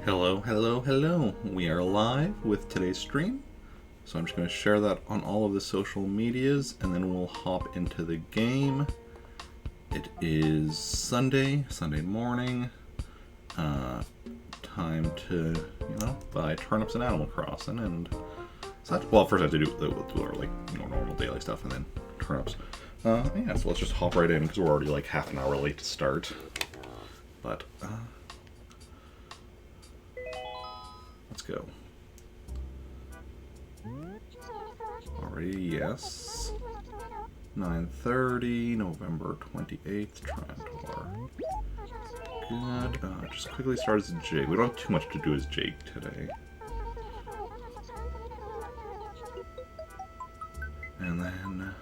Hello, hello, hello. We are live with today's stream. So I'm just going to share that on all of the social medias and then we'll hop into the game. It is Sunday morning. Time to, buy turnips and Animal Crossing and such. Well, first I have to do our normal daily stuff and then turnips. Yeah, so let's just hop right in because we're already like half an hour late to start. But, let's go. Already, yes. 9:30, November 28th, Trantor. Good. Just quickly start as Jake. We don't have too much to do as Jake today. And then...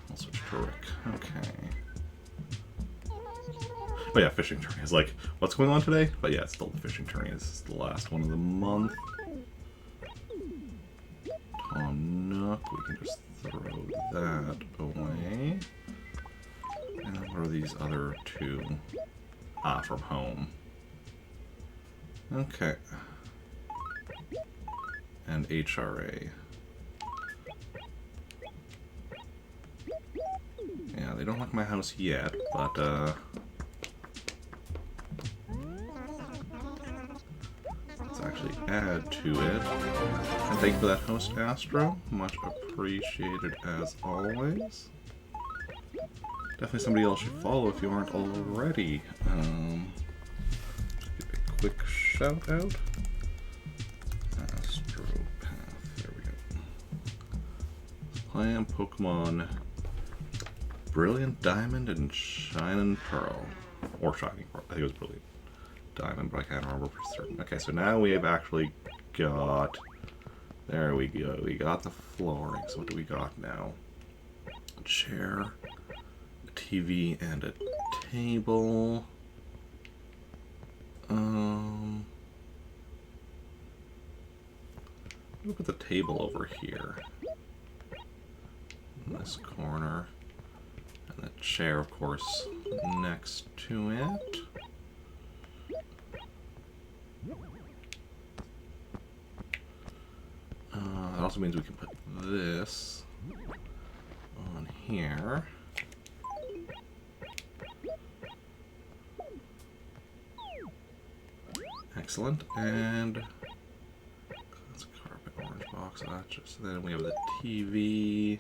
we'll switch to Rick. Okay. But yeah, fishing tourney is like, what's going on today? But yeah, it's still the fishing tourney. This is the last one of the month. Tom Nook, we can just throw that away. And then what are these other two? From home. Okay. And HRA. Yeah, they don't like my house yet, but let's actually add to it. And thank you for that host, Astro. Much appreciated as always. Definitely somebody else should follow if you aren't already. Give a quick shout out. Astropath. There we go. Playing Pokemon Brilliant Diamond and Shining Pearl. Or Shining Pearl. I think it was Brilliant Diamond, but I can't remember for certain. Okay, so now we have actually got... There we go. We got the flooring. So what do we got now? A chair, a TV, and a table. We'll put the table over here. In this corner. And the chair, of course, next to it. That also means we can put this on here. Excellent. And that's a carpet, orange box. That's just, then we have the TV.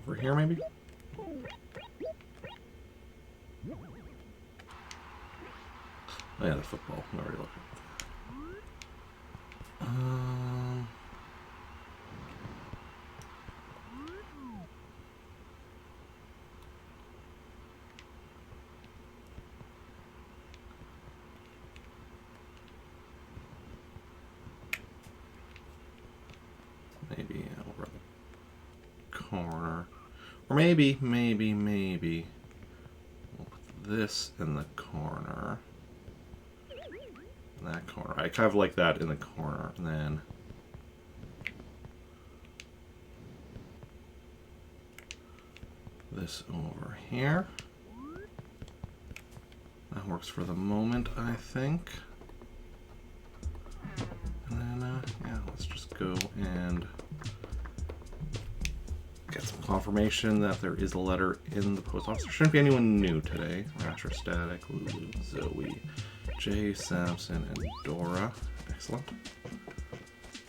Over here, maybe? Oh yeah, the football. I'm already looking at that. Maybe over the corner. Or maybe we'll put this in the corner. That corner. I kind of like that in the corner. And then this over here. That works for the moment, I think. And then, yeah, let's just go and get some confirmation that there is a letter in the post office. There shouldn't be anyone new today. Rasher, Static, Lulu, Zoe, Jay, Samson, and Dora. Excellent.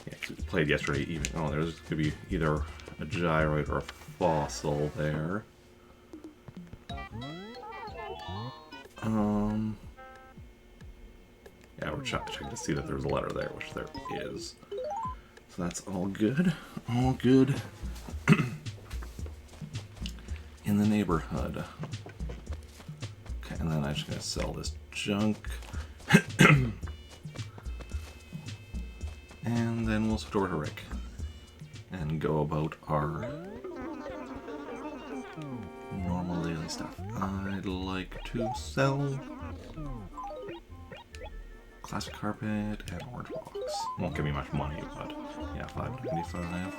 Yeah, we played yesterday evening. Oh, there's going to be either a gyroid or a fossil there. Yeah, we're checking to see that there's a letter there, which there is. So that's all good. All good in the neighborhood. Okay, and then I'm just going to sell this junk. And then we'll switch over to Rick and go about our normal daily stuff. I'd like to sell Classic carpet and orange box. Won't give me much money, but yeah, $5.95.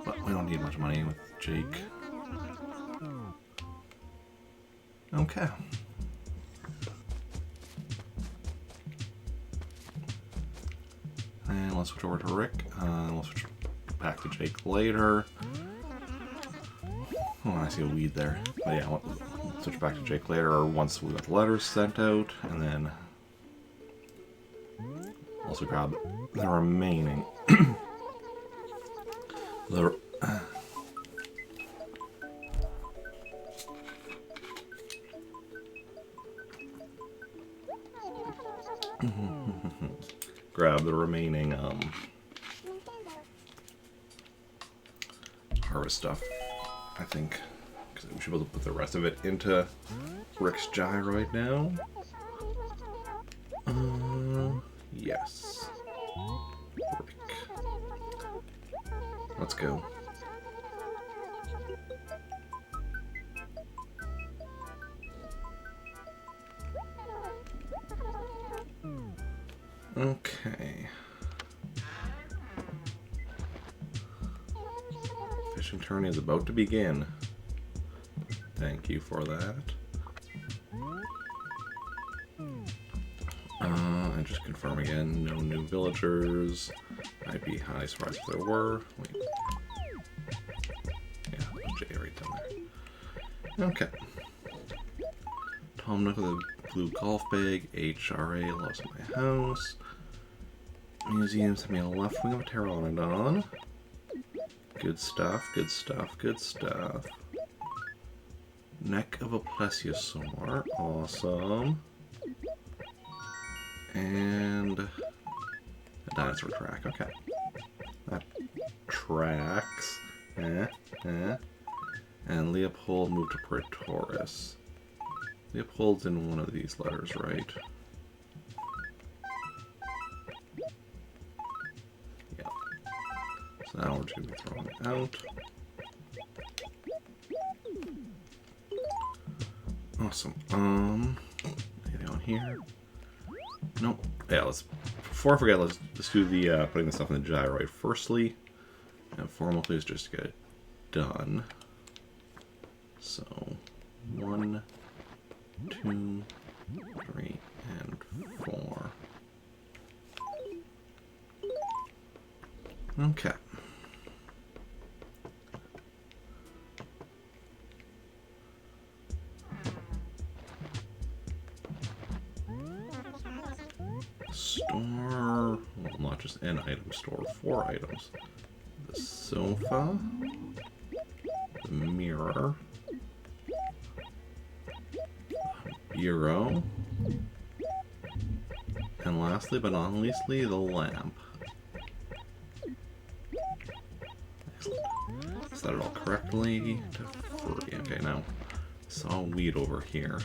But we don't need much money with Jake. Okay. And let's switch over to Rick. We'll switch back to Jake later. Oh, I see a weed there. But yeah, we'll switch back to Jake later, or once we got the letters sent out, and then also grab the remaining. Grab the remaining harvest stuff, I think, because we should be able to put the rest of it into Rick's gyroid now. Yes. Rick. Let's go. Okay. Fishing tourney is about to begin. Thank you for that. And just confirm again, no new villagers. I'd be highly surprised if there were. Wait. Yeah, J right down there. Okay. Tom Nook with a blue golf bag. HRA loves my house. Museums have me a left wing of a pteranodon. Good stuff, good stuff, good stuff. Neck of a plesiosaur. Awesome. And a dinosaur track. Okay. That tracks. And Leopold moved to Praetorius. Leopold's in one of these letters, right? Yeah. So now we're just going to be throwing it out. Awesome. Anything on here? Nope. Yeah, before I forget, let's do the putting the stuff in the gyroid firstly. And formally is just to get it done. So 1, 2, 3, and 4. Okay. Store, well, not just an item store, 4 items. The sofa, the mirror, the bureau, and lastly but not leastly, the lamp. Excellent. Set it all correctly to 3. Okay, now I saw a weed over here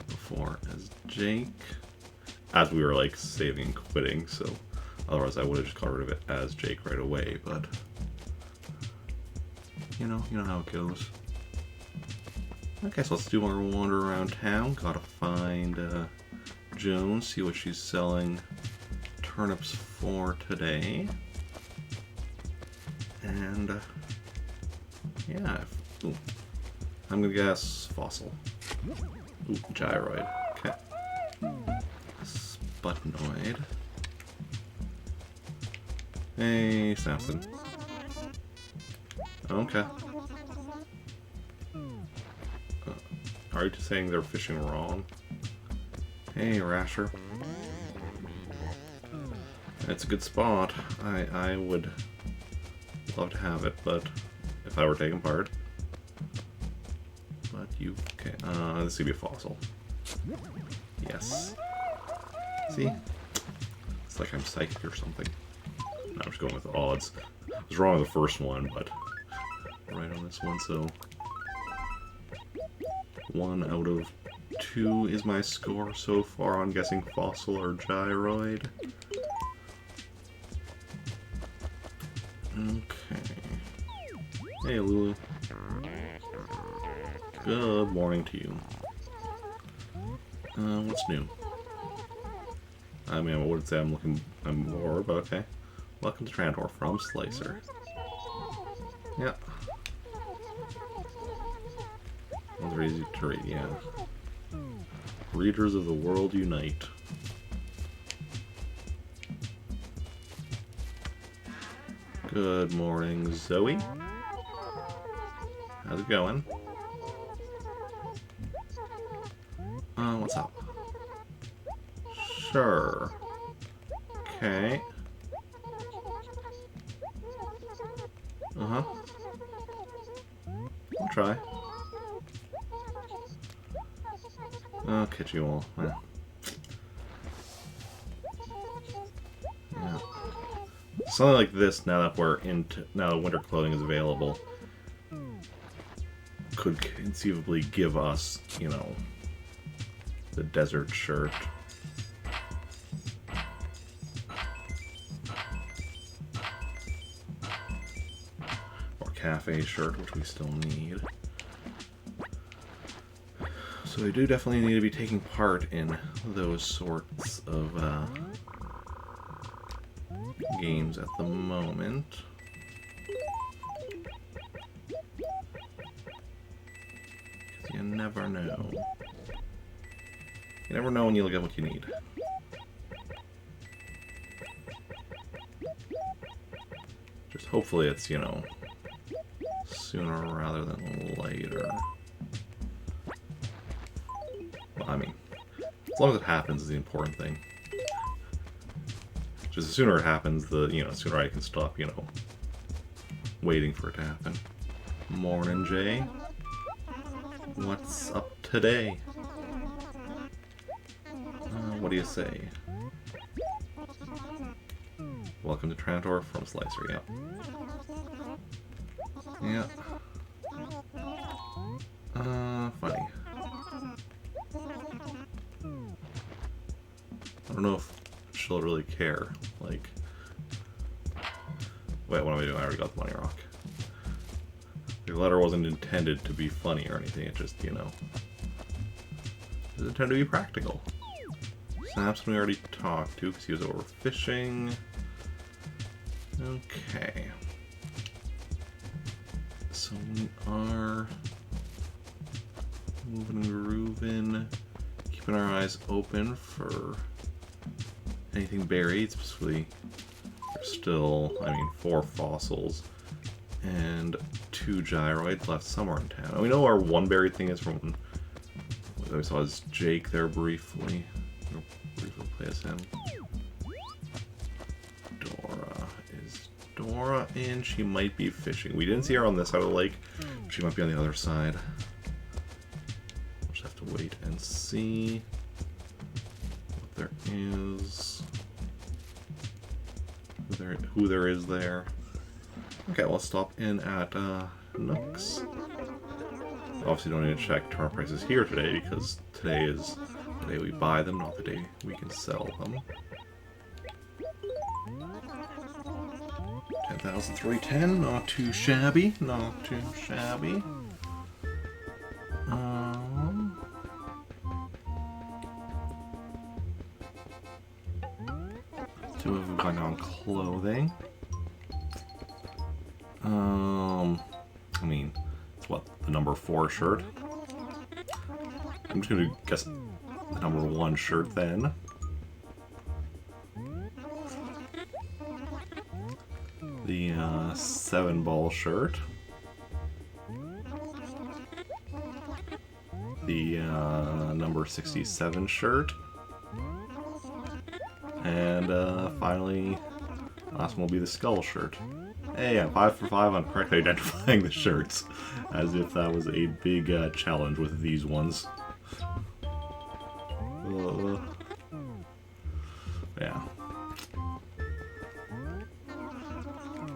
before as Jake. As we were like saving and quitting, so otherwise I would have just got rid of it as Jake right away, but you know how it goes. Okay, so let's do our wander around town. Gotta find Joan, see what she's selling turnips for today. And yeah, ooh, I'm gonna guess fossil. Ooh, gyroid. Okay. Buttonoid. Hey, Samson. Okay. Are you just saying they're fishing wrong? Hey, Rasher. It's a good spot. I would love to have it, but if I were taking part. But you okay? This could be a fossil. Yes. See? It's like I'm psychic or something. No, I'm just going with odds. I was wrong on the first one, but right on this one, so 1 out of 2 is my score so far on guessing fossil or gyroid. Okay. Hey, Lulu. Good morning to you. What's new? I mean, I wouldn't say I'm bored, but okay. Welcome to Trantor from Slicer. Yeah. One's easy to read, yeah. Readers of the world unite. Good morning, Zoe. How's it going? What's up? Sure. Okay. Uh-huh. I'll try. I'll catch you all. Yeah. Yeah. Something like this, now that winter clothing is available, could conceivably give us, you know, the desert shirt. Or cafe shirt, which we still need. So we do definitely need to be taking part in those sorts of games at the moment. Because you never know. You never know when you'll get what you need. Just hopefully it's, you know, sooner rather than later. Well, I mean, as long as it happens is the important thing. Just the sooner it happens, the, you know, sooner I can stop, you know, waiting for it to happen. Morning, Jay. What's up today? What do you say? Welcome to Trantor from Slicer, yeah. Yeah. Funny. I don't know if she'll really care. Like, wait, what am I doing? I already got the money rock. The letter wasn't intended to be funny or anything. It just, you know, it's intended to be practical. Samson we already talked to because he was over fishing. Okay. So we are moving and grooving, keeping our eyes open for anything buried. Specifically, there's still, I mean, 4 fossils and 2 gyroids left somewhere in town. And we know our one buried thing is from when we saw as Jake there briefly. We'll briefly play as him. Dora in. She might be fishing. We didn't see her on this side of the lake. She might be on the other side. We'll just have to wait and see what there is. Who there is there. Okay, let's stop in at Nooks. Obviously don't need to check term prices here today because today is the day we buy them, not the day we can sell them. 10,310, not too shabby, not too shabby. So we've gone on clothing. I mean, it's what, the number 4 shirt? I'm just gonna guess the number 1 shirt then. The 7-ball shirt. The number 67 shirt. And finally, last one will be the skull shirt. Hey, I'm 5 for 5 on correctly identifying the shirts, as if that was a big challenge with these ones. Yeah.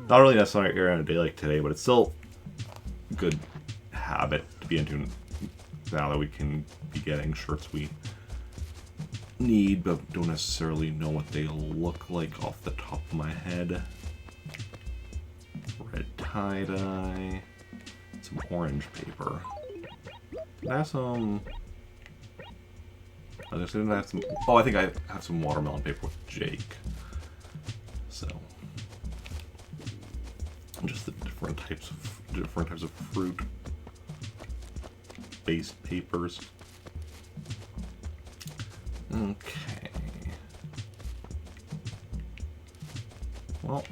Not really necessarily here on a day like today, but it's still a good habit to be into now that we can be getting shirts we need, but don't necessarily know what they look like off the top of my head. Red tie-dye, some orange paper. That's I just didn't have some. Oh, I think I have some watermelon paper with Jake. So, just the different types of fruit-based papers. Okay. Well,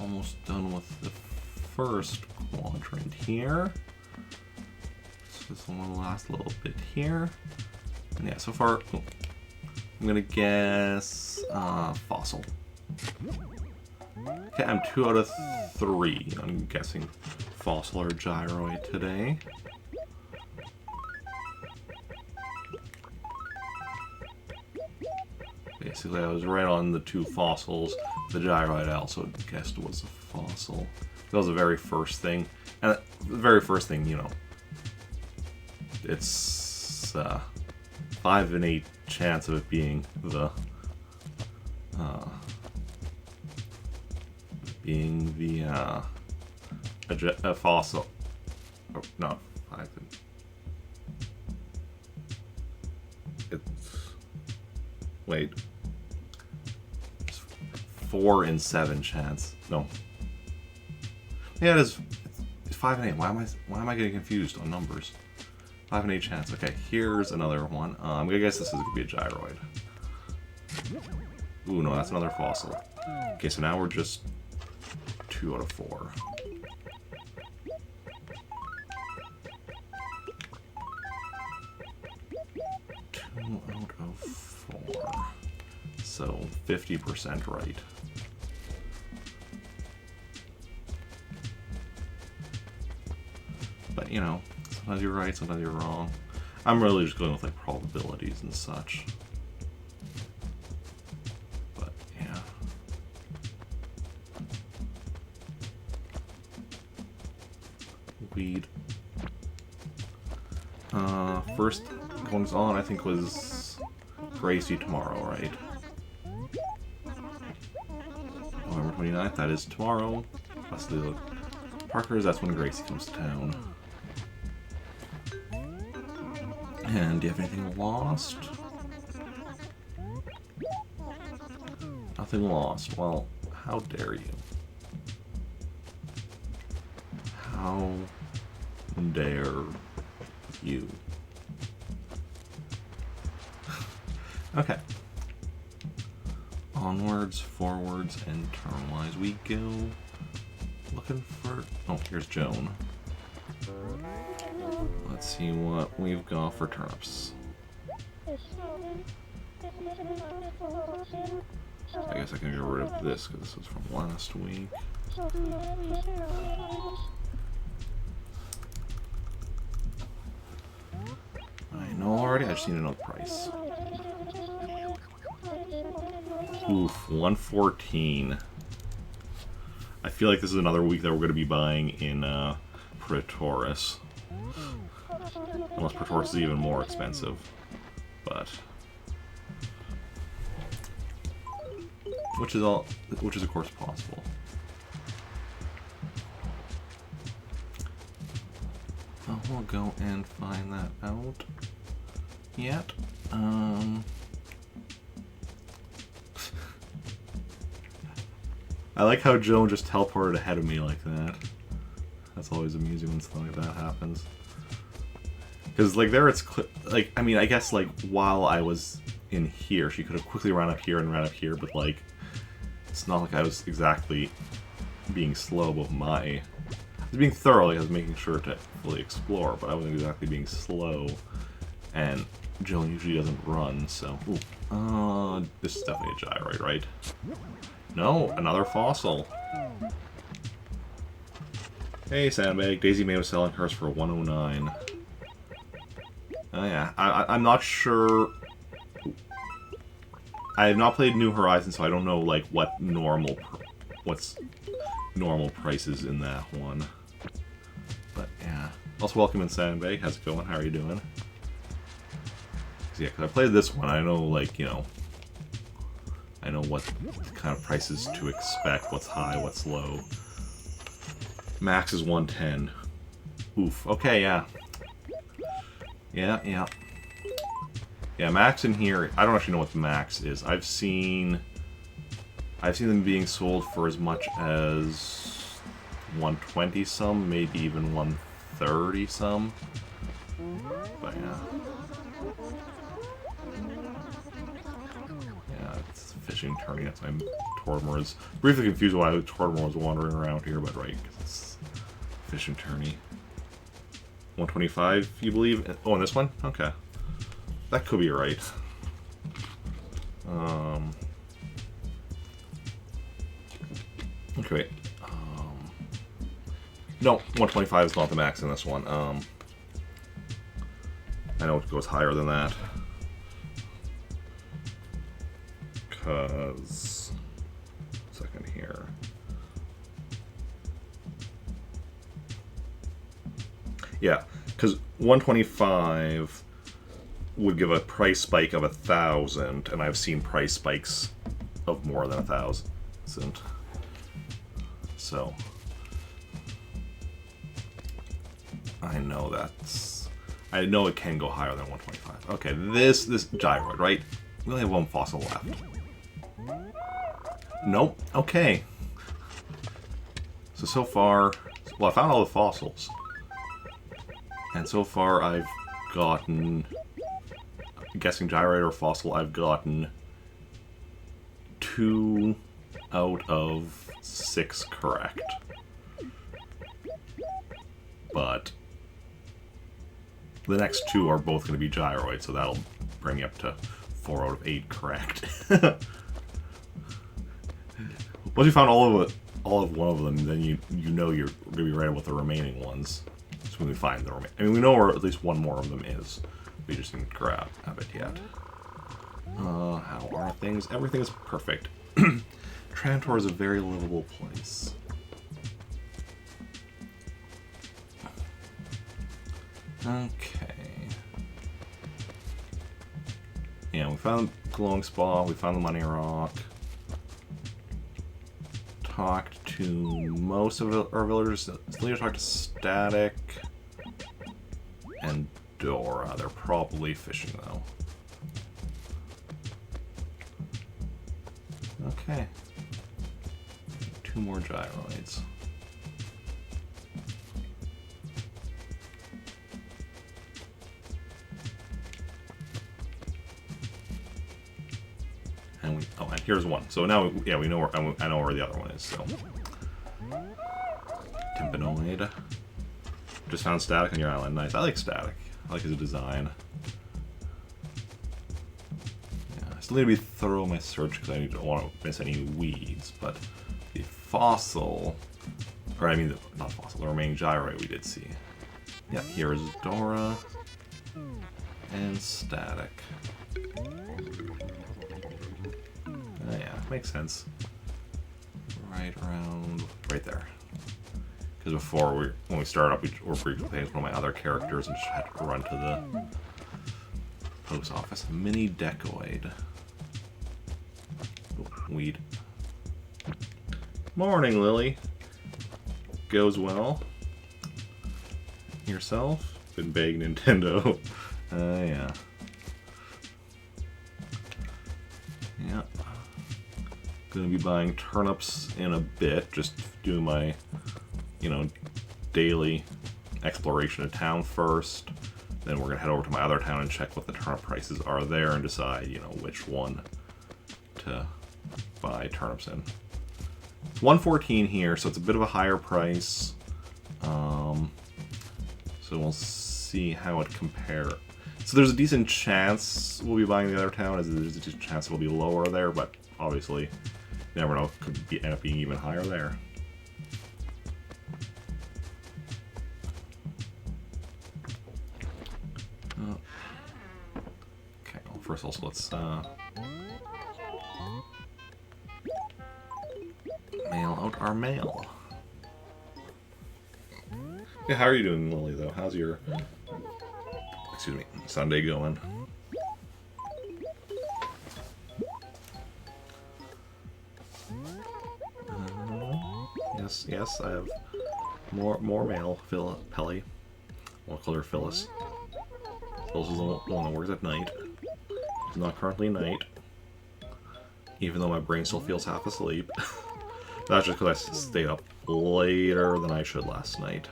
almost done with the first quadrant here. Just one last little bit here. And yeah, so far, I'm gonna guess fossil. Okay, I'm 2 out of 3. I'm guessing fossil or gyroid today. Basically, I was right on the 2 fossils. The gyroid I also guessed was a fossil. That was the very first thing. And the very first thing, you know, it's 5 in 8 chance of it being the a fossil. Oh, no, 5 in. It's wait. 4 in 7 chance. No. Yeah, it is. It's 5 and 8. Why am I getting confused on numbers? 5 and 8 chance. Okay, here's another one. I'm gonna guess this is gonna be a gyroid. Ooh, no, that's another fossil. Okay, so now we're just 2 out of 4. Out of 4. So 50% right. But you know, sometimes you're right, sometimes you're wrong. I'm really just going with like probabilities and such. But yeah. Weed. First goings on I think was Gracie tomorrow, right? November 29th, that is tomorrow. Wesley Parker's, that's when Gracie comes to town. And do you have anything lost? Nothing lost. Well, how dare you? How dare you? Okay. Onwards, forwards, and turnwise we go. Looking for... Oh, here's Joan. Let's see what we've got for turnips. I guess I can get rid of this because this was from last week. I know already, I just need to know the price. Oof, 114. I feel like this is another week that we're going to be buying in Praetoris. Unless Praetoris is even more expensive. But... Which is of course possible. We'll go and find that out. Yet. I like how Joan just teleported ahead of me like that. That's always amusing when something like that happens. Because, like, there it's... Like, I mean, I guess, like, while I was in here, she could have quickly run up here and ran up here, but, like, it's not like I was exactly being slow with my... I was being thorough, like, I was making sure to fully explore, but I wasn't exactly being slow. And Joan usually doesn't run, so... Ooh, this is definitely a gyroid, right? No, another fossil. Hey, Sandbag. Daisy May was selling hers for 109. Oh yeah, I'm not sure. I have not played New Horizons, so I don't know like what's normal prices in that one. But yeah. Also, welcome in, Sandbag. How's it going? How are you doing? Yeah, because I played this one. I know, like, you know, I know what kind of prices to expect, what's high, what's low. Max is 110. Oof. Okay, yeah. Yeah. Yeah, max in here. I don't actually know what the max is. I've seen them being sold for as much as 120 some, maybe even 130 some. But yeah. Yeah, it's fishing tourney. That's why Tortimer is briefly confused why Tortimer was wandering around here, but right, because it's fishing tourney. 125, you believe? Oh, and this one? Okay. That could be right. Okay, wait. No, 125 is not the max in this one. I know it goes higher than that. Because... second here. Yeah, because 125 would give a price spike of 1,000, and I've seen price spikes of more than 1,000. So I know it can go higher than 125. Okay, this gyroid, right? We only have one fossil left. Nope. Okay. So far, well, I found all the fossils. And so far I've gotten, guessing gyroid or fossil, I've gotten 2 out of 6 correct. But the next 2 are both going to be gyroid, so that'll bring me up to 4 out of 8 correct. Once you found all of one of them, then you know you're going to be right with the remaining ones. So when we find the remaining, I mean, we know where at least one more of them is. We just didn't grab it yet. How are things? Everything is perfect. Trantor is a very livable place. Okay. Yeah, we found glowing spa. We found the money rock. Talked to most of our villagers. Still need to talk to Static and Dora. They're probably fishing though. Okay. 2 more gyroids. And here's one. So now, we know where, I know where the other one is, so. Tympanoid. Just found Static on your island. Nice. I like Static. I like his design. Yeah, I still need to be thorough in my search because I don't want to miss any weeds, but the fossil, or I mean, not fossil, the remaining gyroid we did see. Yeah, here's Dora and Static. Yeah, makes sense. Right around, right there. Because before, when we started up, we were briefly playing with one of my other characters and just had to run to the post office. Mini Decoid. Oh, weed. Morning, Lily. Goes well. Yourself? Been begging Nintendo. Yeah. Yeah. Gonna be buying turnips in a bit, just do my, daily exploration of town first. Then we're gonna head over to my other town and check what the turnip prices are there and decide, which one to buy turnips in. It's 114 here, so it's a bit of a higher price. So we'll see how it compares. So there's a decent chance we'll be buying the other town, as there's a decent chance it will be lower there, but obviously, you never know, it could end up being even higher there. Okay, well, first also let's mail out our mail. Yeah, how are you doing, Lily, though? How's your, Sunday going? Yes, I have more mail, Pelly. I'll call her Phyllis. Phyllis is the one that works at night. It's not currently night, even though my brain still feels half asleep. That's just because I stayed up later than I should last night.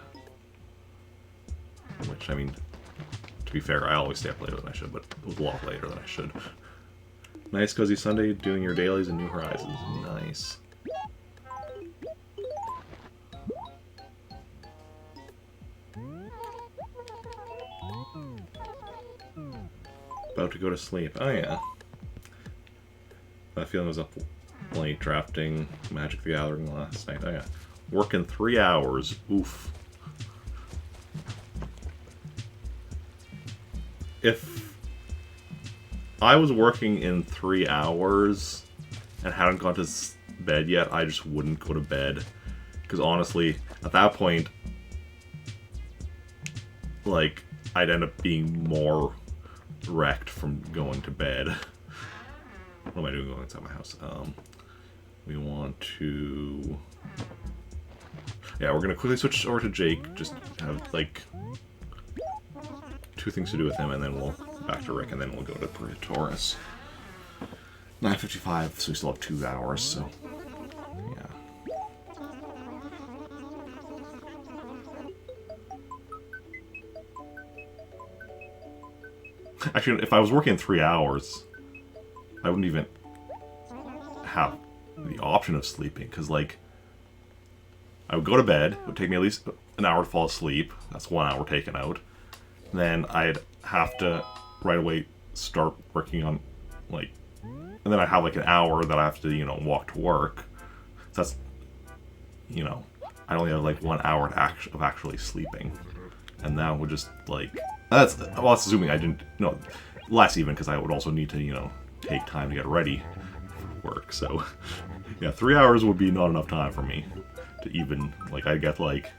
Which, I mean, to be fair, I always stay up later than I should, but it was a lot later than I should. Nice cozy Sunday, doing your dailies in New Horizons. Nice. About to go to sleep. Oh yeah. That feeling was up late drafting Magic the Gathering last night. Oh yeah. Working 3 hours. Oof. If I was working in 3 hours and hadn't gone to bed yet, I just wouldn't go to bed. Because honestly, at that point, like, I'd end up being more wrecked from going to bed. What am I doing going inside my house? We want to... Yeah, we're going to quickly switch over to Jake. Just have, like, 2 things to do with him, and then we'll back to Rick, and then we'll go to Praetorus. 9:55, so we still have 2 hours, so... Yeah. Actually, if I was working 3 hours, I wouldn't even have the option of sleeping, because, like, I would go to bed, it would take me at least an hour to fall asleep, that's 1 hour taken out, then I'd have to right away start working on, like, and then I have, like, an hour that I have to, you know, walk to work, so that's, you know, I only have, like, 1 hour of actually sleeping, and that would just, like, well, that's assuming I didn't, no, less even, because I would also need to, you know, take time to get ready for work, so, yeah, 3 hours would be not enough time for me to even, like, I'd get, like,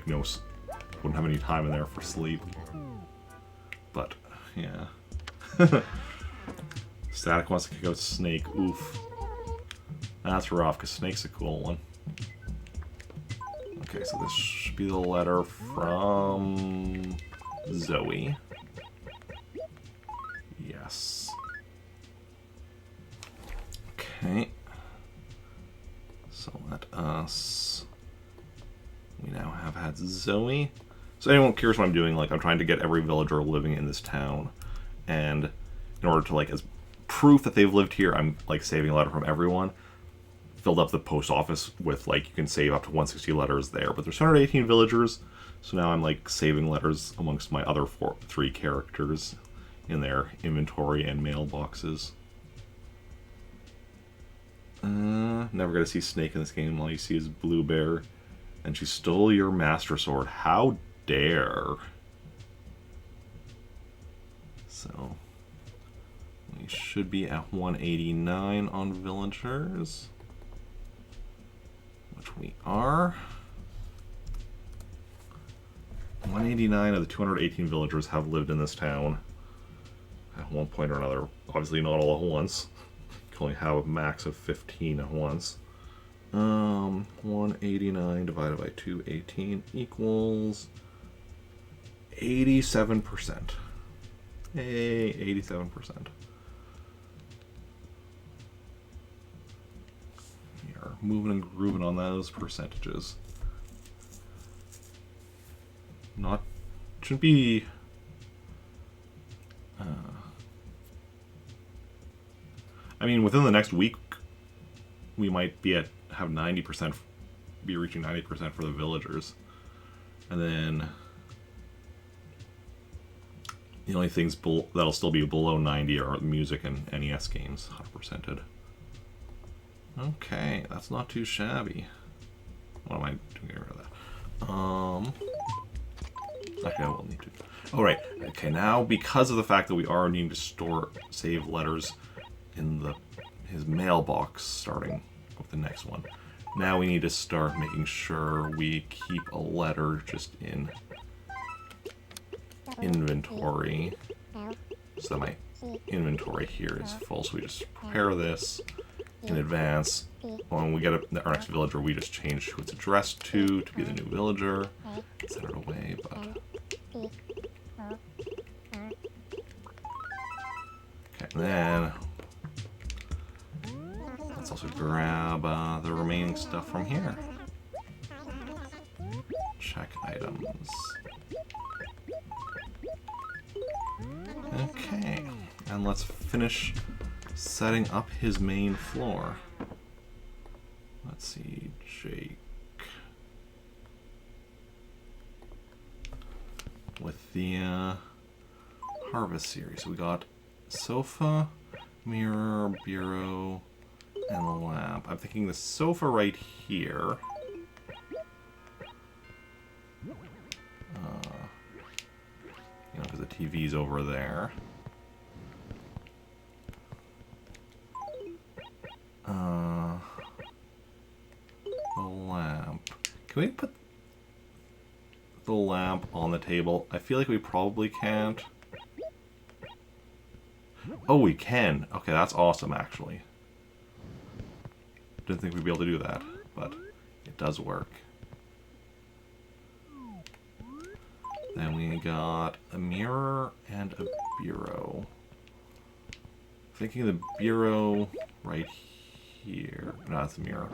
no, wouldn't have any time in there for sleep, but, yeah. Static wants to kick out Snake, oof. That's rough, because Snake's a cool one. Okay, so this should be the letter from Zoe. Yes. Okay. So let us... We now have had Zoe. So anyone cares what I'm doing, like, I'm trying to get every villager living in this town. And in order to, like, as proof that they've lived here, I'm, like, saving a letter from everyone. Filled up the post office with, like, you can save up to 160 letters there. But there's 118 villagers, so now I'm, like, saving letters amongst my other 3 characters in their inventory and mailboxes. Never gonna see Snake in this game. All you see is Blue Bear. And she stole your Master Sword. How dare. So, we should be at 189 on villagers. Which we are. 189 of the 218 villagers have lived in this town at one point or another. Obviously not all at once. You can only have a max of 15 at once. 189 divided by 218 equals 87%. Hey, 87%. We are moving and grooving on those percentages. Shouldn't be... I mean, within the next week, we might have 90%, be reaching 90% for the villagers. And then the only things that'll still be below 90 are music and NES games, 100%ed. Okay, that's not too shabby. What am I doing? Get rid of that. Actually, I will need to. Oh, right. Okay, now because of the fact that we are needing to save letters in his mailbox, starting with the next one. Now we need to start making sure we keep a letter just in inventory, so that my inventory here is full. So we just prepare this in advance. When we get our next villager, we just change who it's addressed to be the new villager. Set it away, but... then let's also grab the remaining stuff from here. Check items. Okay, and let's finish setting up his main floor. Let's see, Jake. With the Harvest series, we got sofa, mirror, bureau, and a lamp. I'm thinking the sofa right here. You know, because the TV's over there. The lamp. Can we put the lamp on the table? I feel like we probably can't. Oh, we can. Okay, that's awesome, actually. Didn't think we'd be able to do that, but it does work. Then we got a mirror and a bureau. Thinking the bureau right here. No, that's the mirror.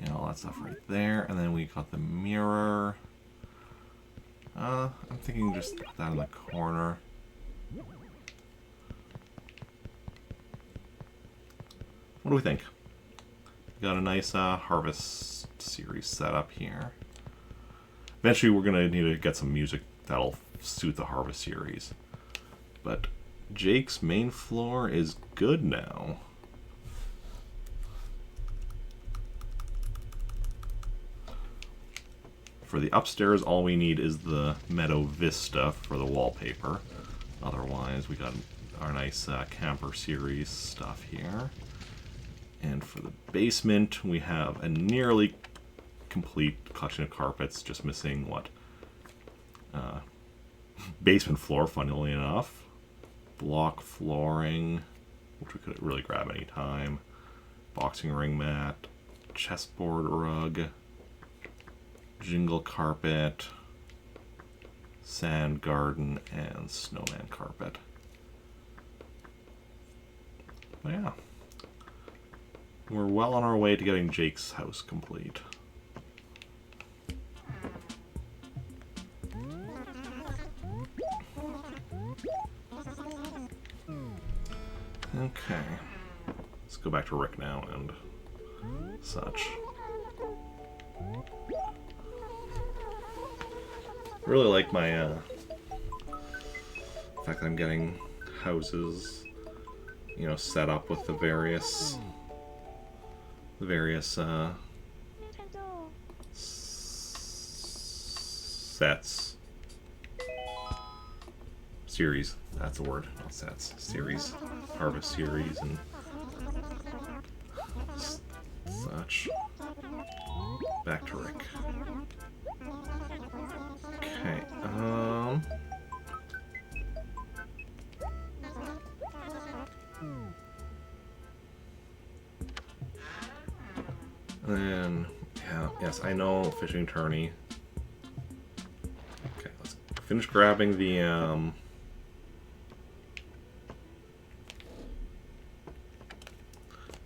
Yeah, all that stuff right there. And then we got the mirror. I'm thinking just put that in the corner. What do we think? Got a nice Harvest series set up here. Eventually we're going to need to get some music that'll suit the Harvest series. But Jake's main floor is good now. For the upstairs, all we need is the Meadow Vista for the wallpaper. Otherwise, we got our nice camper series stuff here. And for the basement, we have a nearly complete collection of carpets, just missing what? Basement floor, funnily enough. Block flooring, which we could really grab any time. Boxing ring mat, chessboard rug, jingle carpet, sand garden, and snowman carpet. But yeah. We're well on our way to getting Jake's house complete. Okay. Let's go back to Rick now and such. I really like my fact that I'm getting houses, you know, set up with the various sets. Series, that's a word, not sets. Series, Harvest series, and such. Back to Rick. Okay, and yeah, yes, I know, fishing tourney. Okay, let's finish grabbing the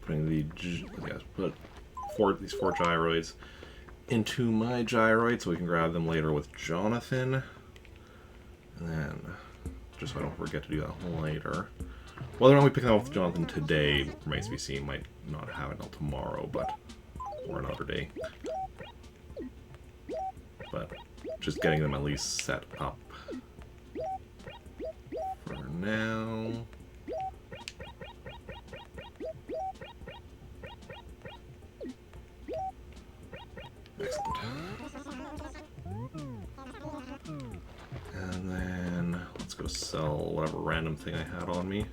putting the put these four gyroids into my gyroid so we can grab them later with Jonathan. And then, just so I don't forget to do that later. Whether or not we pick them up with Jonathan today remains to be seen. Might not have it until tomorrow, or another day. But just getting them at least set up for now. Excellent. And then let's go sell whatever random thing I had on me.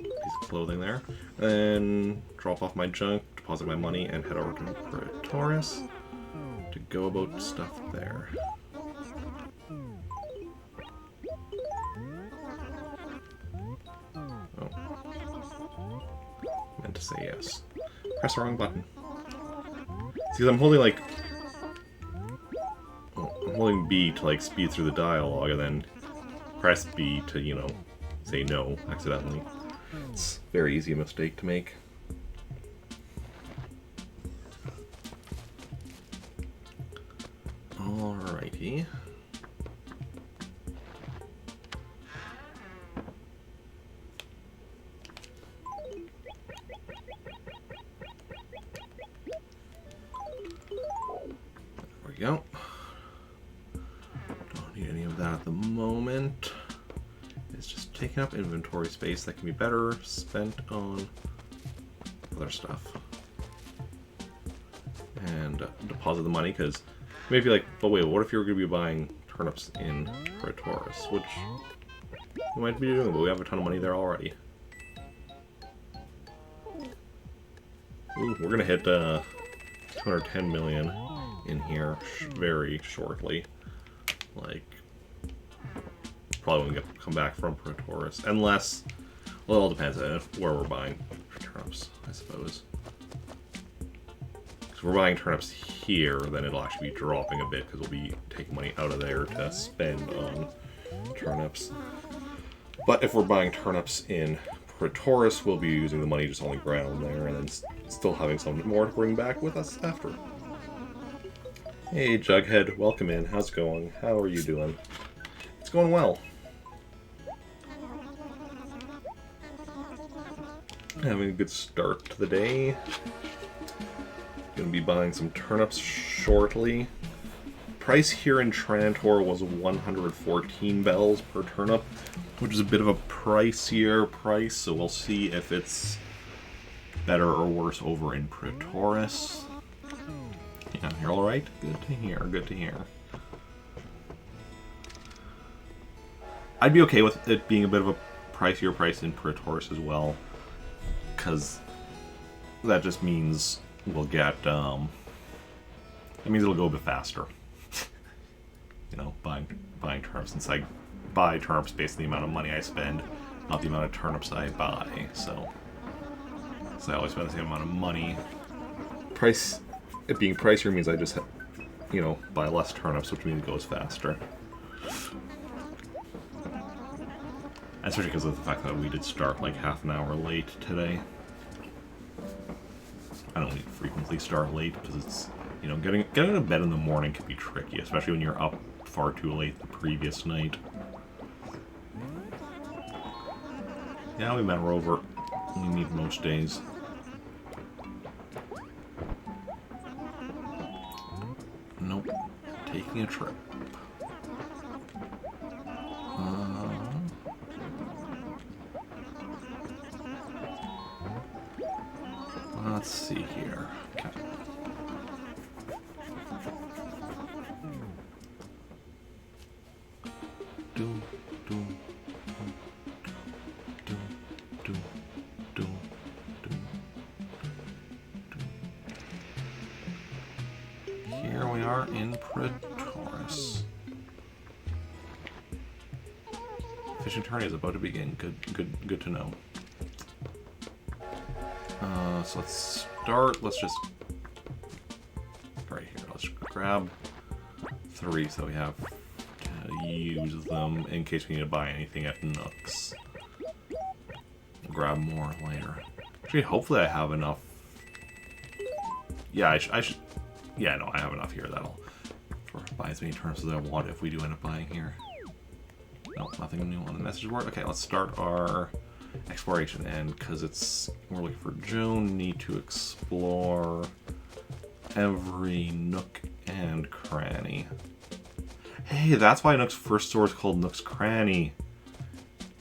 Piece of clothing there. Then drop off my junk, deposit my money, and head over to Praetorius to go about stuff there. Oh. Meant to say yes. Press the wrong button. See, I'm holding like holding B to like speed through the dialogue and then press B to, you know, say no accidentally. It's a very easy mistake to make. Alrighty. There we go. Don't need any of that at the moment. It's just taking up inventory space that can be better spent on other stuff. And deposit the money, because maybe like, oh wait, what if you were going to be buying turnips in Praetoris, which we might be doing, but we have a ton of money there already. Ooh, we're going to hit 210 million in here very shortly. Like, probably when we come back from Praetoris, unless, well, it all depends on where we're buying turnips, I suppose. If we're buying turnips here, then it'll actually be dropping a bit because we'll be taking money out of there to spend on turnips. But if we're buying turnips in Praetoris, we'll be using the money just on the ground there and then still having some more to bring back with us after. Hey Jughead, welcome in. How's it going? How are you doing? It's going well. Having a good start to the day. Gonna be buying some turnips shortly. Price here in Trantor was 114 bells per turnip, which is a bit of a pricier price, so we'll see if it's better or worse over in Praetoris. Yeah, you're alright? Good to hear, good to hear. I'd be okay with it being a bit of a pricier price in Praetoris as well, because that just means we'll get, it means it'll go a bit faster. You know, buying turnips, since I buy turnips based on the amount of money I spend, not the amount of turnips I buy, so I always spend the same amount of money. It being pricier means I just, you know, buy less turnips, which means it goes faster. Especially because of the fact that we did start like half an hour late today. I don't need to frequently start late because it's, you know, getting out of bed in the morning can be tricky, especially when you're up far too late the previous night. Yeah, we met Rover. We meet most days. Nope. Taking a trip. Let's see here. Okay. Here we are in Praetoris. Fishing tourney is about to begin. Good to know. So let's start. Let's just right here. Let's grab 3 so we have to use them in case we need to buy anything at Nooks. We'll grab more later. Actually, hopefully I have enough. Yeah, I should. Yeah, no, I have enough here. That'll buy as many turnips as I want if we do end up buying here. Nope, nothing new on the message board. Okay, let's start our exploration, and because we're looking for Joan, need to explore every nook and cranny. Hey, that's why Nook's first store is called Nook's Cranny,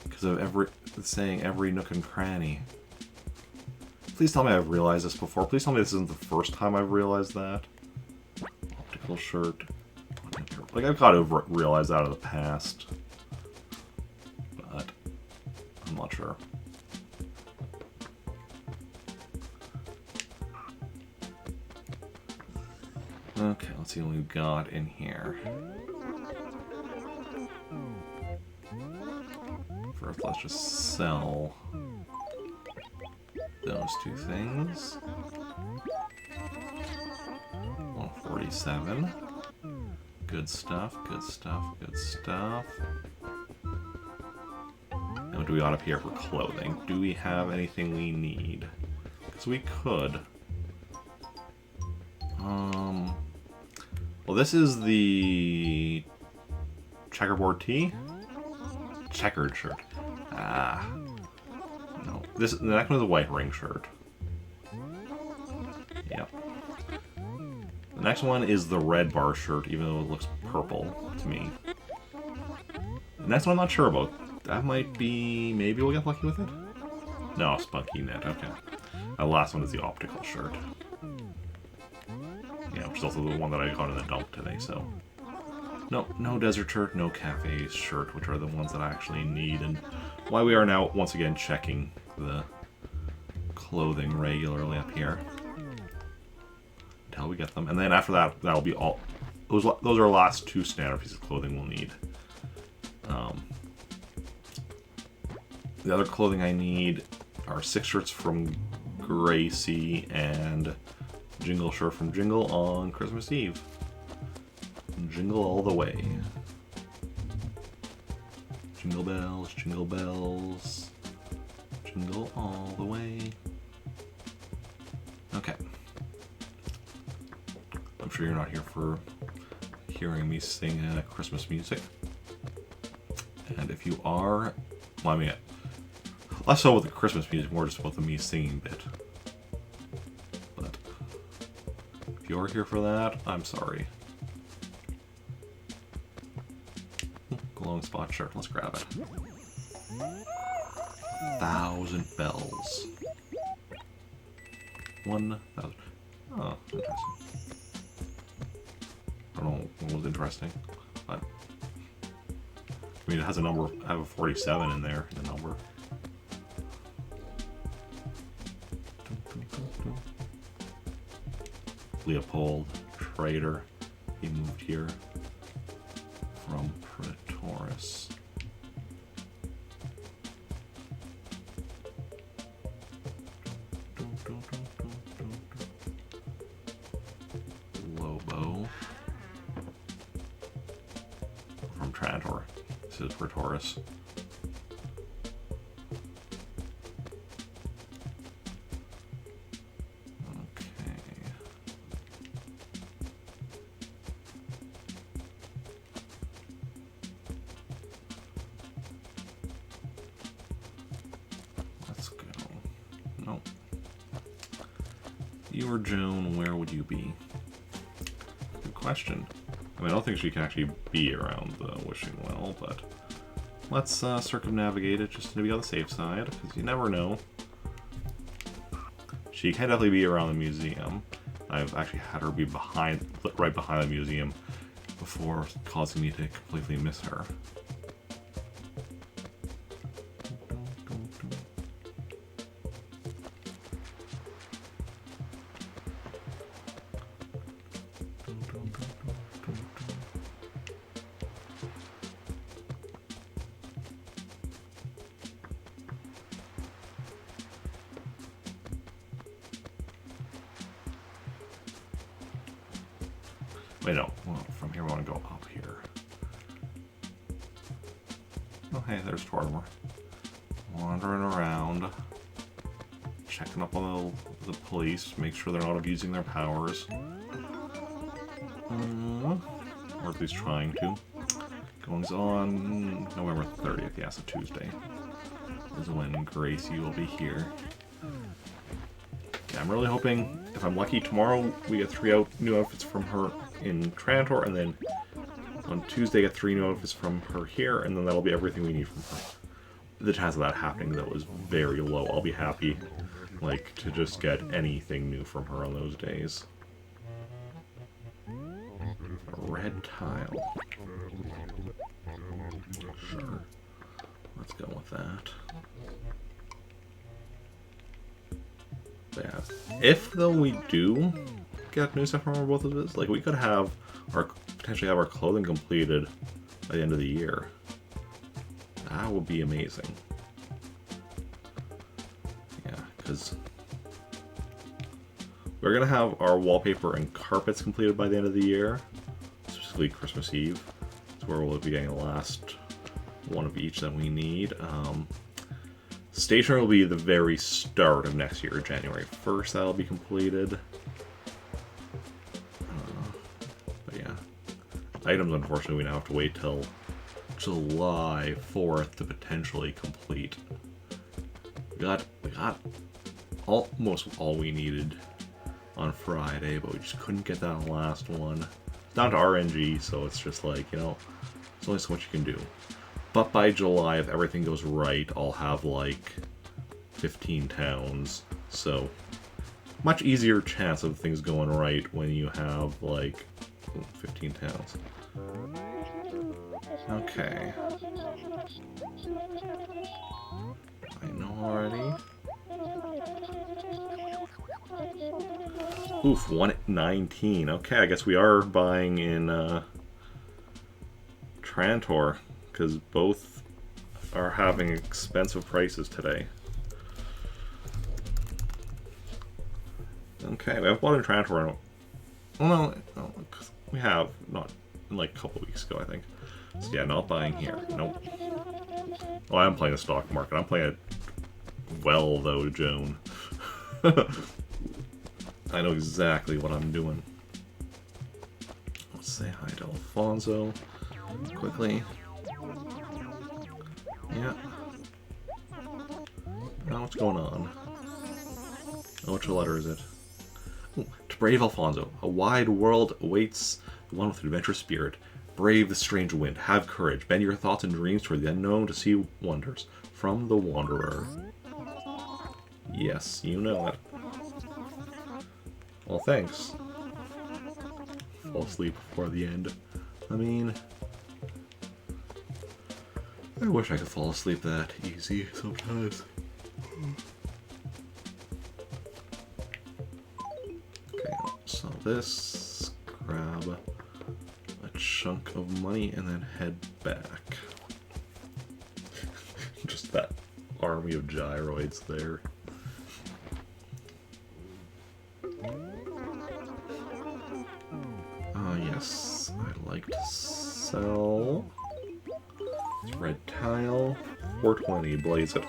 because of it's saying every nook and cranny. Please tell me I've realized this before. Please tell me this isn't the first time I've realized that. Optical shirt. Like, I've got to realize that in the past. But I'm not sure. Okay, let's see what we've got in here. First, let's just sell those 2 things. 147. Good stuff, good stuff, good stuff. And what do we got up here for clothing? Do we have anything we need? Because we could. Well, this is the checkerboard tee? Checkered shirt. Ah. No. The next one is a white ring shirt. Yep. The next one is the red bar shirt, even though it looks purple to me. The next one I'm not sure about. That might be... maybe we'll get lucky with it? No, spunky knit. Okay. The last one is the optical shirt. Yeah, which is also the one that I got in the dump today, so... No desert shirt, no cafe shirt, which are the ones that I actually need, and why we are now, once again, checking the clothing regularly up here. Until we get them. And then after that, that'll be all... Those are our last 2 standard pieces of clothing we'll need. The other clothing I need are 6 shirts from Gracie and Jingle shirt from Jingle on Christmas Eve. Jingle all the way. Jingle bells, jingle bells. Jingle all the way. Okay. I'm sure you're not here for hearing me sing Christmas music. And if you are, well, I mean, less so with the Christmas music, more just about the me singing bit. But if you're here for that, I'm sorry. Glowing spot shirt, let's grab it. 1,000 bells. 1,000. Oh, interesting. I don't know what was interesting, but I mean, it has a number. I have a 47 in there, the number. Leopold, Trader, he moved here from Praetoris. Lobo from Trantor. This is Praetoris. You or Joan, where would you be? Good question. I mean, I don't think she can actually be around the Wishing Well, but let's circumnavigate it just to be on the safe side, because you never know. She can definitely be around the museum. I've actually had her be right behind the museum before causing me to completely miss her. Wait, no. Well, from here we want to go up here. Oh, hey, there's Tortimer. Wandering around. Checking up on the police. Make sure they're not abusing their powers. Or at least trying to. Goings on November 30th. Yeah, so Tuesday is when Gracie will be here. Yeah, I'm really hoping, if I'm lucky, tomorrow we get 3 new outfits from her in Trantor, and then on Tuesday get 3 new outfits from her here, and then that'll be everything we need from her. The chance of that happening, though, is very low. I'll be happy, like, to just get anything new from her on those days. A red tile. Sure. Let's go with that. But yeah. If, though, we do get new stuff from both of us, like, we could have potentially have our clothing completed by the end of the year. That would be amazing. Yeah, because we're gonna have our wallpaper and carpets completed by the end of the year. basically Christmas Eve. That's where we'll be getting the last one of each that we need. Stationery will be the very start of next year, January 1st. That'll be completed. But yeah, items, unfortunately, we now have to wait till July 4th to potentially complete. We got almost all we needed on Friday, but we just couldn't get that on the last one. It's down to RNG, so it's just like, you know, there's only so much you can do. But by July, if everything goes right, I'll have like 15 towns. So, much easier chance of things going right when you have like 15 towns. Okay. I know already. Oof, 119. Okay, I guess we are buying in Trantor, because both are having expensive prices today. Okay, we have bought in Trantor. Well, no, we have not in like a couple weeks ago, I think. So yeah, not buying here. Nope. Oh, I'm playing the stock market. I'm playing it well, though, Joan. I know exactly what I'm doing. Let's say hi to Alfonso quickly. Yeah. Now what's going on? Oh, which letter is it? Ooh, to brave Alfonso, a wide world awaits the one with an adventurous spirit. Brave the strange wind, have courage, bend your thoughts and dreams toward the unknown to see wonders. From the Wanderer. Yes, you know it. Well, thanks. Fall asleep before the end. I mean, I wish I could fall asleep that easy sometimes. Okay, so this, grab a chunk of money and then head back. Just that army of gyroids there. Yes, I'd like to sell this red tile. 420, blaze it.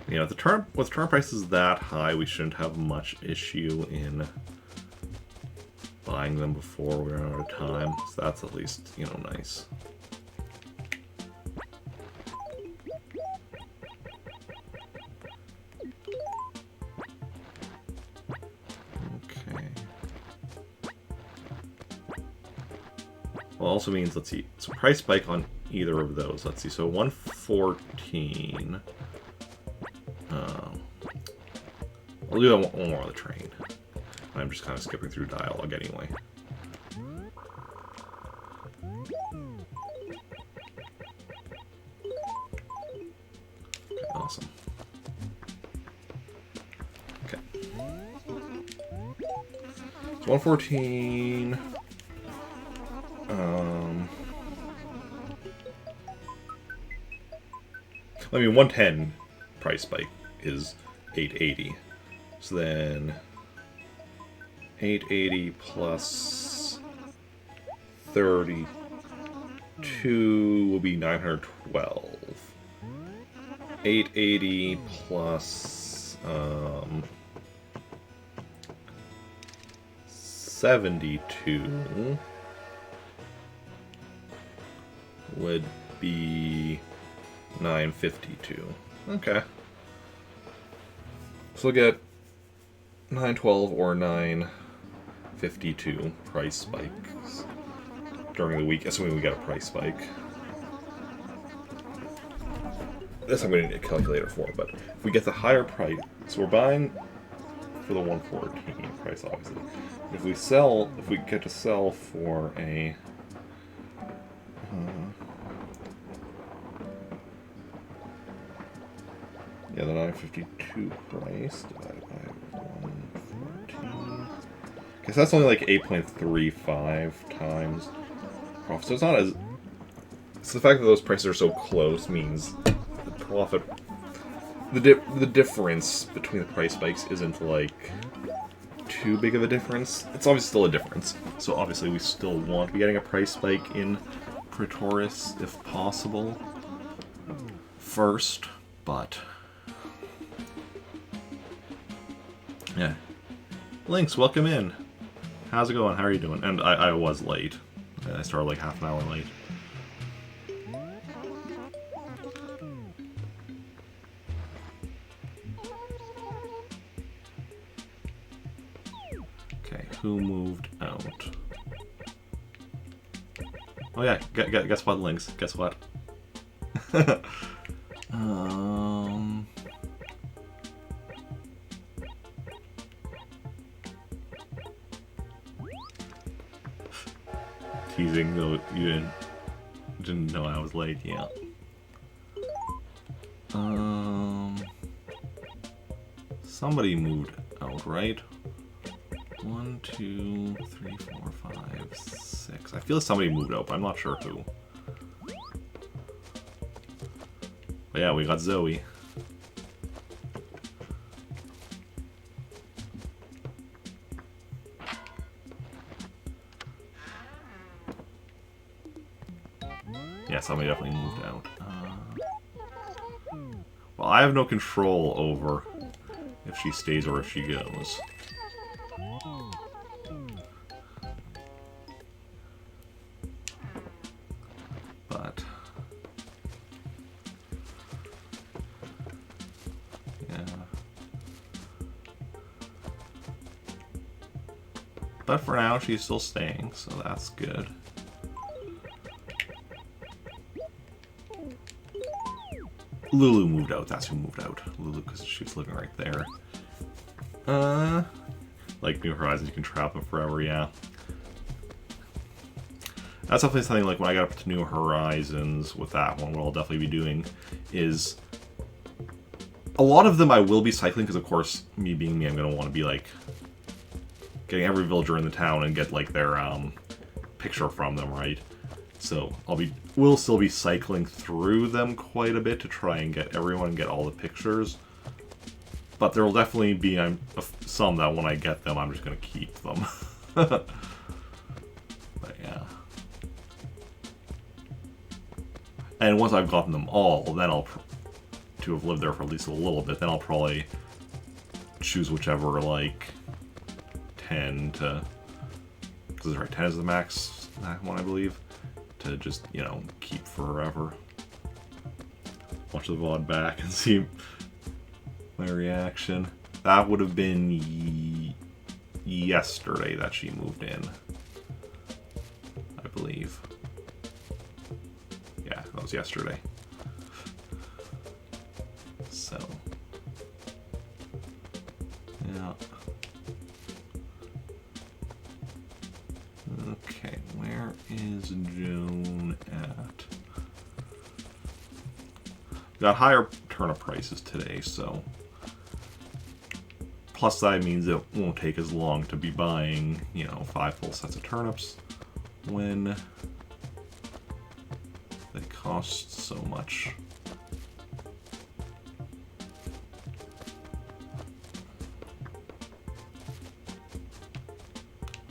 You know, with turn prices that high, we shouldn't have much issue in buying them before we run out of time. So that's at least, you know, nice. Okay. Well, also means, let's see, so price spike on either of those. Let's see, so 114. I'll do that one more on the train. I'm just kind of skipping through dialogue anyway. Okay, awesome. Okay. So 114. I mean, 110 price spike is 880. So then 880 plus 32 will be 912. 880 plus 72 would be 952. Okay. So we'll get 912 or 952 price spikes during the week, assuming we get a price spike. This I'm going to need a calculator for, but if we get the higher price, so we're buying for the 114 price, obviously. If we get to sell for a yeah, the 952 price divided by 114. Guess that's only like 8.35 times profit. So it's not as. So the fact that those prices are so close means the profit the difference between the price spikes isn't like too big of a difference. It's obviously still a difference. So obviously we still want to be getting a price spike in Praetoris if possible first, but yeah. Lynx, welcome in. How's it going? How are you doing? And I was late. I started like half an hour late. Okay, who moved out? Oh yeah, guess what, Lynx? Guess what? Teasing though you didn't know I was late, yeah. Somebody moved out, right? 1, 2, 3, 4, 5, 6. I feel like somebody moved out, but I'm not sure who. But yeah, we got Zoe. Yeah, somebody definitely moved out. Well, I have no control over if she stays or if she goes. But yeah. But for now, she's still staying, so that's good. Lulu moved out. That's who moved out. Lulu, because she was living right there. Like New Horizons, you can trap them forever, yeah. That's definitely something like when I got up to New Horizons with that one, what I'll definitely be doing is a lot of them I will be cycling because, of course, me being me, I'm going to want to be like getting every villager in the town and get like their picture from them, right? So we'll still be cycling through them quite a bit to try and get everyone and get all the pictures. But there will definitely be some that when I get them, I'm just going to keep them. But yeah. And once I've gotten them all, then to have lived there for at least a little bit, then I'll probably choose whichever, like, 10 to... Because right, 10 is the max one, I believe. To just, you know, keep forever. Watch the VOD back and see my reaction. That would have been yesterday that she moved in, I believe. Yeah, that was yesterday. So, yeah. Okay, where is Joan at? Got higher turnip prices today, so... Plus that means it won't take as long to be buying, you know, 5 full sets of turnips when they cost so much.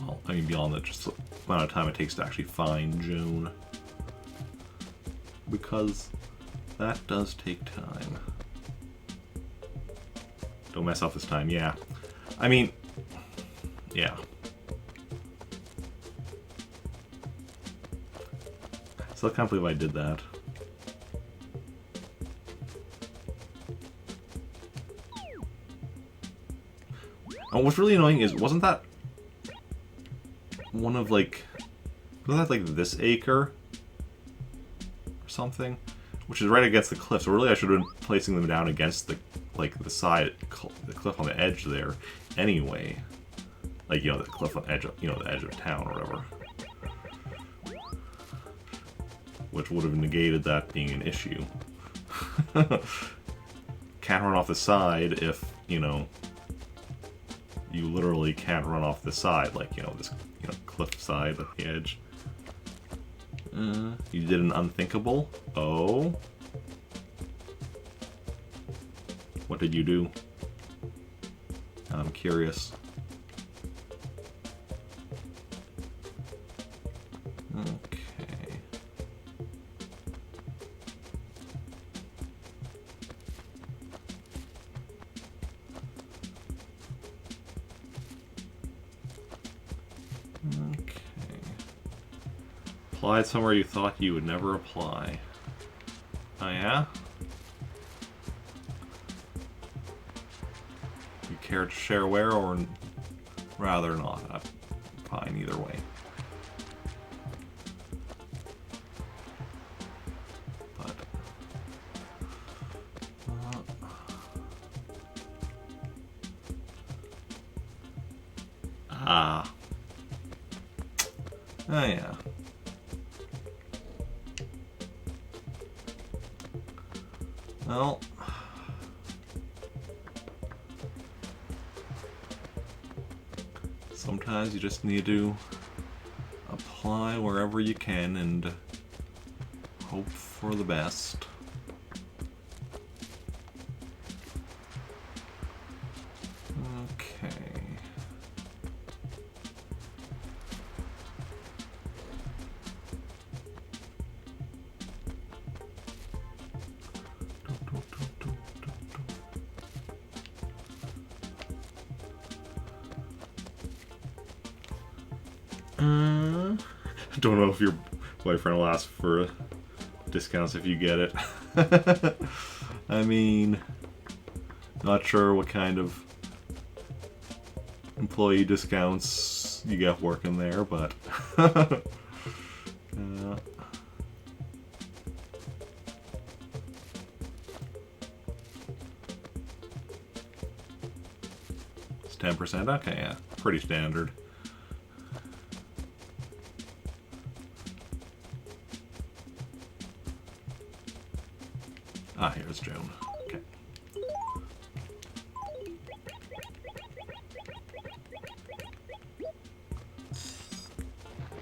Well, I mean, beyond that, just the amount of time it takes to actually find Joan. Because that does take time. Don't mess up this time, yeah. I mean, yeah. Still can't believe I did that. And what's really annoying is, wasn't that one of, like, wasn't that, like, this acre? Or something? Which is right against the cliff, so really I should have been placing them down against the, like, the side, the cliff on the edge there, anyway. Like, you know, the cliff on the edge of, you know, the edge of town or whatever. Which would have negated that being an issue. Can't run off the side if, you know, you literally can't run off the side, like, you know, this, you know, cliff side at the edge. You did an unthinkable? Oh? What did you do? I'm curious. Okay. Okay. Applied somewhere you thought you would never apply. Oh yeah? You care to share where, or rather not? I'm fine either way. But oh yeah. Well, sometimes you just need to apply wherever you can and hope for the best. Okay. Don't know if your boyfriend will ask for discounts if you get it. I mean, not sure what kind of employee discounts you get working there, but it's 10%. Okay, yeah, pretty standard. Ah, here's Joan. Okay.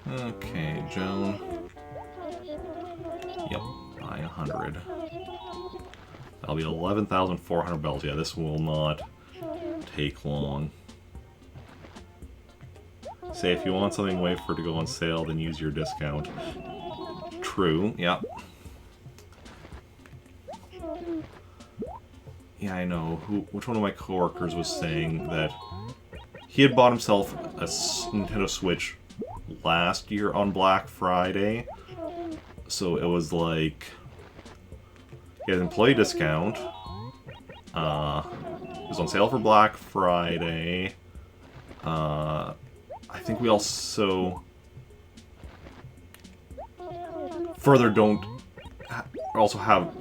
Okay, Joan. Yep, buy 100. That'll be 11,400 bells. Yeah, this will not take long. Say if you want something, wait for it to go on sale, then use your discount. True, yep. Yeah, I know. Which one of my coworkers was saying that he had bought himself a Nintendo Switch last year on Black Friday. So it was like he had an employee discount. It was on sale for Black Friday. I think we also further don't also have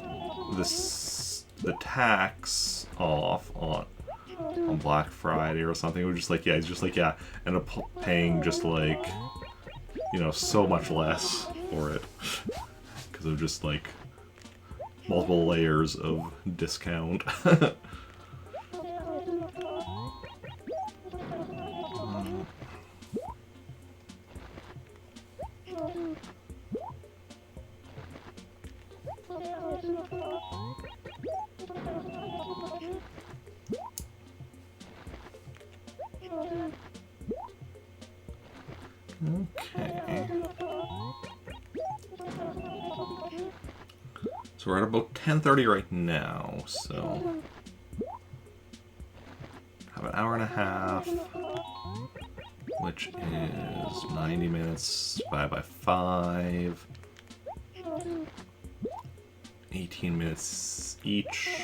the tax off on Black Friday or something. It was just like, yeah, it's just like, yeah, end up paying just like, you know, so much less for it because of just like multiple layers of discount. Okay. So we're at about 10:30 right now, so have an hour and a half, which is 90 minutes divided by 5, 18 minutes each.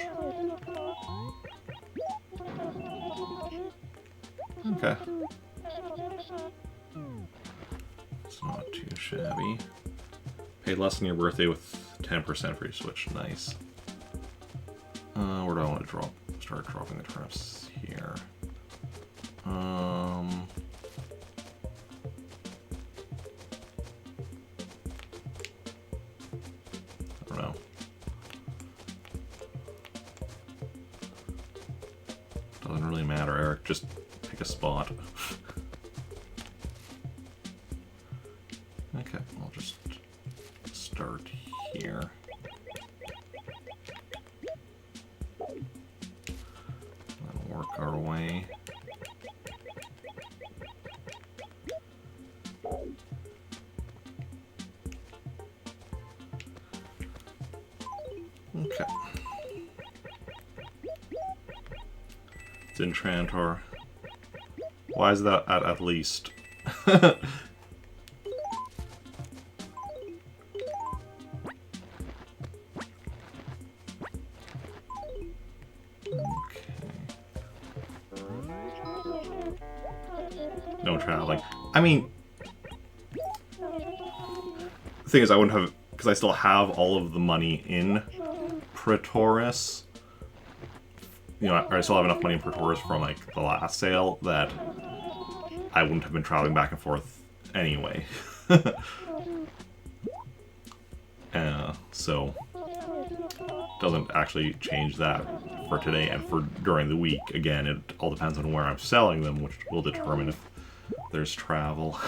Okay. It's not too shabby. Paid less than your birthday with 10% for your Switch. Nice. Where do I want to start dropping the turnips here? I don't know. Doesn't really matter, Eric. Just pick a spot. Okay, I'll just start here. way. Okay. It's Enchantor. Why is that at least? No traveling. I mean, the thing is, I wouldn't have, because I still have all of the money in Praetoris. You know, I still have enough money in Praetoris from like the last sale that I wouldn't have been traveling back and forth anyway. So doesn't actually change that for today, and for during the week. Again, it all depends on where I'm selling them, which will determine if there's travel.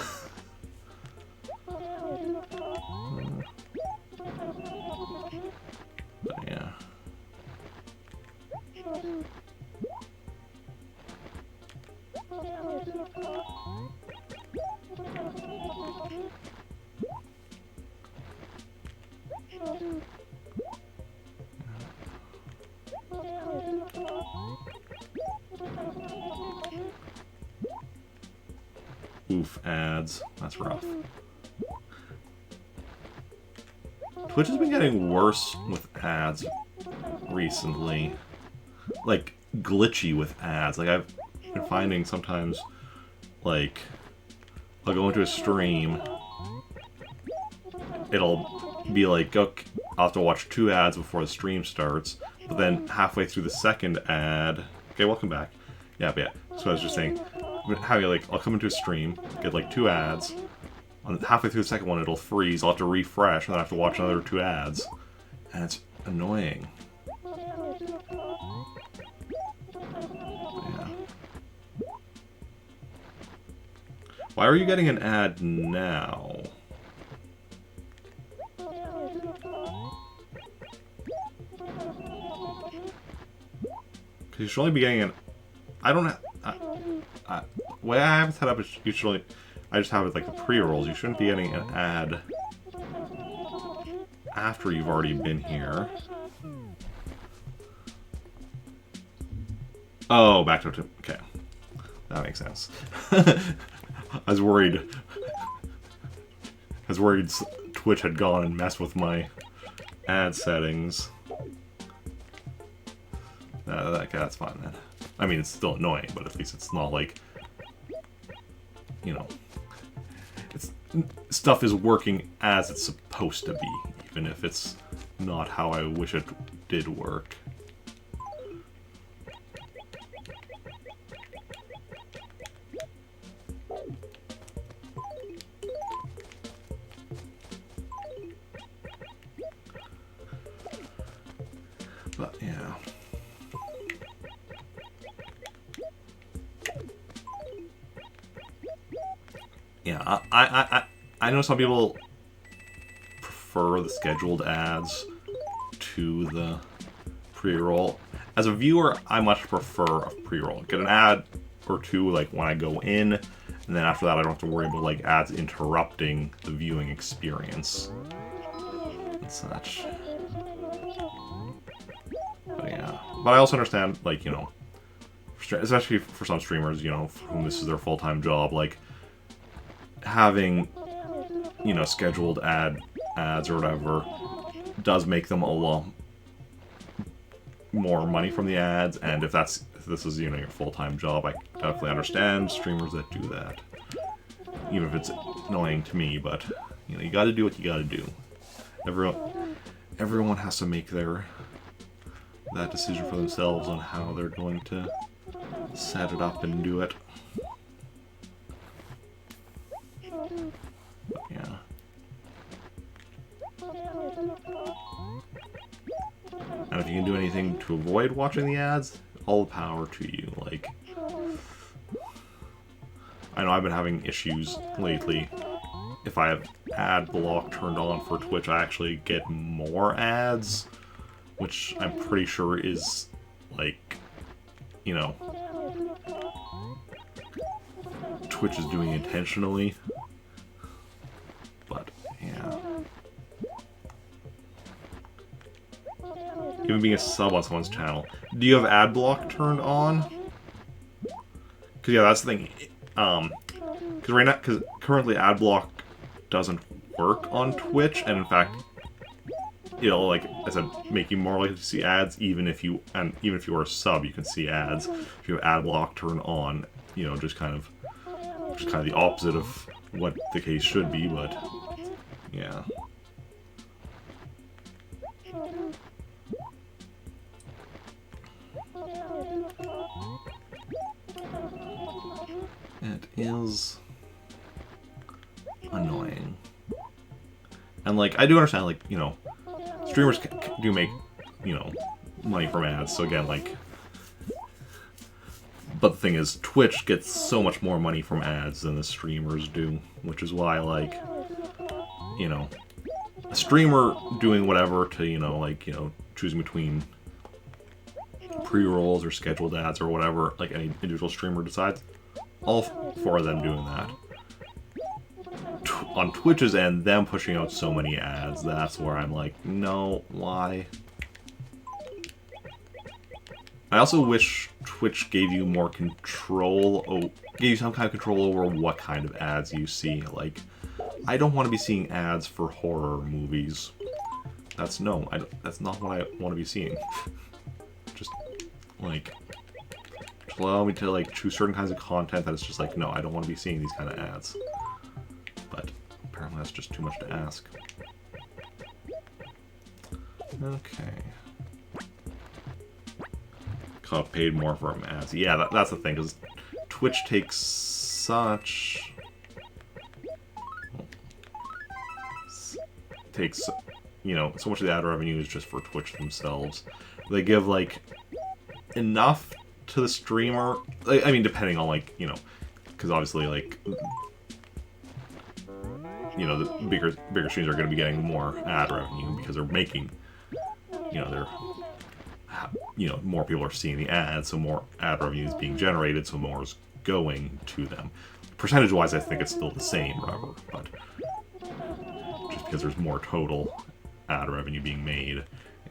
But yeah. Oof, ads. That's rough. Twitch has been getting worse with ads recently. Like, glitchy with ads. Like, I've been finding sometimes, like, I'll go into a stream, it'll be like, okay, I'll have to watch 2 ads before the stream starts, but then halfway through the second ad... Okay, welcome back. Yeah, but yeah. So I was just saying, how you like, I'll come into a stream, get like 2 ads, halfway through the second one it'll freeze, I'll have to refresh, and then I have to watch another 2 ads. And it's annoying. Yeah. Why are you getting an ad now? Because you should only be getting an... I don't have... the way I have it set up is usually... I just have it like the pre-rolls. You shouldn't be getting an ad after you've already been here. Oh, back to... Okay. That makes sense. I was worried Twitch had gone and messed with my ad settings. Okay, that's fine then. I mean, it's still annoying, but at least it's not like, you know, stuff is working as it's supposed to be, even if it's not how I wish it did work. But yeah. Yeah, I know some people prefer the scheduled ads to the pre-roll. As a viewer, I much prefer a pre-roll. Get an ad or 2 like when I go in, and then after that I don't have to worry about like ads interrupting the viewing experience and such. But yeah, but I also understand, like, you know, especially for some streamers, you know, for whom this is their full-time job, like, having, you know, scheduled ads or whatever does make them a lot more money from the ads, and if this is, you know, your full-time job, I definitely understand streamers that do that. Even if it's annoying to me, but, you know, you gotta do what you gotta do. Everyone has to make that decision for themselves on how they're going to set it up and do it. But yeah. And if you can do anything to avoid watching the ads, all the power to you. Like, I know I've been having issues lately. If I have ad block turned on for Twitch, I actually get more ads, which I'm pretty sure is, like, you know, Twitch is doing intentionally. But, yeah. Even being a sub on someone's channel. Do you have ad block turned on? Because, yeah, that's the thing. Because right now, because currently ad block doesn't work on Twitch, and in fact, it'll, like I said, make you more likely to see ads, even if you are a sub, you can see ads. If you have ad block turned on, you know, just kind of the opposite of what the case should be, but yeah. It is annoying. And, like, I do understand, like, you know, streamers do make, you know, money from ads, so again, like... But the thing is, Twitch gets so much more money from ads than the streamers do, which is why, like, you know, a streamer doing whatever to, you know, like, you know, choosing between pre-rolls or scheduled ads or whatever, like any individual streamer decides, all four of them doing that. On Twitch's end, them pushing out so many ads, that's where I'm like, no, why? I also wish Twitch gave you more control, gave you some kind of control over what kind of ads you see. Like, I don't want to be seeing ads for horror movies. That's not what I want to be seeing. Just, like, just allow me to, like, choose certain kinds of content that it's just like, no, I don't want to be seeing these kind of ads. But apparently that's just too much to ask. Okay. Got paid more for ads. Yeah, that's the thing, because Twitch takes such... takes, you know, so much of the ad revenue is just for Twitch themselves. They give, like, enough to the streamer. I mean, depending on, like, you know, because obviously, like, you know, the bigger streams are going to be getting more ad revenue because they're making, you know, more people are seeing the ads, so more ad revenue is being generated, so more is going to them. Percentage-wise, I think it's still the same, however, but just because there's more total ad revenue being made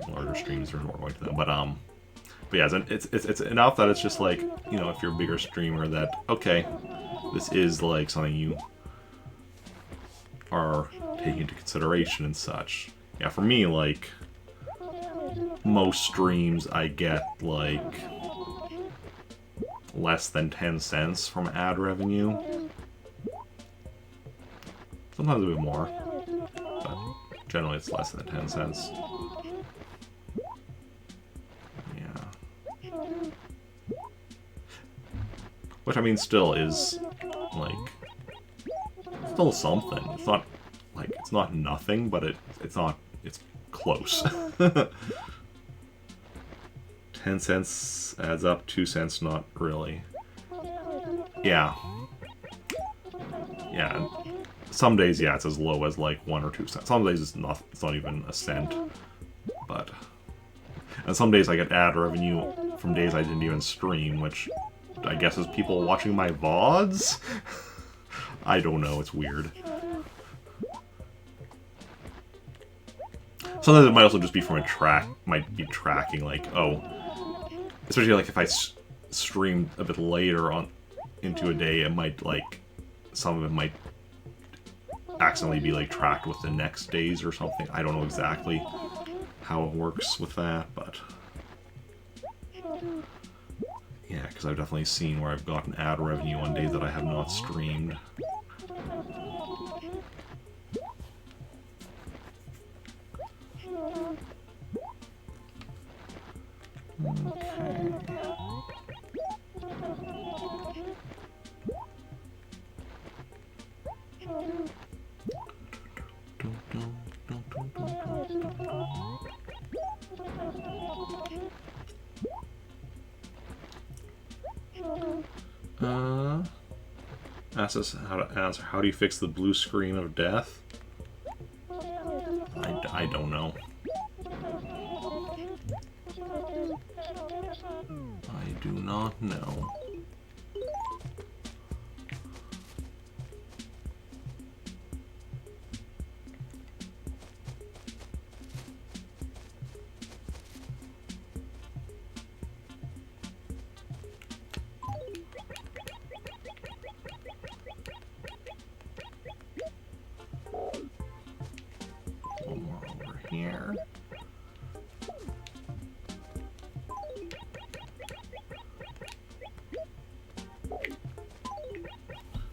in larger streams, there's more going to them. But yeah, it's enough that it's just like, you know, if you're a bigger streamer, that okay, this is like something you are taking into consideration and such. Yeah, for me, like, most streams I get, like, less than 10 cents from ad revenue. Sometimes a bit more, but generally it's less than 10 cents. Yeah. Which, I mean, still is, like, still something. It's not, like, it's not nothing, but it's close. 10 cents adds up, 2 cents not really. Yeah. Yeah. Some days, yeah, it's as low as like 1 or 2 cents. Some days it's not even a cent. But, and some days I get ad revenue from days I didn't even stream, which I guess is people watching my VODs? I don't know, it's weird. Sometimes it might also just be from might be tracking, like, oh, especially like if I streamed a bit later into a day, it might, like, some of it might accidentally be, like, tracked with the next days or something. I don't know exactly how it works with that, but yeah, because I've definitely seen where I've gotten ad revenue on days that I have not streamed. Okay. Asks us how to answer. How do you fix the blue screen of death? I don't know. I do not know. here.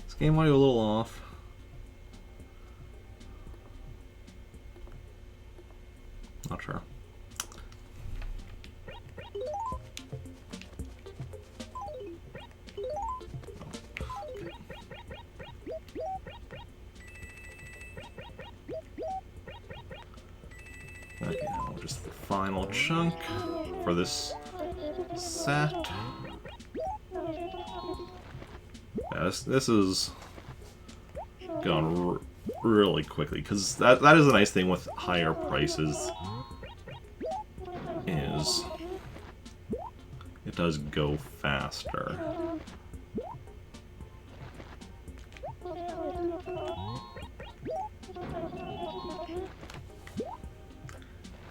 This game audio a little off. Not sure. Okay, now just the final chunk for this set. Yeah, this is gone really quickly, because that is a nice thing with higher prices, is it does go faster.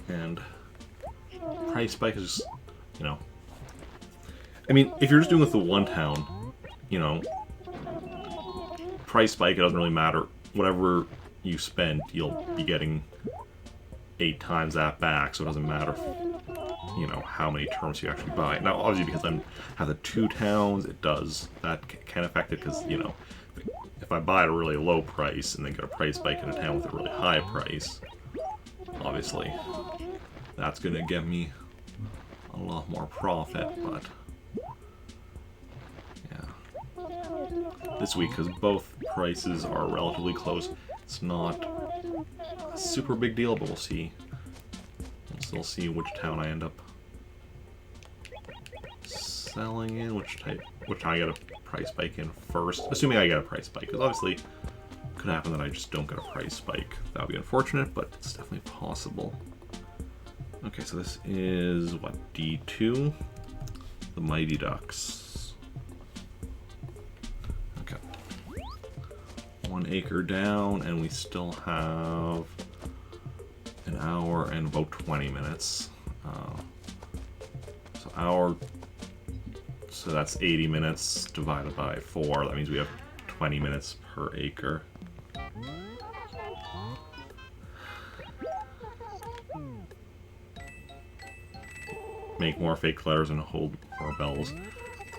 And price spike is, you know, I mean, if you're just doing with the one town, you know, price spike, it doesn't really matter. Whatever you spend, you'll be getting 8 times that back, so it doesn't matter, you know, how many terms you actually buy. Now, obviously, because I have the 2 towns, it does, that can affect it, because, you know, if I buy at a really low price and then get a price spike in a town with a really high price, obviously, that's going to get me a lot more profit, but yeah. This week, because both prices are relatively close, it's not a super big deal, but we'll see. We'll still see which town I end up selling in, which I get a price spike in first, assuming I get a price spike, because obviously it could happen that I just don't get a price spike. That would be unfortunate, but it's definitely possible. Okay, so this is, what, D2? The Mighty Ducks. Okay. 1 acre down, and we still have an hour and about 20 minutes. So that's 80 minutes divided by 4. That means we have 20 minutes per acre. Make more fake letters and hold more bells.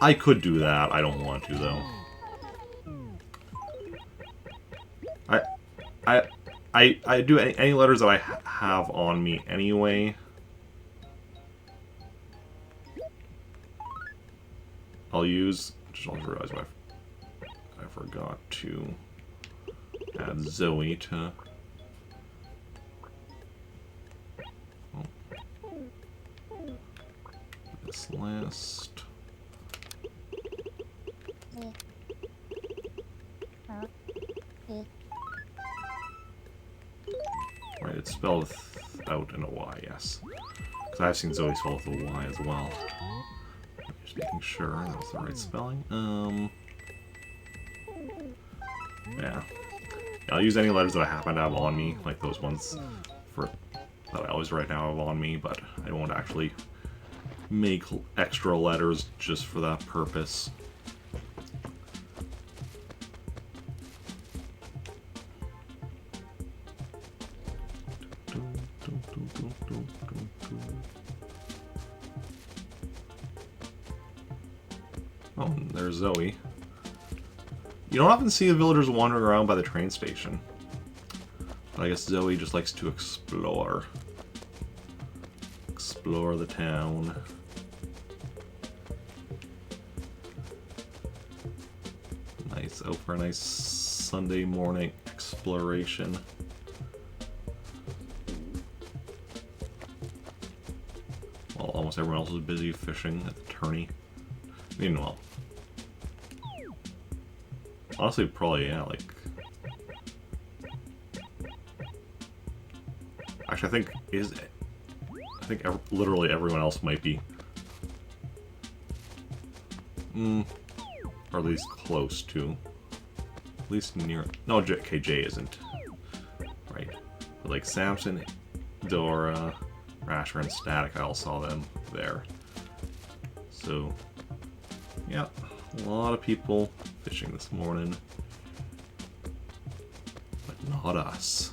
I could do that. I don't want to, though. I do any letters that I have on me anyway. I'll use. Just also realized what I forgot to add Zoe to. This list. Right, it's spelled without an Y, yes. Because I've seen Zoe spelled with a Y as well. Just making sure that's the right spelling. Yeah. I'll use any letters that I happen to have on me, like those ones that I always write now have on me, but I won't actually make extra letters just for that purpose. Oh, there's Zoe. You don't often see the villagers wandering around by the train station. But I guess Zoe just likes to explore. Explore the town. Nice, out for a nice Sunday morning exploration. Well, almost everyone else is busy fishing at the tourney. Meanwhile, honestly, probably, yeah, like... Actually, I think literally everyone else might be... or at least close to. At least near... No, KJ isn't. Right. But like Samson, Dora, Rasher, and Static, I all saw them there. So... yeah, a lot of people fishing this morning, but not us.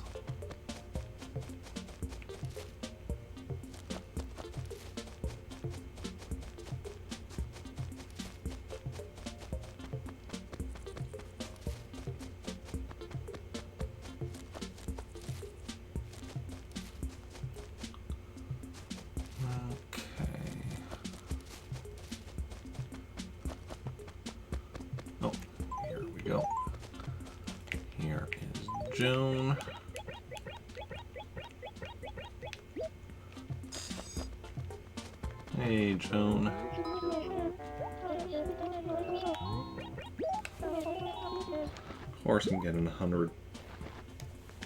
we go. Here is Joan. Hey, Joan. Of course, I'm getting 100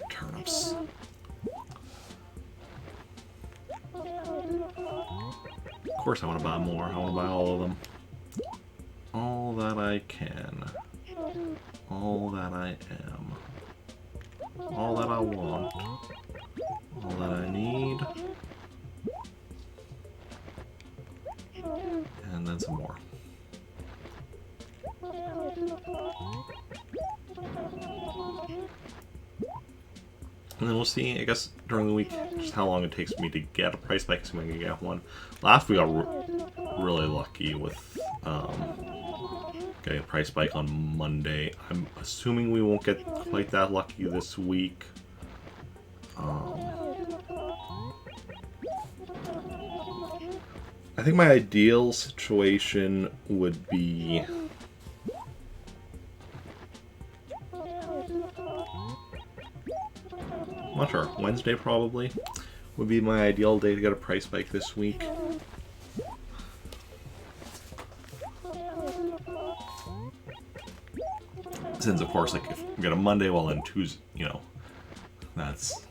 turnips. Of course, I want to buy more. I want to buy all of them. All that I can. All that I am. All that I want. All that I need. And then some more. And then we'll see, I guess, during the week, just how long it takes me to get a price spike, so I'm going to get one. Last week I got really lucky with getting a price spike on Monday. I'm assuming we won't get quite that lucky this week. I think my ideal situation would be... I'm not sure. Wednesday probably would be my ideal day to get a price spike this week. Since, of course, like, if we get a Monday, well, then Tuesday, you know, that's...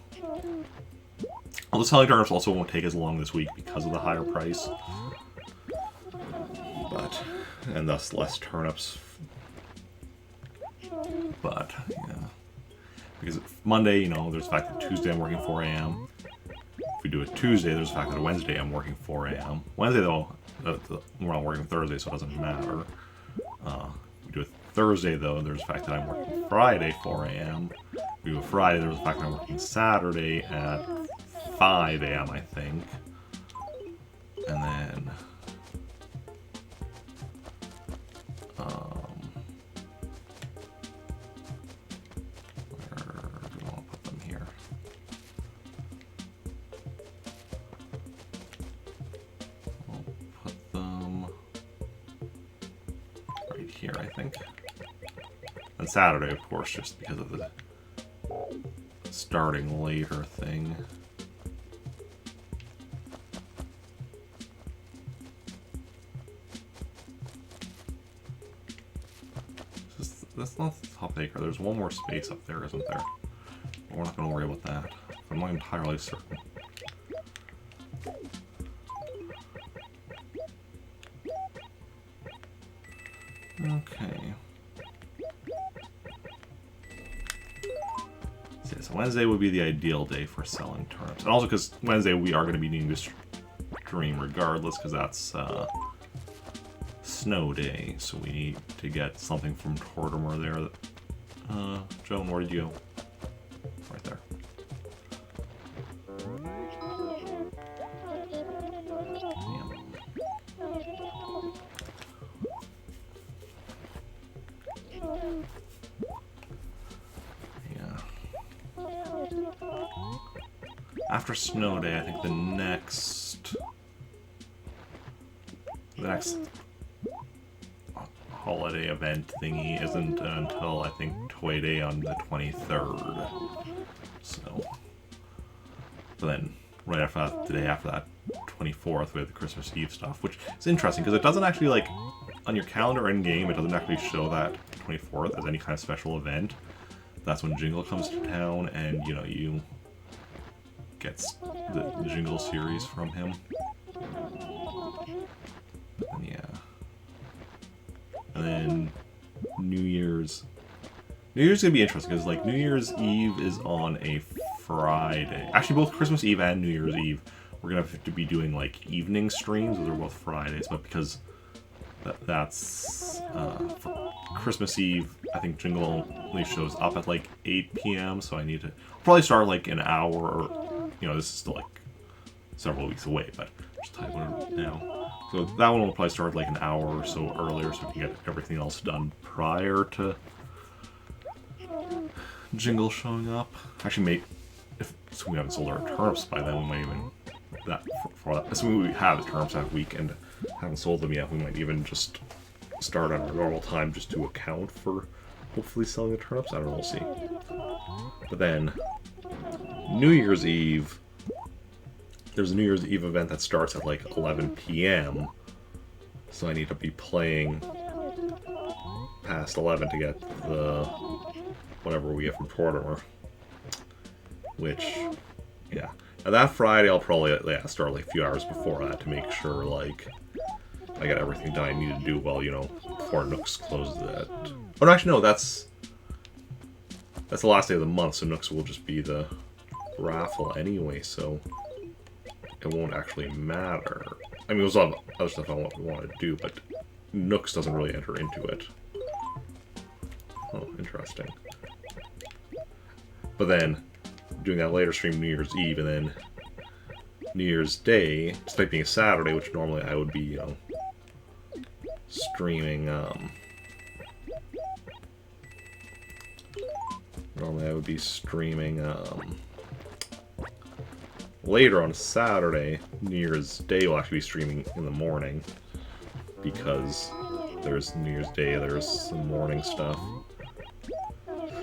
Although selling turnips also won't take as long this week because of the higher price. But, and thus less turnips. But, yeah. Because Monday, you know, there's the fact that Tuesday I'm working 4 a.m. If we do it Tuesday, there's the fact that Wednesday I'm working 4 a.m. Wednesday, though, we're not working Thursday, so it doesn't matter. We do it Thursday, though, there's the fact that I'm working Friday 4 a.m. We do it Friday, there's the fact that I'm working Saturday at 5 a.m., I think. And then... here, I think. And Saturday, of course, just because of the starting later thing. That's not the top acre. There's one more space up there, isn't there? But we're not going to worry about that. I'm not entirely certain. Okay. So Wednesday would be the ideal day for selling turnips. And also because Wednesday we are going to be needing to stream regardless, because that's snow day. So we need to get something from Tortimer there. Joan, where did you go? Right there. After snow day, I think the next holiday event thingy isn't until I think Toy Day on the 23rd. So, but then right after that, the day after that, 24th, we have the Christmas Eve stuff, which is interesting because it doesn't actually, like, on your calendar in game, it doesn't actually show that 24th as any kind of special event. That's when Jingle comes to town, and you know you gets the Jingle series from him. And yeah. And then New Year's gonna be interesting because like New Year's Eve is on a Friday. Actually, both Christmas Eve and New Year's Eve, we're gonna have to be doing like evening streams. Those are both Fridays, but because that's for Christmas Eve, I think Jingle only shows up at like 8 p.m. So I need to probably start like an hour, or you know, this is still like several weeks away, but just type it now. So that one will probably start like an hour or so earlier, so we can get everything else done prior to Jingle showing up. Actually, if we haven't sold our turnips by then, we might even for that. Assuming we have the turnips that week and haven't sold them yet, we might even just start at our normal time just to account for hopefully selling the turnips. I don't know, we'll see. But then, New Year's Eve, there's a New Year's Eve event that starts at like 11 p.m. So I need to be playing past 11 to get the whatever we get from Tortimer. Which, yeah. Now that Friday I'll probably start like a few hours before that to make sure like I got everything done I need to do while, you know, before Nooks closes that. Oh no, actually no, that's the last day of the month, so Nooks will just be the raffle anyway, so it won't actually matter. I mean, there's a lot of other stuff I want to do, but Nooks doesn't really enter into it. Oh, interesting. But then, doing that later stream New Year's Eve, and then New Year's Day, despite being a Saturday, which normally I would be, you know, streaming, normally I would be streaming, later on Saturday. New Year's Day will actually be streaming in the morning, because there's New Year's Day, there's some morning stuff.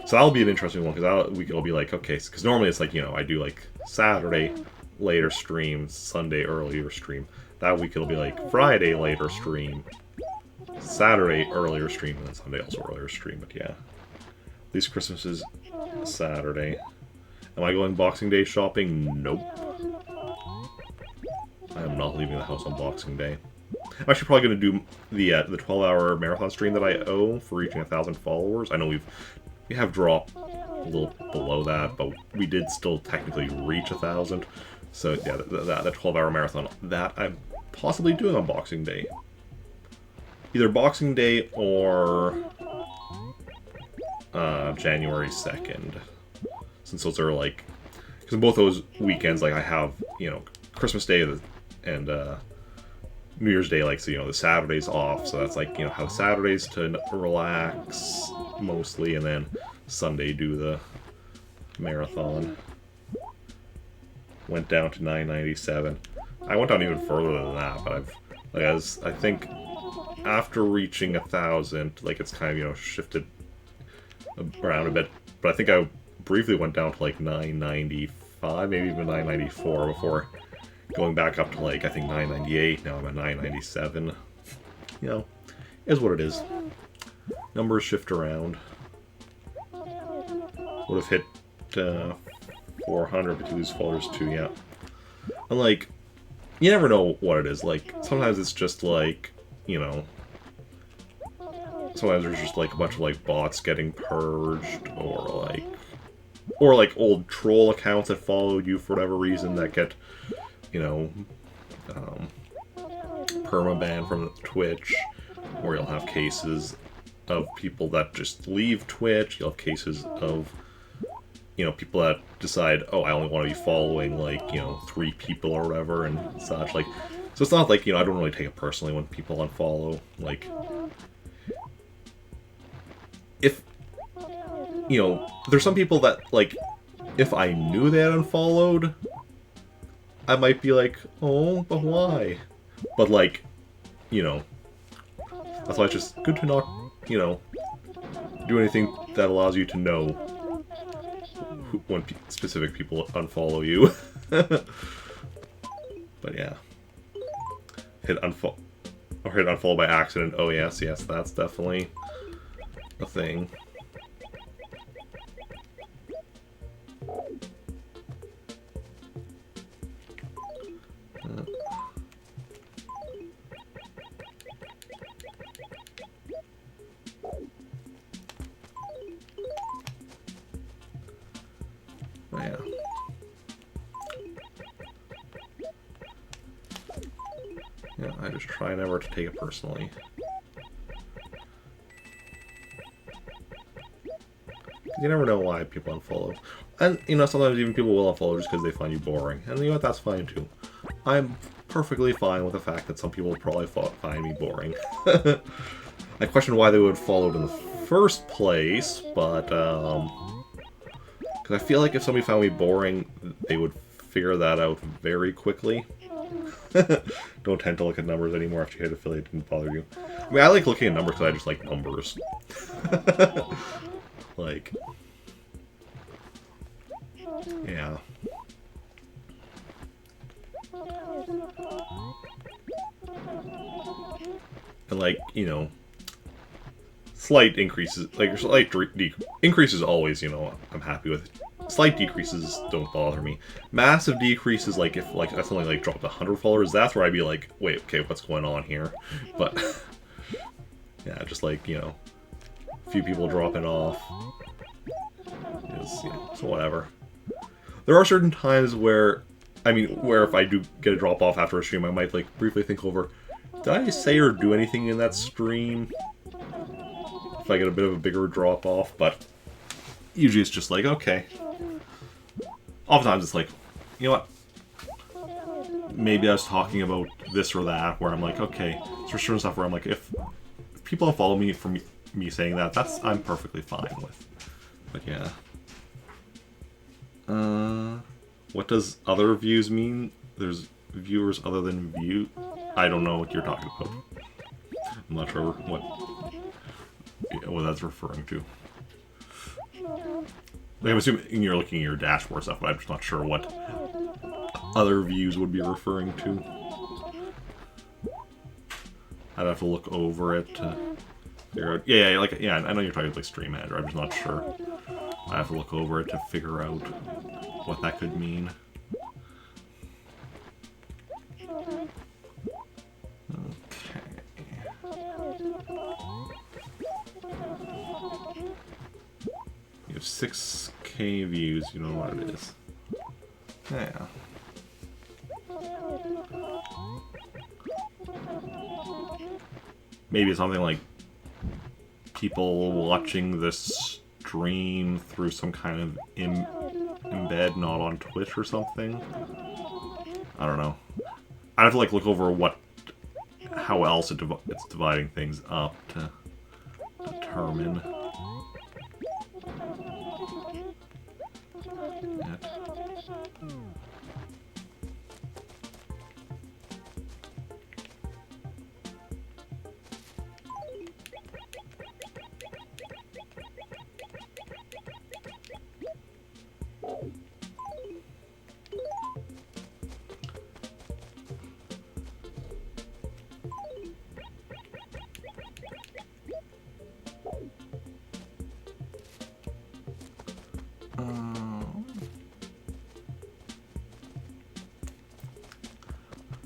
So that'll be an interesting one, because it'll be like, okay, because normally it's like, you know, I do like Saturday later stream, Sunday earlier stream. That week it'll be like Friday later stream, Saturday earlier stream, and then Sunday also earlier stream. But yeah, at least Christmas is Saturday. Am I going Boxing Day shopping? Nope. I am not leaving the house on Boxing Day. I'm actually probably going to do the 12-hour marathon stream that I owe for reaching 1,000 followers. I know we have dropped a little below that, but we did still technically reach 1,000. So yeah, that 12-hour marathon, that I'm possibly doing on Boxing Day. Either Boxing Day or January 2nd. Since those are like, because both those weekends, like I have, you know, Christmas Day and New Year's Day, like, so, you know, the Saturday's off, so that's like, you know, have Saturdays to relax mostly, and then Sunday do the marathon. Went down to 997. I went down even further than that, but I think after reaching 1,000, like, it's kind of, you know, shifted around a bit, but I think I briefly went down to like 995, maybe even 994 before going back up to like, I think 998. Now I'm at 997. You know, is what it is. Numbers shift around. Would have hit 400, but you lose followers too, yeah. And like, you never know what it is. Like, sometimes it's just like, you know, sometimes there's just like a bunch of like bots getting purged, or like old troll accounts that followed you for whatever reason that get, you know, permaban from Twitch, or you'll have cases of people that just leave Twitch. You'll have cases of, you know, people that decide, oh, I only want to be following, like, you know, 3 people or whatever and such. Like, so it's not like, you know, I don't really take it personally when people unfollow. Like, if, you know, there's some people that, like, if I knew they had unfollowed, I might be like, oh, but why? But, like, you know, that's why it's just good to not, you know, do anything that allows you to know when specific people unfollow you. But yeah. Hit unfollow by accident. Oh yes, that's definitely a thing. Yeah. Yeah, I just try never to take it personally. You never know why people unfollow. And, you know, sometimes even people will unfollow just because they find you boring. And you know what, that's fine too. I'm perfectly fine with the fact that some people will probably find me boring. I question why they would follow it in the first place, but, because I feel like if somebody found me boring, they would figure that out very quickly. Don't tend to look at numbers anymore after you hit affiliate. Didn't bother you. I mean, I like looking at numbers because I just like numbers. Like, yeah. And like, you know, slight increases, like slight increases always, you know, I'm happy with. Slight decreases don't bother me. Massive decreases, like if like that's something like dropped 100 followers, that's where I'd be like, wait, okay, what's going on here? But yeah, just like, you know, a few people dropping off is, you know, so whatever. There are certain times where, I mean, where if I do get a drop off after a stream, I might like briefly think over, did I say or do anything in that stream? If I get a bit of a bigger drop off, but usually it's just like, okay. Oftentimes it's like, you know what? Maybe I was talking about this or that, where I'm like, okay, there's certain stuff where I'm like, if people don't follow me for me saying that, I'm perfectly fine with. But yeah. What does other views mean? There's viewers other than view. I don't know what you're talking about. I'm not sure what that's referring to. Like, I'm assuming you're looking at your dashboard stuff, but I'm just not sure what other views would be referring to. I'd have to look over it to figure out. Yeah, like, yeah, I know you're talking about like Stream Manager. I'm just not sure. I have to look over it to figure out what that could mean. You have 6K views, you know what it is. Yeah. Maybe it's something like people watching this stream through some kind of embed, not on Twitch or something. I don't know. I have to like look over how else it's dividing things up to determine.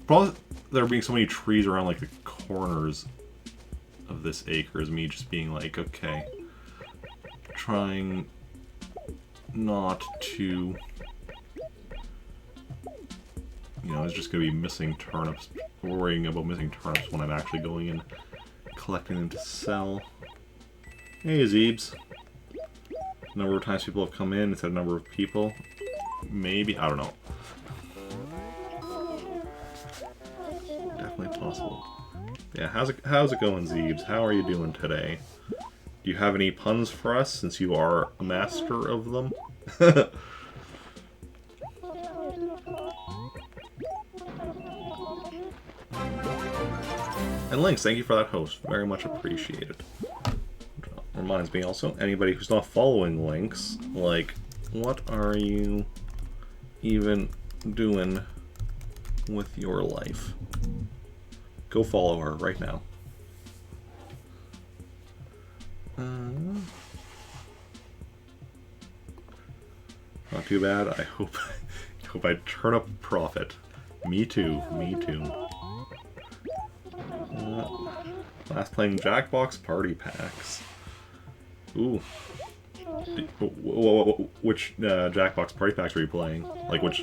Probably there being so many trees around like the corners of this acre is me just being like, okay, trying not to, you know, it's just gonna be missing turnips, worrying about missing turnips when I'm actually going and collecting them to sell. Hey, Zeebs. Number of times people have come in instead of number of people. Maybe, I don't know. Definitely possible. Yeah, how's it going, Zeebs? How are you doing today? Do you have any puns for us, since you are a master of them? And Lynx, thank you for that host. Very much appreciated. Reminds me also, anybody who's not following Lynx, like, what are you even doing with your life? Go follow her right now. Not too bad. I hope I turn up profit. Me too. Me too. Last playing Jackbox Party Packs. Ooh. Which Jackbox Party Packs are you playing? Like which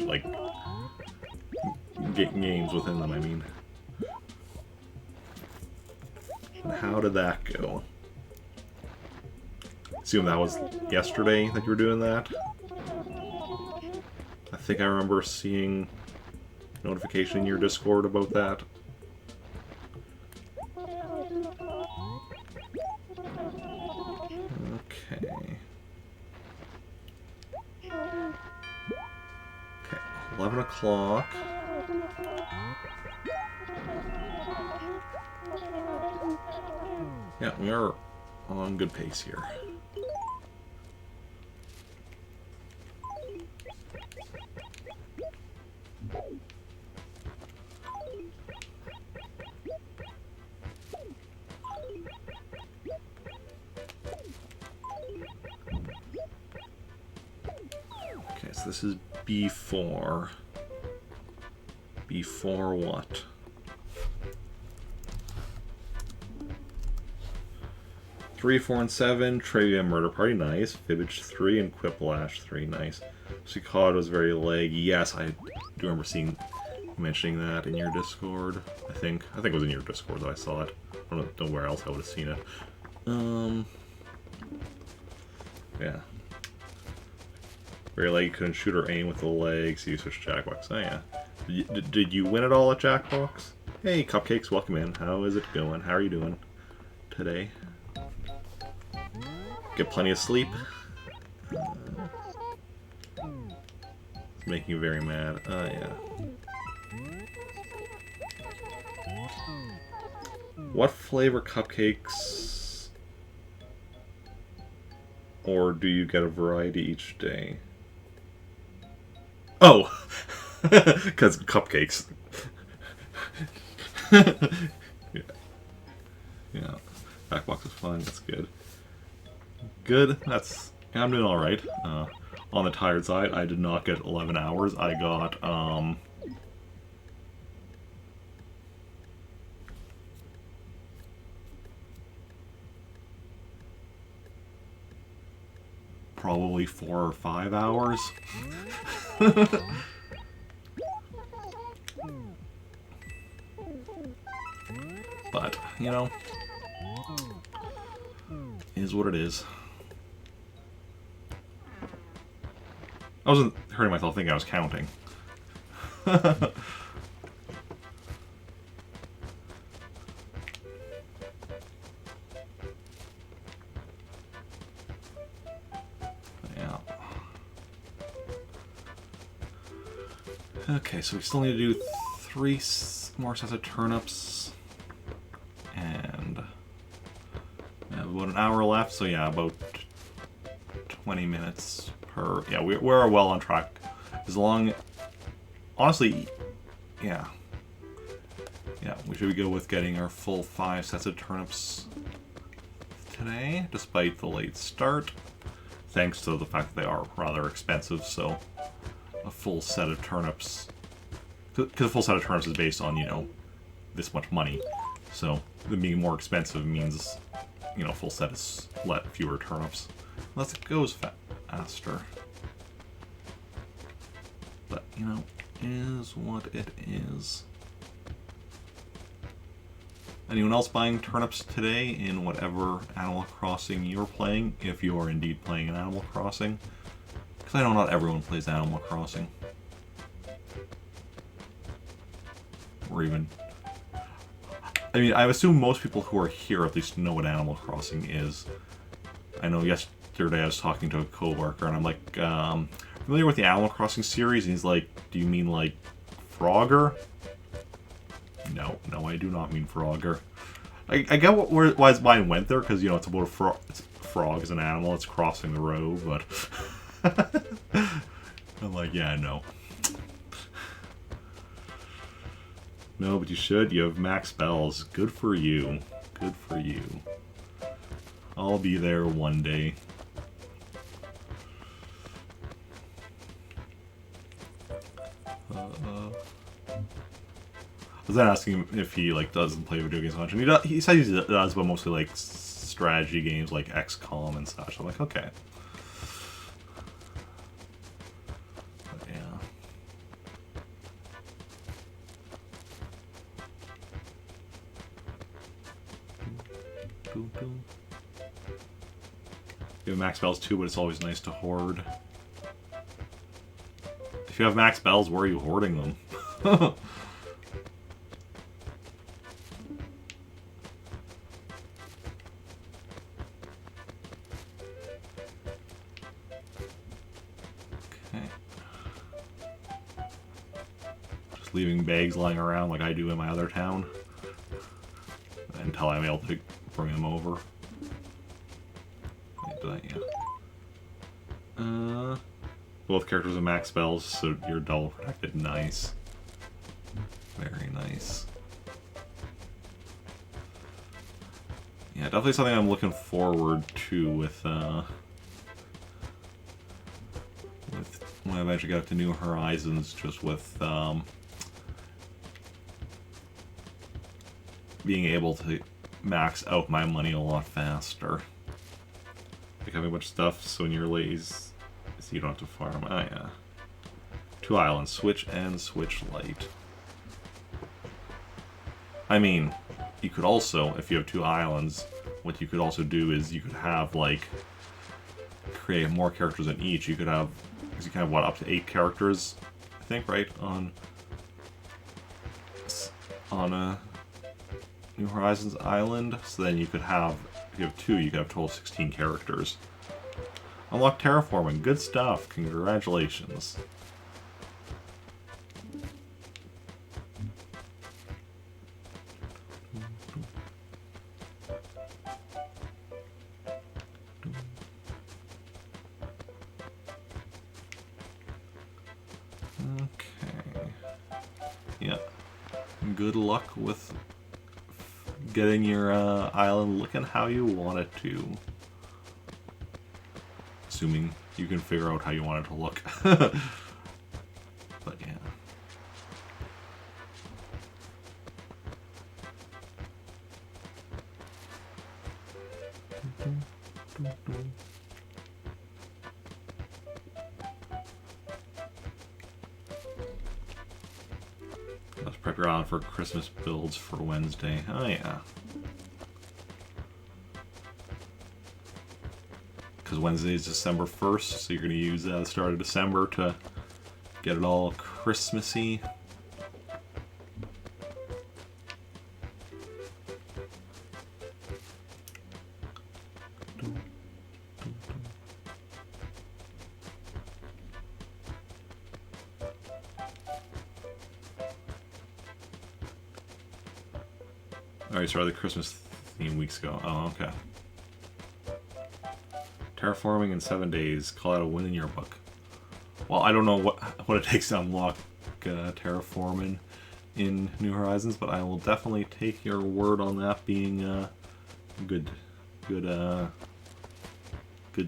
games within them, I mean. And how did that go? Assume that was yesterday that you were doing that. I think I remember seeing notification in your Discord about that. Okay. Okay, 11 o'clock. Yeah, we are on good pace here. Okay, so this is B4. B4 what? Three, 4, and 7. Trivia Murder Party, nice. Fibbage 3 and Quiplash 3, nice. Cicada was very laggy. Yes, I do remember seeing mentioning that in your Discord. I think it was in your Discord that I saw it. I don't know where else I would have seen it. Yeah. Very laggy, couldn't shoot or aim with the legs. You switched Jackbox. Oh yeah. Did you win it all at Jackbox? Hey, Cupcakes, welcome in. How is it going? How are you doing today? Get plenty of sleep. It's making you very mad. Yeah. What flavor cupcakes? Or do you get a variety each day? Oh! Because cupcakes. Yeah. Yeah. Backbox is fun. That's good. Good. That's... I'm doing alright. On the tired side, I did not get 11 hours. I got, probably 4 or 5 hours. But, you know, is what it is. I wasn't hurting myself thinking I was counting. Yeah. Okay, so we still need to do 3 more sets of turnips. And we have about an hour left, so yeah, about 20 minutes per... Yeah, we're well on track. As long... Honestly, yeah. Yeah, we should go with getting our full 5 sets of turnips today, despite the late start. Thanks to the fact that they are rather expensive, so a full set of turnips... Because a full set of turnips is based on, you know, this much money. So, them being more expensive means, you know, full set is fewer turnips. Unless it goes faster. But, you know, is what it is. Anyone else buying turnips today in whatever Animal Crossing you're playing, if you are indeed playing an Animal Crossing? Because I know not everyone plays Animal Crossing. Or even... I mean, I assume most people who are here at least know what Animal Crossing is. I know yesterday I was talking to a coworker and I'm like, familiar with the Animal Crossing series? And he's like, do you mean like Frogger? No, I do not mean Frogger. I get why his mind went there, because, you know, it's about a frog as an animal, it's crossing the road, but... I'm like, yeah, no. No, but you should. You have max spells. Good for you. Good for you. I'll be there one day. I was asking him if he like doesn't play video games much, and he said he does, but mostly like strategy games like XCOM and such. I'm like, okay. But, yeah. You have max spells too, but it's always nice to hoard. If you have max spells, where are you hoarding them? Okay. Just leaving bags lying around like I do in my other town. Until I'm able to bring him over. Yeah. Both characters have max spells, so you're double protected. Nice. Very nice. Yeah, definitely something I'm looking forward to with when I eventually get up to New Horizons, just with being able to max out my money a lot faster. Like having a bunch of stuff, so when you're lazy, so you don't have to farm. Oh yeah. 2 islands, Switch and Switch Lite. I mean, you could also, if you have 2 islands, what you could also do is you could have, like, create more characters in each. You could have, because you can have, what, up to 8 characters, I think, right, on a New Horizons island. So then you could have, if you have 2, you could have a total of 16 characters. Unlock terraforming. Good stuff. Congratulations. Okay. Yeah. Good luck with getting your island looking how you want it to. Assuming you can figure out how you want it to look. But yeah. Let's prep your island for Christmas builds for Wednesday. Oh yeah. Because Wednesday is December 1st, so you're going to use the start of December to get it all Christmassy. Oh, you started the Christmas theme weeks ago. Oh, okay. Terraforming in 7 days. Call out a win in your book. Well, I don't know what it takes to unlock terraforming in New Horizons, but I will definitely take your word on that being good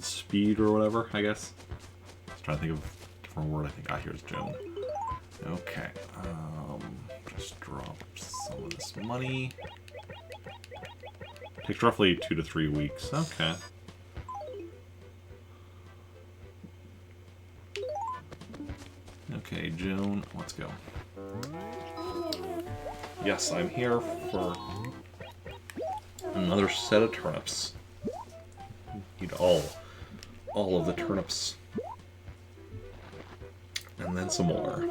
speed or whatever, I guess. Just trying to think of a different word. I think here's Joan. Okay. Just drop some of this money. Takes roughly 2 to 3 weeks. Okay. Okay, Joan, let's go. Yes, I'm here for another set of turnips. Need all of the turnips. And then some more.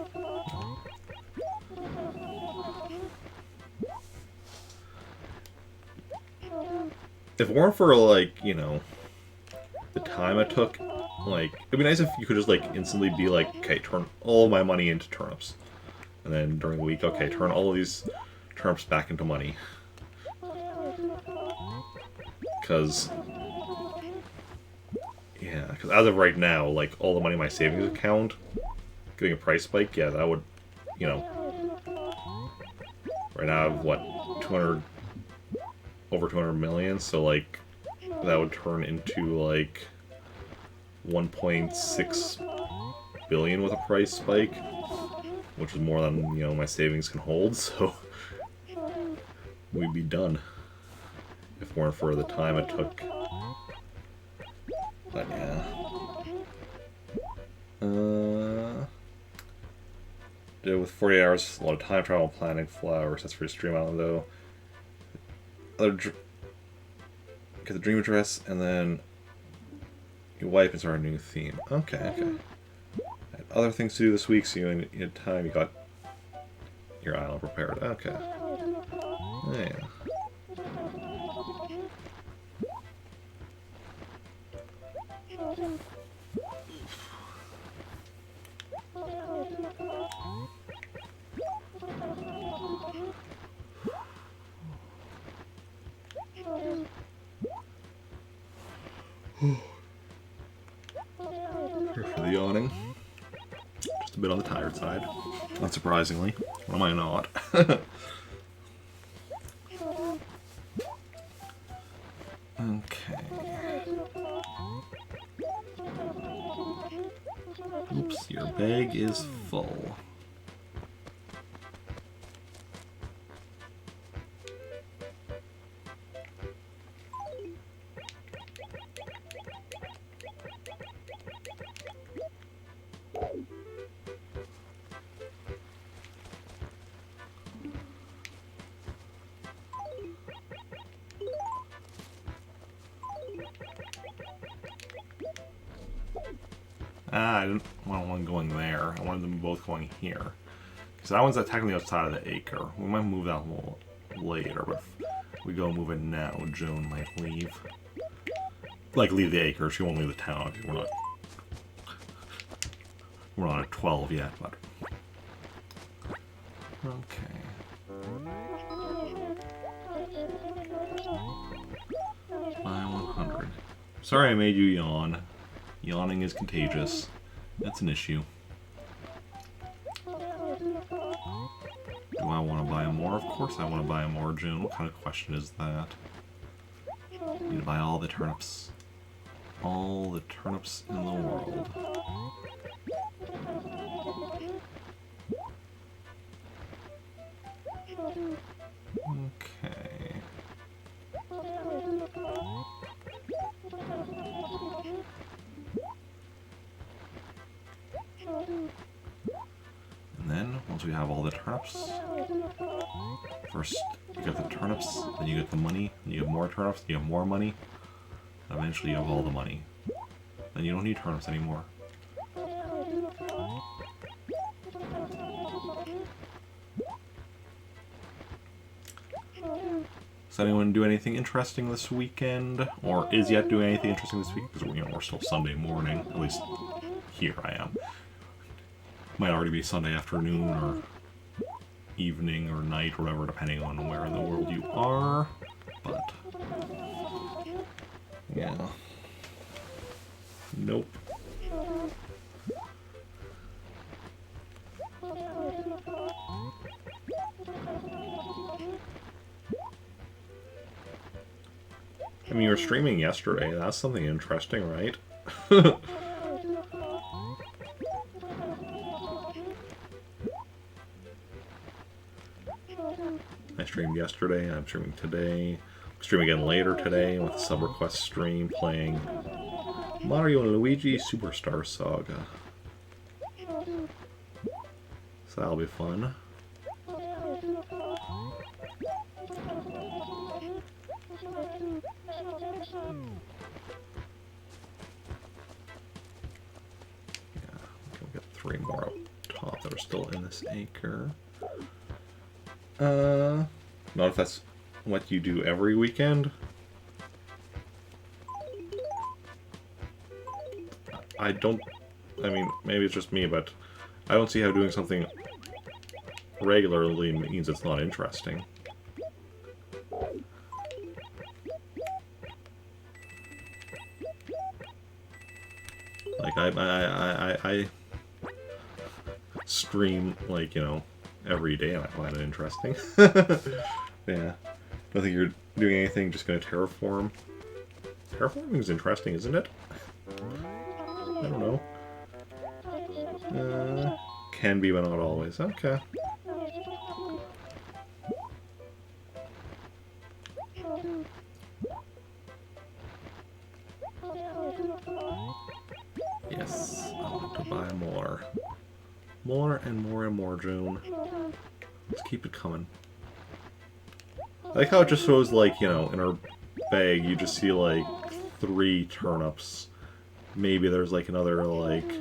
If it weren't for, like, you know, the time it took, like, it'd be nice if you could just, like, instantly be like, okay, turn all my money into turnips. And then during the week, okay, turn all of these turnips back into money. Because, yeah, because as of right now, like, all the money in my savings account, getting a price spike, yeah, that would, you know, right now I have, what, over 200 million, so, like, that would turn into, like, 1.6 billion with a price spike, which is more than, you know, my savings can hold, so we'd be done if it weren't for the time it took. But yeah. With 48 hours, a lot of time travel, planning, flowers. That's for Stream Island, though. Get the dream address, and then you wipe and start a new theme. Okay, okay. I had other things to do this week, so you had time. You got your island prepared. Okay. Yeah. Here for the yawning. Just a bit on the tired side. Unsurprisingly. What am I not? Okay. Oops, your bag is full. I didn't want one going there. I wanted them both going here. Because that one's technically outside of the acre. We might move that a little later, but if we go move it now, June might leave. Like, leave the acre. She won't leave the town. We're not at 12 yet, but... Okay. Buy 100. Sorry I made you yawn. Yawning is contagious. That's an issue. Do I want to buy more? Of course I want to buy more, June. What kind of question is that? I need to buy all the turnips. All the turnips in the world. Okay. And then, once we have all the turnips, first you get the turnips, then you get the money, then you have more turnips, then you have more money, and eventually you have all the money. Then you don't need turnips anymore. Does anyone do anything interesting this weekend? Or is yet doing anything interesting this week? Because we're still Sunday morning. At least here I am. Might already be Sunday afternoon or evening or night or whatever, depending on where in the world you are. But yeah. Nope. I mean, you were streaming yesterday. That's something interesting, right? I streamed yesterday. I'm streaming today. I'm streaming again later today with a sub request stream playing Mario and Luigi Superstar Saga. So that'll be fun. We'll get 3 more up top that are still in this acre. Not if that's what you do every weekend. I mean, maybe it's just me, but I don't see how doing something regularly means it's not interesting. Like, I stream, like, you know, every day, and I find it interesting. Yeah. I don't think you're doing anything, just gonna terraform. Terraforming is interesting, isn't it? I don't know. Can be, but not always. Okay. Yes, I want to buy more. More and more and more, June. Let's keep it coming. I like how it just shows, like, you know, in our bag, you just see, like, 3 turnips. Maybe there's, like, another, like,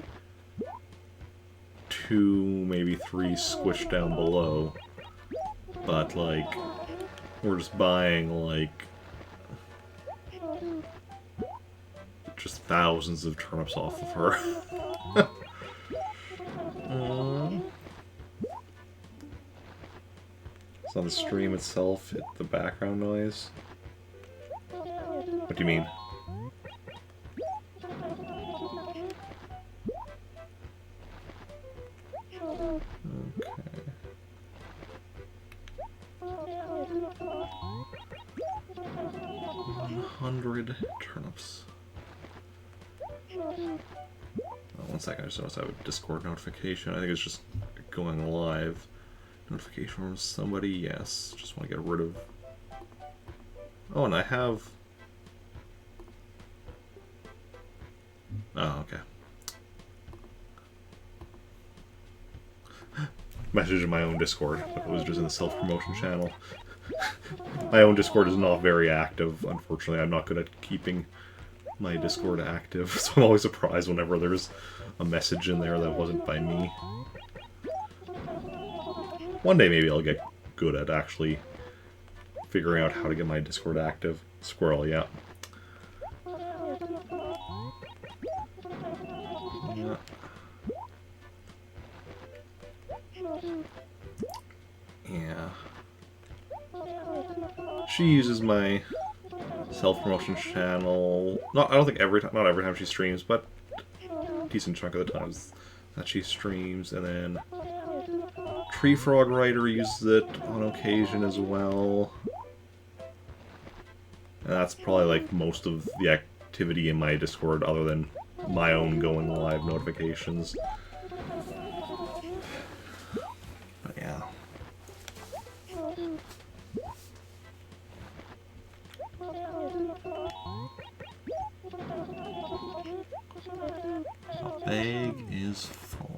2, maybe 3 squished down below. But, like, we're just buying, like, just thousands of turnips off of her. It's on the stream itself, the background noise. What do you mean? Perhaps. Oh, 1 second, I just noticed I have a Discord notification. I think it's just going live. Notification from somebody, yes. Just want to get rid of... Oh, and I have... Oh, okay. Message in my own Discord. It was just in the self-promotion channel. My own Discord is not very active, unfortunately. I'm not good at keeping my Discord active, so I'm always surprised whenever there's a message in there that wasn't by me. One day maybe I'll get good at actually figuring out how to get my Discord active. Squirrel, yeah. Yeah. Yeah. She uses my self-promotion channel. I don't think not every time she streams, but a decent chunk of the times that she streams. And then Tree Frog Writer uses it on occasion as well. And that's probably like most of the activity in my Discord, other than my own going live notifications. But yeah. The bag is full.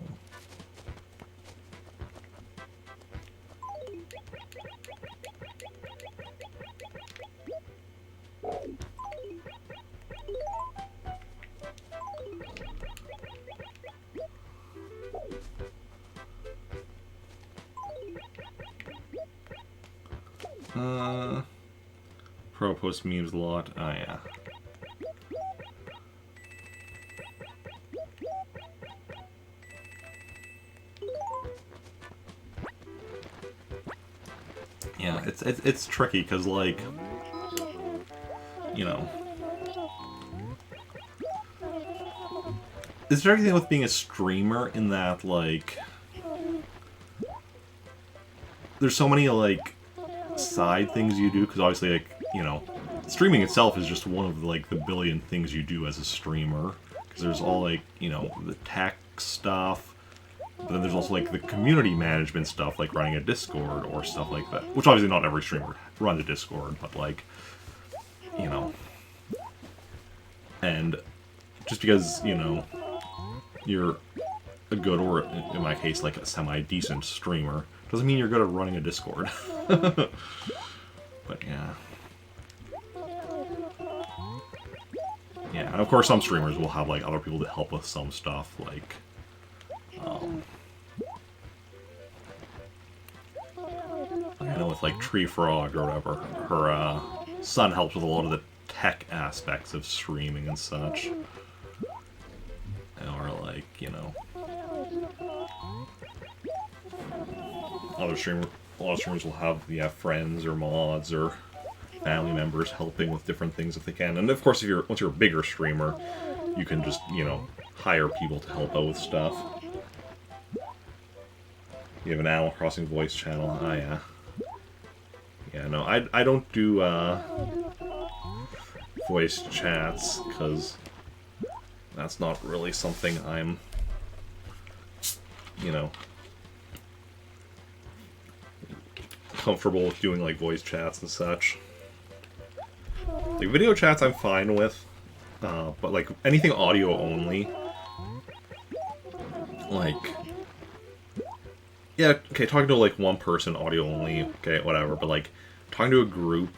Pro post memes a lot. Oh yeah. Yeah, it's tricky because, like, you know, it's tricky with being a streamer in that, like, there's so many, like, side things you do, because obviously, like, you know, streaming itself is just one of, like, the billion things you do as a streamer, because there's all, like, you know, the tech stuff, but then there's also, like, the community management stuff, like running a Discord or stuff like that, which obviously not every streamer runs a Discord, but, like, you know, and just because, you know, you're a good, or in my case, like, a semi-decent streamer, doesn't mean you're good at running a Discord. But yeah. Yeah, and of course some streamers will have, like, other people to help with some stuff, like, I know with, like, Tree Frog or whatever, her son helps with a lot of the tech aspects of streaming and such. Or, like, you know, a lot of streamers will have, yeah, friends or mods or family members helping with different things if they can. And of course, once you're a bigger streamer, you can just, you know, hire people to help out with stuff. You have an Animal Crossing voice channel. Ah, yeah. Yeah, no, I don't do voice chats, because that's not really something I'm, you know, comfortable with doing, like, voice chats and such. Like, video chats I'm fine with, but, like, anything audio only, like, yeah, okay, talking to, like, one person, audio only, okay, whatever, but, like, talking to a group,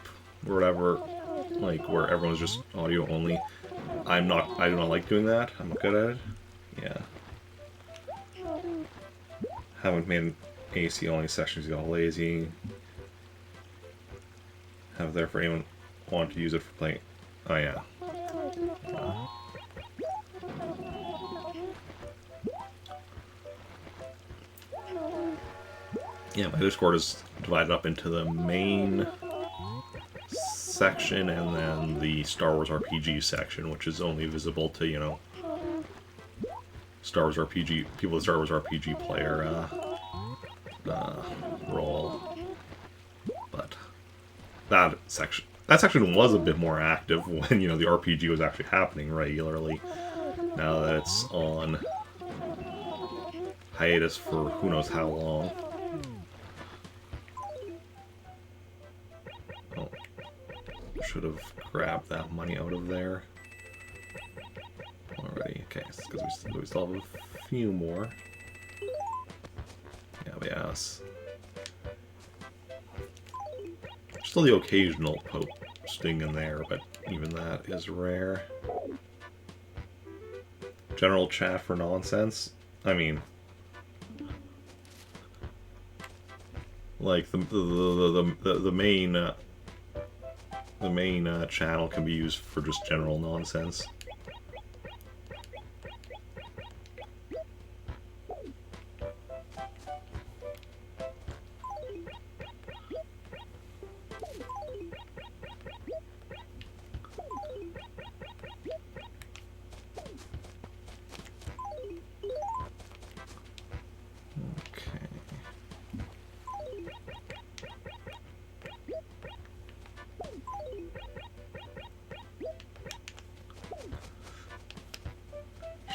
or whatever, like, where everyone's just audio only, I do not like doing that. I'm not good at it. Yeah. Haven't made an AC only sessions, got lazy. Have there for anyone want to use it for playing. Oh yeah. Yeah, my Discord is divided up into the main section and then the Star Wars RPG section, which is only visible to, you know, Star Wars RPG, people with Star Wars RPG player role. But that section, that section was a bit more active when, you know, the RPG was actually happening regularly. Now that it's on hiatus for who knows how long. Oh, should have grabbed that money out of there already. Okay, because we still have a few more. Yeah, but yes. Still the occasional posting in there, but even that is rare. General chat for nonsense. I mean, like the main channel can be used for just general nonsense.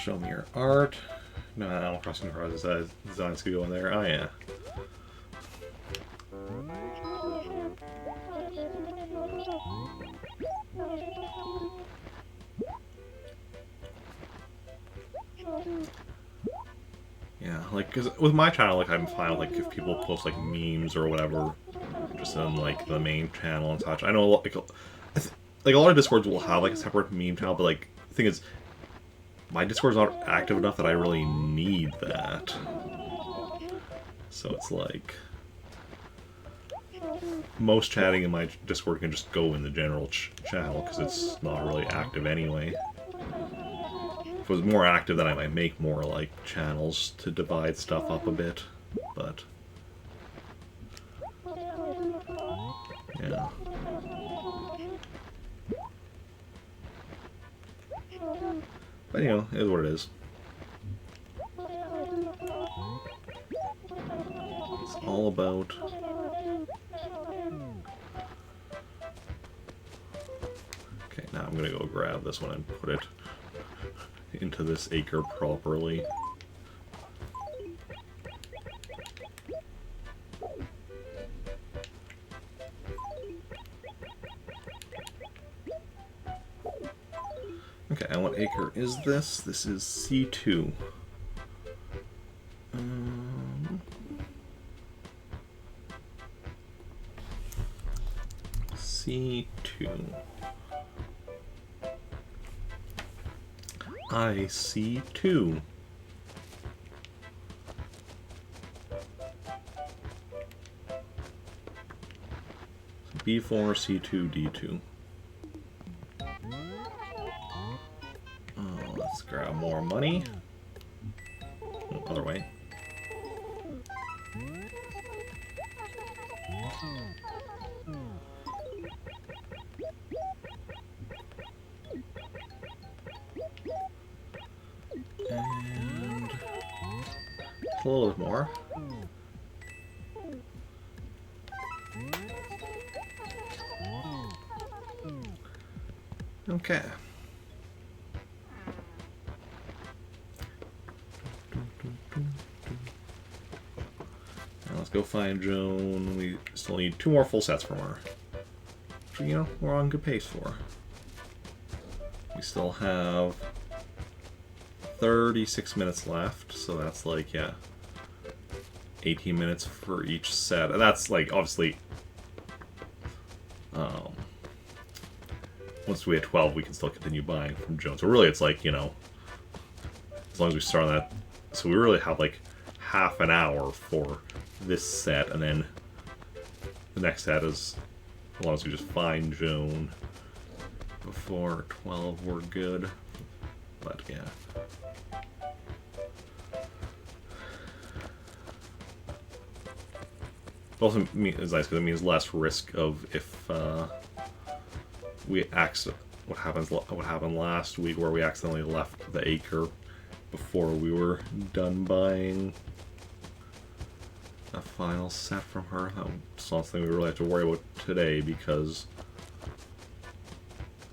Show me your art. No, Animal Crossing Horizons designs could go in there. Oh yeah. Yeah, like, cause with my channel, like, I'm fine with, like, if people post, like, memes or whatever, just in, like, the main channel and such. I know, like, like, a lot of Discords will have, like, a separate meme channel, but, like, the thing is, my Discord's not active enough that I really need that. So it's like, most chatting in my Discord can just go in the general channel, because it's not really active anyway. If it was more active, then I might make more, like, channels to divide stuff up a bit, but yeah. But, you know, it is what it is. It's all about... Okay, now I'm gonna go grab this one and put it into this acre properly. Okay, and what acre is this? This is C2. C2. I see 2. B4, C2, D2. Let's grab more money. Oh, other way. And a little bit more. Okay. Now let's go find Joan. We still need 2 more full sets from her. Which, you know, we're on good pace for. We still have 36 minutes left, so that's like, yeah, 18 minutes for each set. And that's like, obviously, once we hit 12, we can still continue buying from Joan. So really, it's like, you know, as long as we start on that, so we really have like half an hour for this set, and then the next set is, as long as we just find Joan before 12, we're good. But yeah. It also is nice because it means less risk of if we what happened last week where we accidentally left the acre before we were done buying a final set from her. That's not something we really have to worry about today because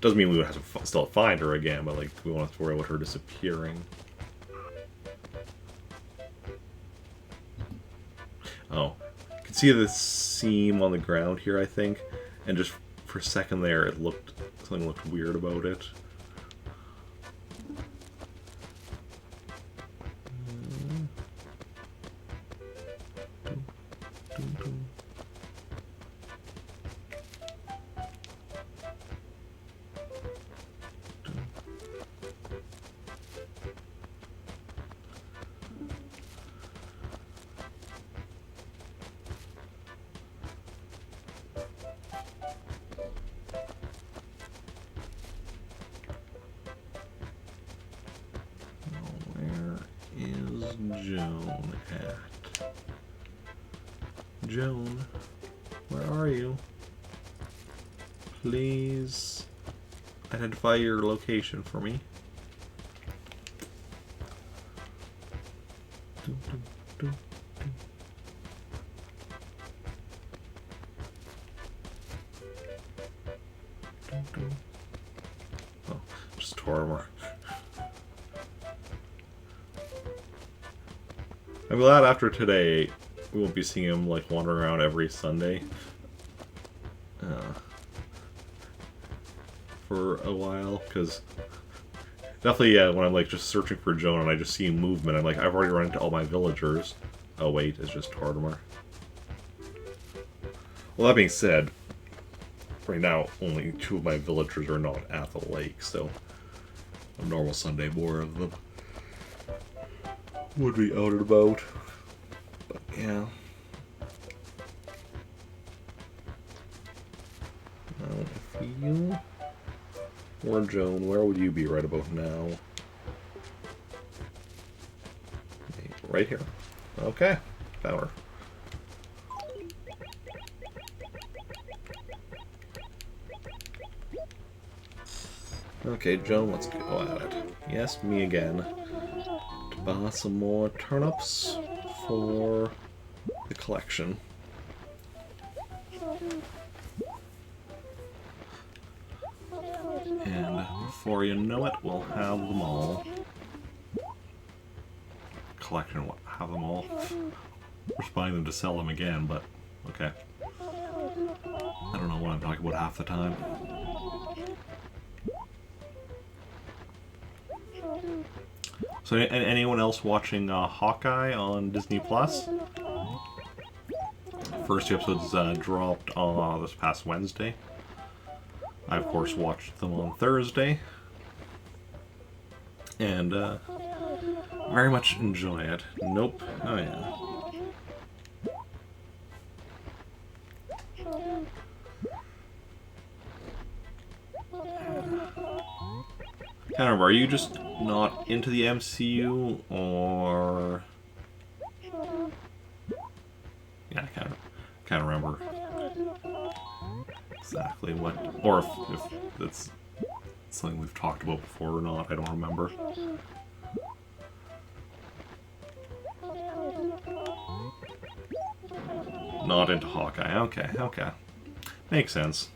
Doesn't mean we would have to still find her again, but like we won't have to worry about her disappearing. Oh, you can see this seam on the ground here, I think, and just for a second there, something looked weird about it. Joan at? Joan, where are you? Please identify your location for me. Oh, just Tortimer. I'm glad after today we won't be seeing him like wandering around every Sunday for a while, because definitely when I'm like just searching for Joan and I just see movement, I'm like, I've already run into all my villagers. Oh wait, it's just Tortimer. Well, that being said, right now only 2 of my villagers are not at the lake, so a normal Sunday more of them would be out and about. But yeah. If you were Joan, where would you be right about now? Right here. Okay, found her. Okay, Joan, let's go at it. Yes, me again. Buy some more turnips for the collection. And before you know it, we'll have them all. Collection, have them all. We're just buying them to sell them again, but okay. I don't know what I'm talking about half the time. So, anyone else watching Hawkeye on Disney Plus? First 2 episodes dropped this past Wednesday. I, of course, watched them on Thursday. And very much enjoy it. Nope. Oh, yeah. I don't remember, are you just not into the MCU, or... Yeah, I can't remember exactly what, or if that's something we've talked about before or not, I don't remember. Not into Hawkeye, okay. Makes sense.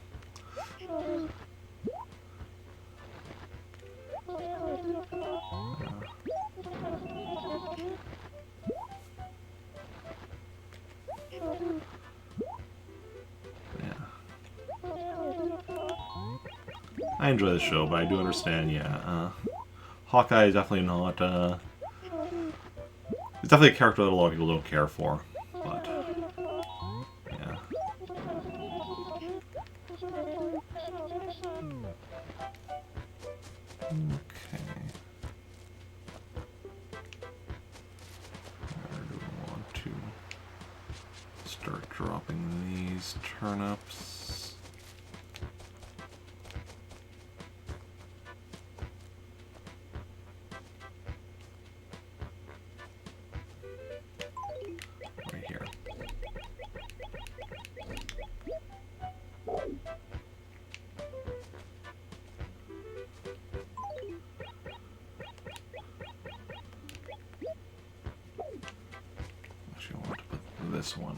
I enjoy the show, but I do understand, yeah. Hawkeye is definitely not, it's definitely a character that a lot of people don't care for, but, yeah. Okay. Where do we want to start dropping these turnips? This one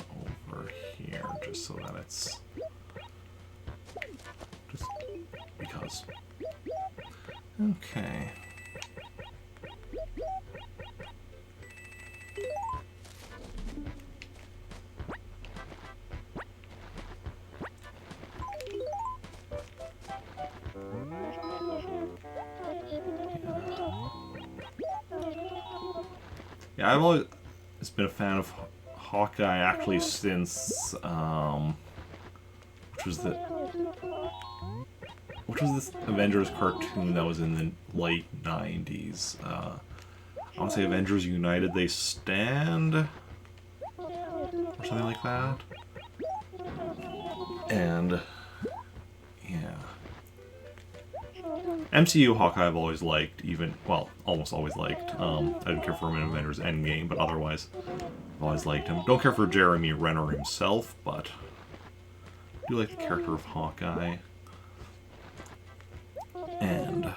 over here, just so that it's Just because. Okay. Yeah, I've always been a fan of Hawkeye actually since which was this Avengers cartoon that was in the late 90s. I want to say Avengers United They Stand or something like that. And yeah. MCU Hawkeye I've always liked, almost always liked. I didn't care for him in Avengers Endgame, but otherwise, I've always liked him. Don't care for Jeremy Renner himself, but I do like the character of Hawkeye. And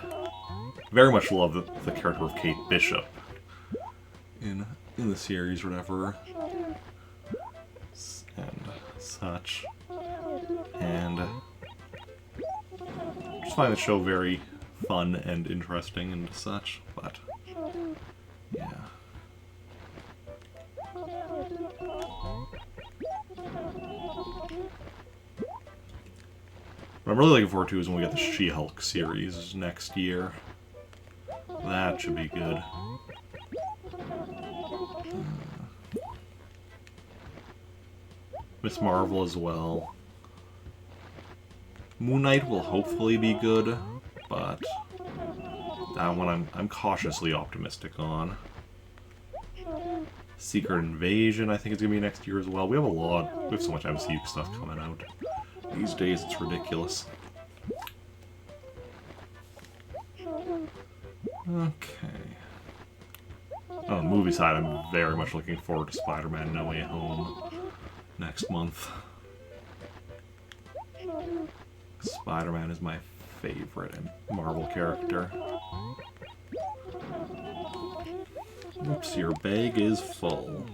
very much love the character of Kate Bishop in the series or whatever. And such. And just find the show very fun and interesting and such, but yeah. What I'm really looking forward to is when we get the She-Hulk series next year. That should be good. Miss Marvel as well. Moon Knight will hopefully be good, but that one I'm cautiously optimistic on. Secret Invasion I think is gonna be next year as well. We have so much MCU stuff coming out. These days it's ridiculous. Okay. On the movie side, I'm very much looking forward to Spider-Man No Way Home next month. Spider-Man is my favorite Marvel character. Oops, your bag is full.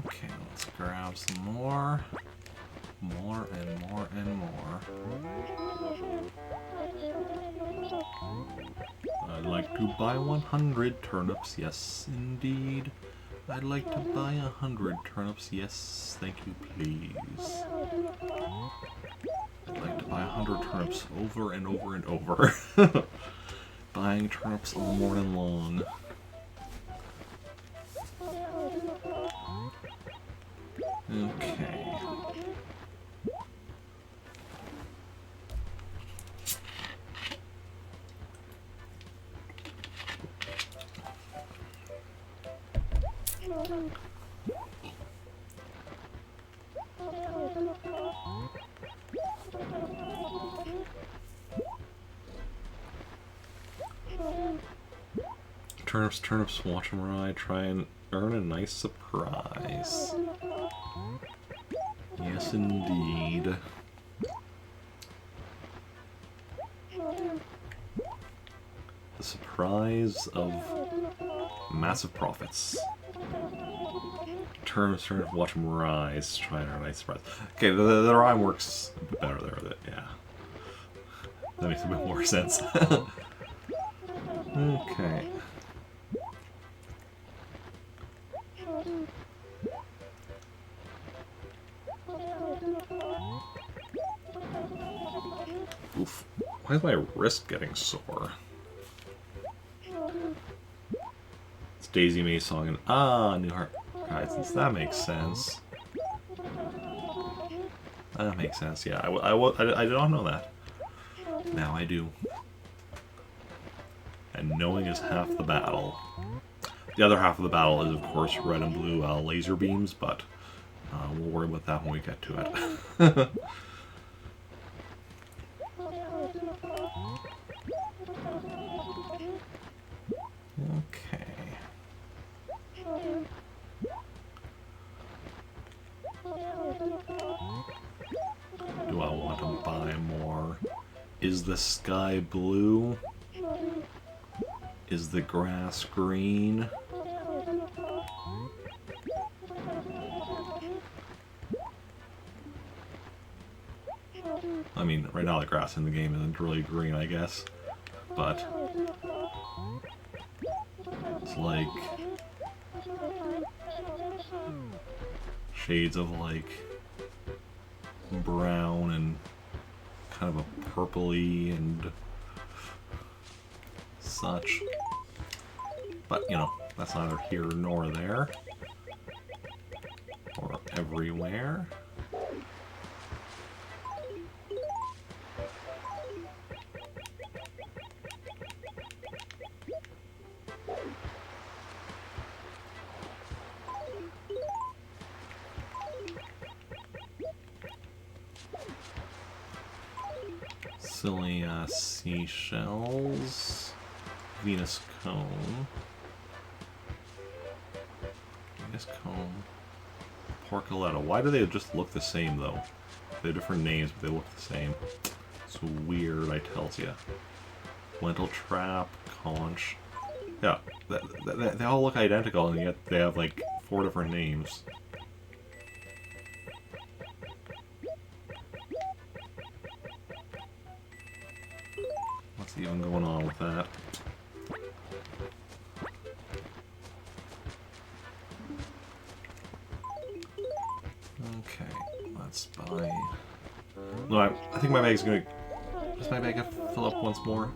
Okay, let's grab some more. More and more and more. I'd like to buy 100 turnips, yes indeed. I'd like to buy 100 turnips, yes, thank you, please. I'd like to buy 100 turnips over and over and over. Buying turnips all morning long. Okay. Turnips, watch them ride, try and earn a nice surprise. Yes, indeed. The surprise of massive profits. Turnips, watch them rise, try and earn a nice surprise. Okay, the rhyme works a bit better there, yeah. That makes a bit more sense. Okay. Oof. Why is my wrist getting sore? It's Daisy Mae song and New Heart Horizons. That makes sense. That makes sense, yeah. I did not know that. Now I do. And knowing is half the battle. The other half of the battle is, of course, red and blue laser beams, but We'll worry about that when we get to it. Okay. Do I want to buy more? Is the sky blue? Is the grass green? I mean, right now the grass in the game isn't really green, I guess. But it's like shades of like brown and kind of a purpley and such. But, you know, that's neither here nor there. Or everywhere. Silly seashells. Venus comb. Venus comb. Porcoletta. Why do they just look the same though? They have different names, but they look the same. It's weird, I tells ya. Lentil trap, conch. Yeah, they all look identical, and yet they have like 4 different names. What's even going on with that? Okay, let's buy... No, I think my bag's gonna... Does my bag fill up once more?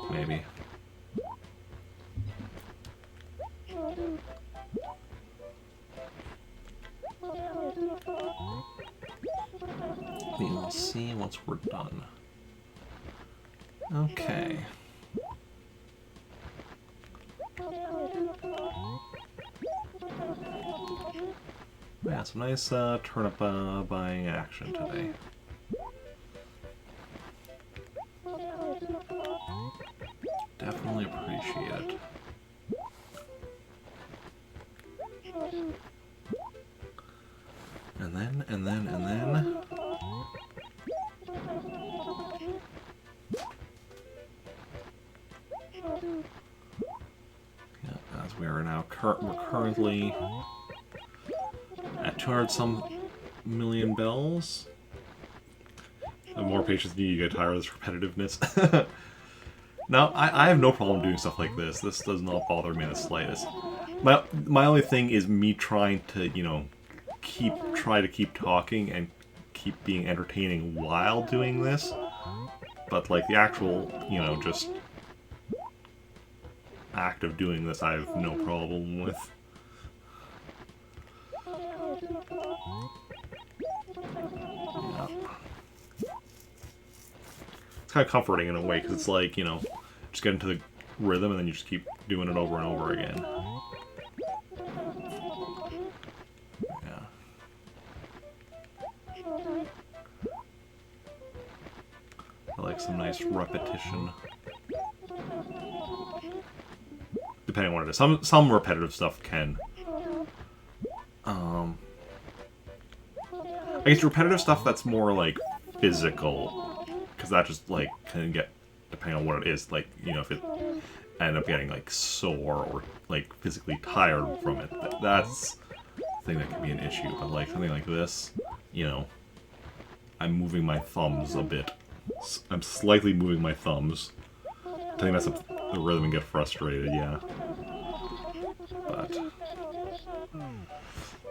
Maybe. We'll see once we're done. Okay. Yeah, some nice turnip buying action today. Definitely appreciate it. And then... Yeah, as we are now we're currently at 200 some million bells. The more patience you get tired of this repetitiveness. Now, I have no problem doing stuff like this. This does not bother me in the slightest. My only thing is me trying to, you know, try to keep talking and keep being entertaining while doing this. But, like, the actual, you know, just act of doing this, I have no problem with. Yeah. It's kind of comforting in a way, because it's like, you know, just get into the rhythm and then you just keep doing it over and over again. Yeah. I like some nice repetition. Depending on what it is. Some repetitive stuff can. I guess repetitive stuff that's more like physical, because that just like can get, depending on what it is, like, you know, if it end up getting like sore or like physically tired from it, that's the thing that can be an issue. But like something like this, you know, I'm moving my thumbs a bit. I'm slightly moving my thumbs. I think that's the rhythm and get frustrated, yeah. But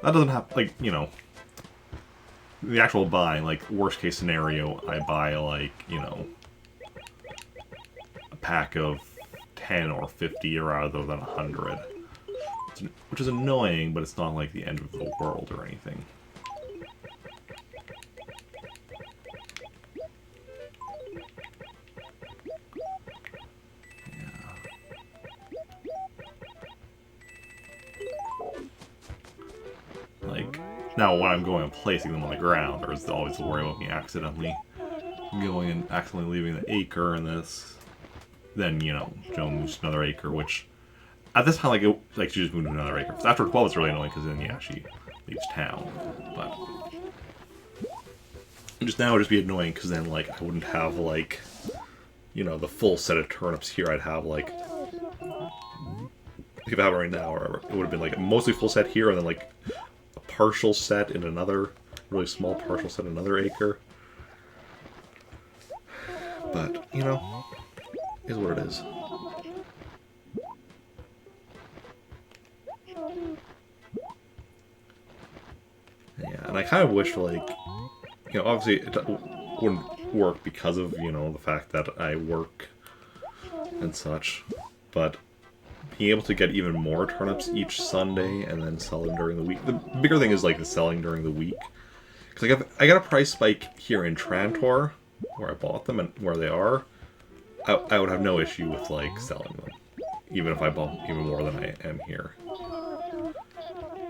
that doesn't have, like, you know, the actual buying, like, worst case scenario, I buy, like, you know, a pack of 10 or 50 rather than 100. Which is annoying, but it's not like the end of the world or anything. Now, when I'm going and placing them on the ground, there's always the worry about me accidentally going and accidentally leaving the acre in this. Then, you know, Joe moves to another acre, which at this time, she just moved to another acre. After 12, it's really annoying because then, yeah, she leaves town. But just now, it would just be annoying because then, like, I wouldn't have, like, you know, the full set of turnips here. I'd have, like, if I have it right now, or it would have been, like, a mostly full set here and then, like, a partial set in another, really small partial set in another acre. But, you know, is what it is. Yeah, and I kind of wish, like, you know, obviously it wouldn't work because of, you know, the fact that I work and such, but being able to get even more turnips each Sunday and then sell them during the week. The bigger thing is, like, the selling during the week. Because I got a price spike here in Trantor, where I bought them and where they are. I would have no issue with, like, selling them, even if I bought even more than I am here.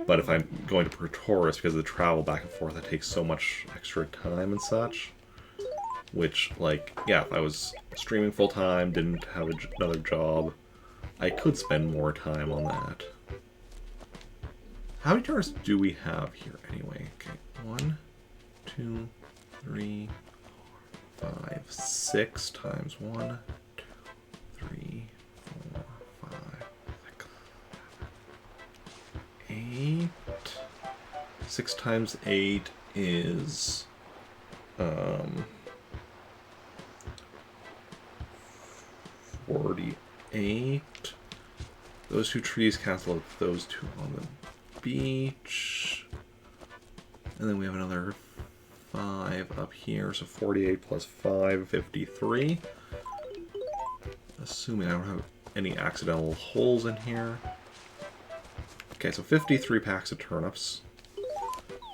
But if I'm going to Praetoris, because of the travel back and forth, that takes so much extra time and such. Which, like, yeah, if I was streaming full-time, didn't have another job, I could spend more time on that. How many turnips do we have here, anyway? Okay, 1, 2, 3, 4, 5, 6 times 1, 2, 3, 4, 5, 6, 8. 6 times 8 is 48. Those two trees cancel out those two on the beach. And then we have another 5 up here, so 48 plus 5, 53. Assuming I don't have any accidental holes in here. Okay, so 53 packs of turnips.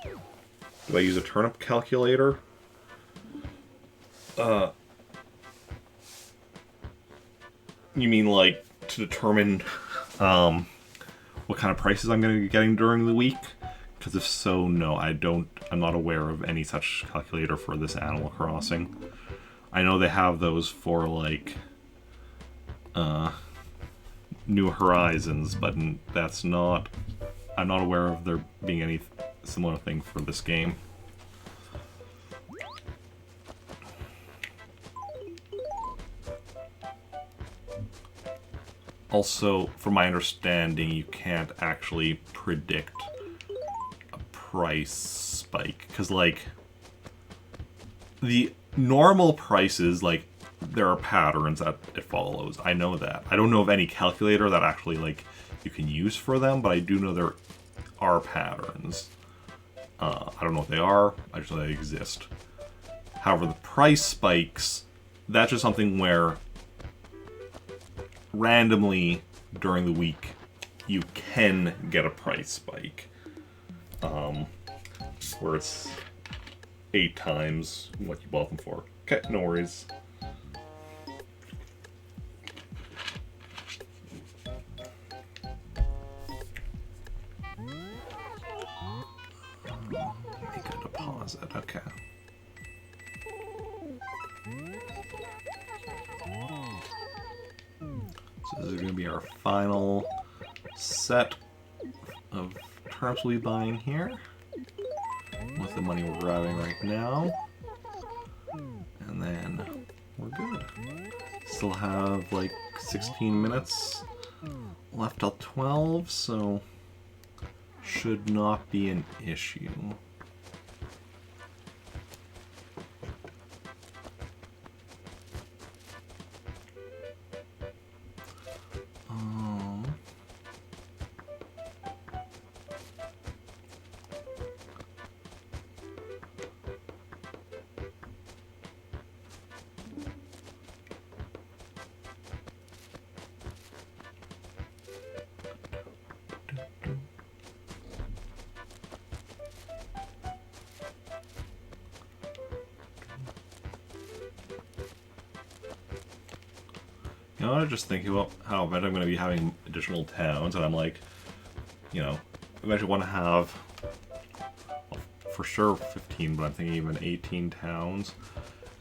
Do I use a turnip calculator? You mean, like, to determine what kind of prices I'm going to be getting during the week? Because if so, no, I'm not aware of any such calculator for this Animal Crossing. I know they have those for, like, New Horizons, but that's not... I'm not aware of there being any similar thing for this game. Also, from my understanding, you can't actually predict a price spike. Because, like, the normal prices, like, there are patterns that it follows. I know that. I don't know of any calculator that actually, like, you can use for them, but I do know there are patterns. I don't know what they are, I just know they exist. However, the price spikes, that's just something where randomly during the week you can get a price spike. Where it's 8 times what you bought them for. Okay, no worries. Make a deposit, okay. So this is going to be our final set of turnips we'll be buying here. With the money we're grabbing right now. And then we're good. Still have like 16 minutes left till 12, so should not be an issue. You know, I was just thinking about how eventually I'm going to be having additional towns, and I'm like, you know, I eventually want to have, well, for sure 15, but I'm thinking even 18 towns.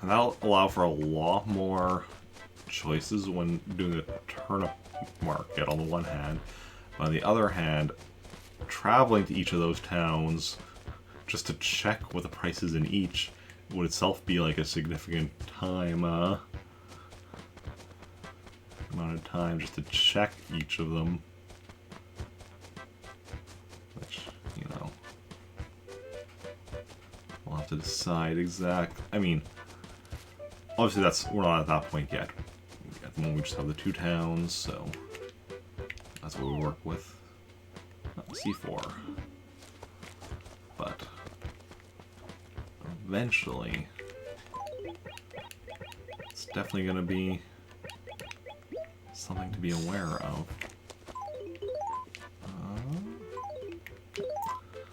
And that'll allow for a lot more choices when doing a turnip market on the one hand. On the other hand, traveling to each of those towns just to check what the price is in each would itself be like a significant time amount of time just to check each of them. Which, you know, we'll have to decide exact. I mean, obviously we're not at that point yet. At the moment we just have the 2 towns, so that's what we work with. C4. But eventually it's definitely going to be something to be aware of.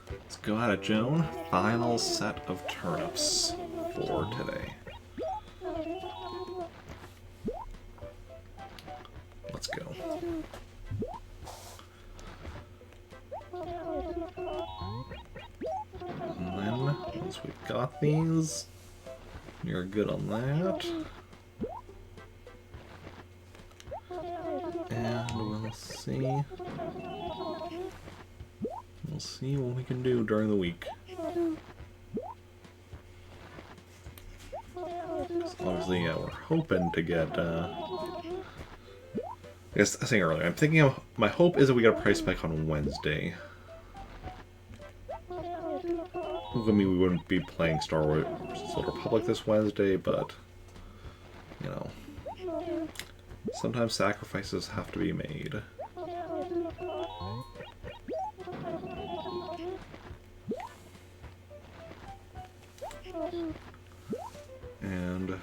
Let's go at it, Joan. Final set of turnips for today. Let's go. And then, once we've got these, you're good on that. And we'll see. We'll see what we can do during the week. So obviously, yeah, we're hoping to get, I guess I was saying earlier, I'm thinking of, my hope is that we get a price spike on Wednesday. I mean, we wouldn't be playing Star Wars Old Republic this Wednesday, but, you know, sometimes sacrifices have to be made. And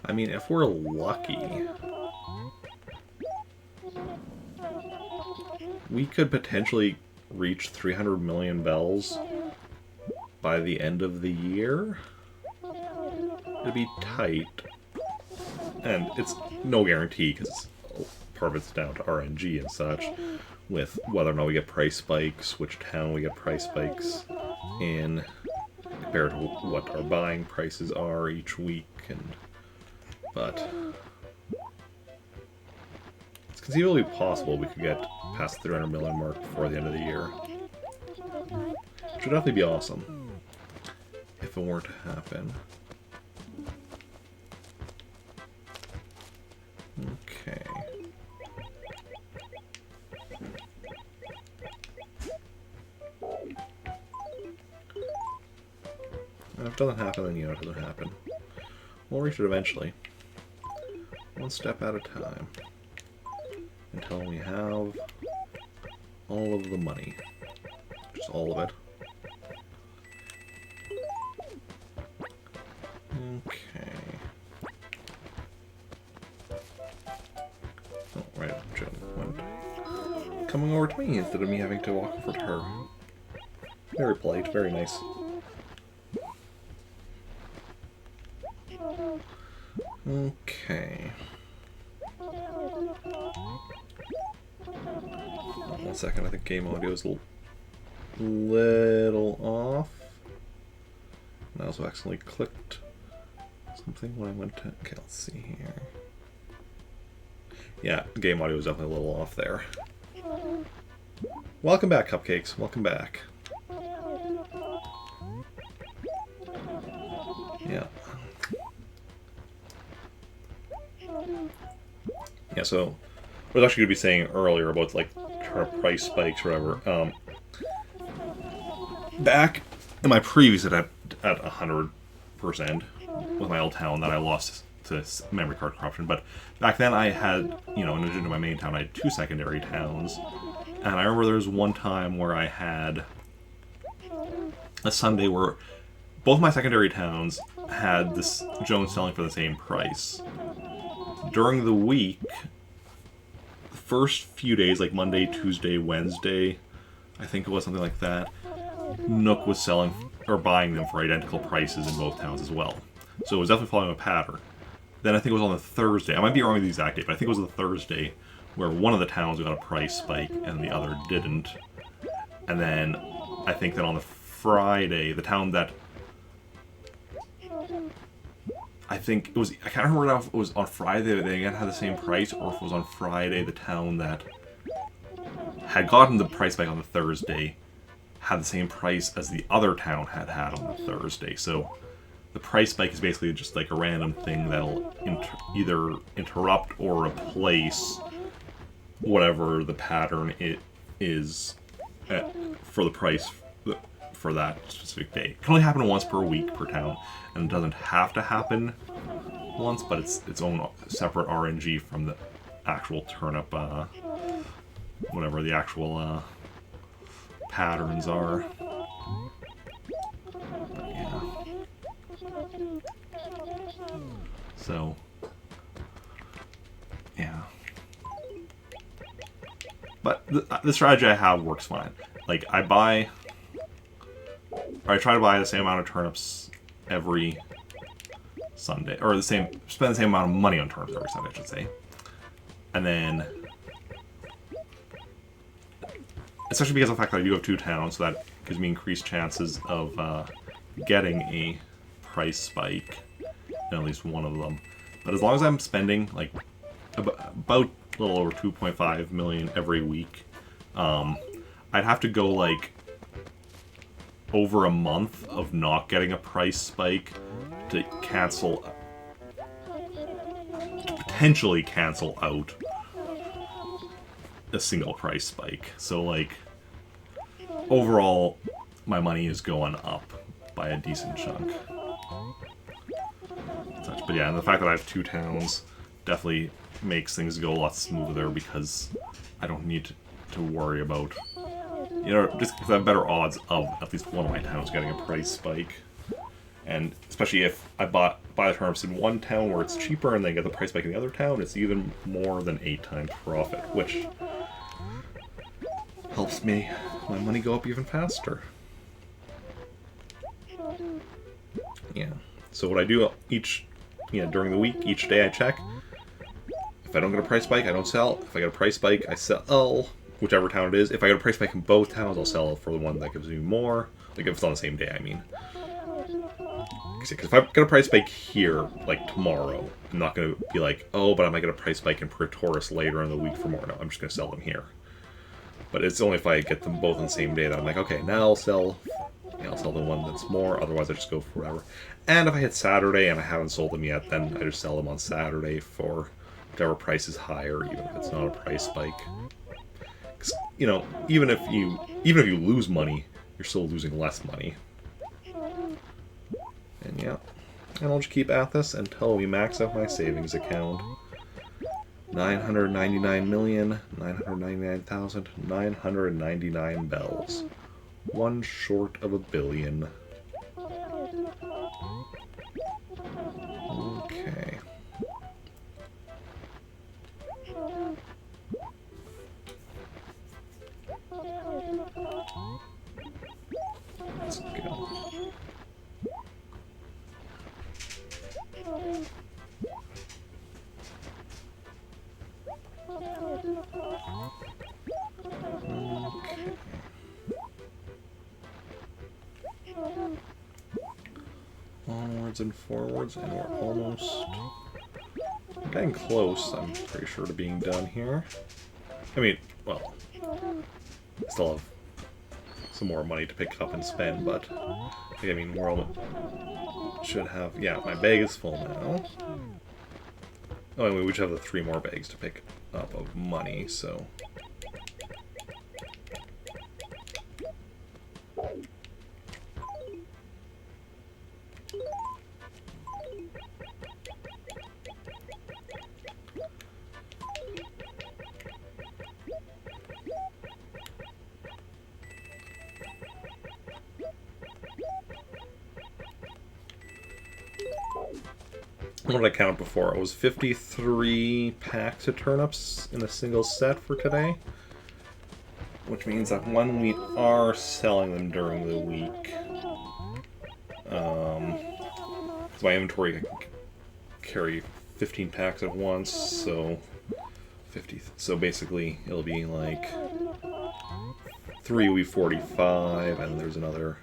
I mean, if we're lucky, we could potentially reach 300 million bells by the end of the year. It'd be tight. And it's no guarantee, because part of it's down to RNG and such, with whether or not we get price spikes, which town we get price spikes in, compared to what our buying prices are each week, but it's conceivably possible we could get past the 300 million mark before the end of the year. Which would definitely be awesome if it were to happen. Okay. And if it doesn't happen, then you know it doesn't happen. We'll reach it eventually. One step at a time. Until we have all of the money. Just all of it. Okay. Oh, right, Joan went coming over to me instead of me having to walk over to her. Very polite, very nice. Okay. One second, I think game audio is a little off. And I also accidentally clicked something when I went to... Okay, let's see here. Yeah, game audio is definitely a little off there. Welcome back, Cupcakes. Welcome back. Yeah. Yeah, so I was actually going to be saying earlier about, like, turnip price spikes or whatever. Back in my previous at 100% with my old town that I lost to memory card corruption, but back then I had, you know, in addition to my main town, I had 2 secondary towns. And I remember there was one time where I had a Sunday where both my secondary towns had this Joan selling for the same price. During the week, the first few days, like Monday, Tuesday, Wednesday, I think it was something like that, Nook was selling or buying them for identical prices in both towns as well. So it was definitely following a pattern. then I think it was on the Thursday. I might be wrong with the exact date, but I think it was the Thursday where one of the towns got a price spike and the other didn't. And then I think that on the Friday, the town that I think it was, I can't remember if it was on Friday that they again had the same price, or if it was on Friday the town that had gotten the price spike on the Thursday had the same price as the other town had on the Thursday. So the price spike is basically just like a random thing that'll either interrupt or replace whatever the pattern it is for the price for that specific day. It can only happen once per week per town, and it doesn't have to happen once, but it's its own separate RNG from the actual turnip, whatever the actual patterns are. But yeah. So, yeah. But the strategy I have works fine. Like, I try to buy the same amount of turnips every Sunday, or spend the same amount of money on turnips every Sunday, I should say. And then, especially because of the fact that I do have two towns, so that gives me increased chances of getting a price spike in at least one of them. But as long as I'm spending like about a little over 2.5 million every week, I'd have to go like over a month of not getting a price spike to potentially cancel out a single price spike. So like overall my money is going up by a decent chunk. But yeah, and the fact that I have two towns definitely makes things go a lot smoother, because I don't need to worry about, you know, just because I have better odds of at least one of my towns getting a price spike. And especially if I buy the turnips in one town where it's cheaper and then get the price spike in the other town, it's even more than 8 times profit, which helps my money go up even faster. Yeah. So what I do during the week, each day I check. If I don't get a price spike, I don't sell. If I get a price spike, I sell whichever town it is. If I get a price spike in both towns, I'll sell for the one that gives me more. Like if it's on the same day, I mean. Because if I get a price spike here, like tomorrow, I'm not going to be like, oh, but I might get a price spike in Praetoris later in the week for more. No, I'm just going to sell them here. But it's only if I get them both on the same day that I'm like, okay, now I'll sell the one that's more, otherwise I just go for whatever. And if I hit Saturday and I haven't sold them yet, then I just sell them on Saturday for whatever price is higher, even if it's not a price spike. 'Cause, you know, even if you lose money, you're still losing less money. And yeah, and I'll just keep at this until we max out my savings account. 999,999,999 bells. One short of $1 billion. Okay. Let's go. Okay. Onwards and forwards, and we're almost getting close, I'm pretty sure, to being done here. I mean, well, I still have some more money to pick up and spend, but I mean, we're almost should have, yeah, my bag is full now. Oh, anyway, we should have the 3 more bags to pick up of money, so. What did I count before? It was 53 packs of turnips in a single set for today. Which means that when we are selling them during the week, my inventory can carry 15 packs at once, so 50. So basically, it'll be like 3 will be 45, and there's another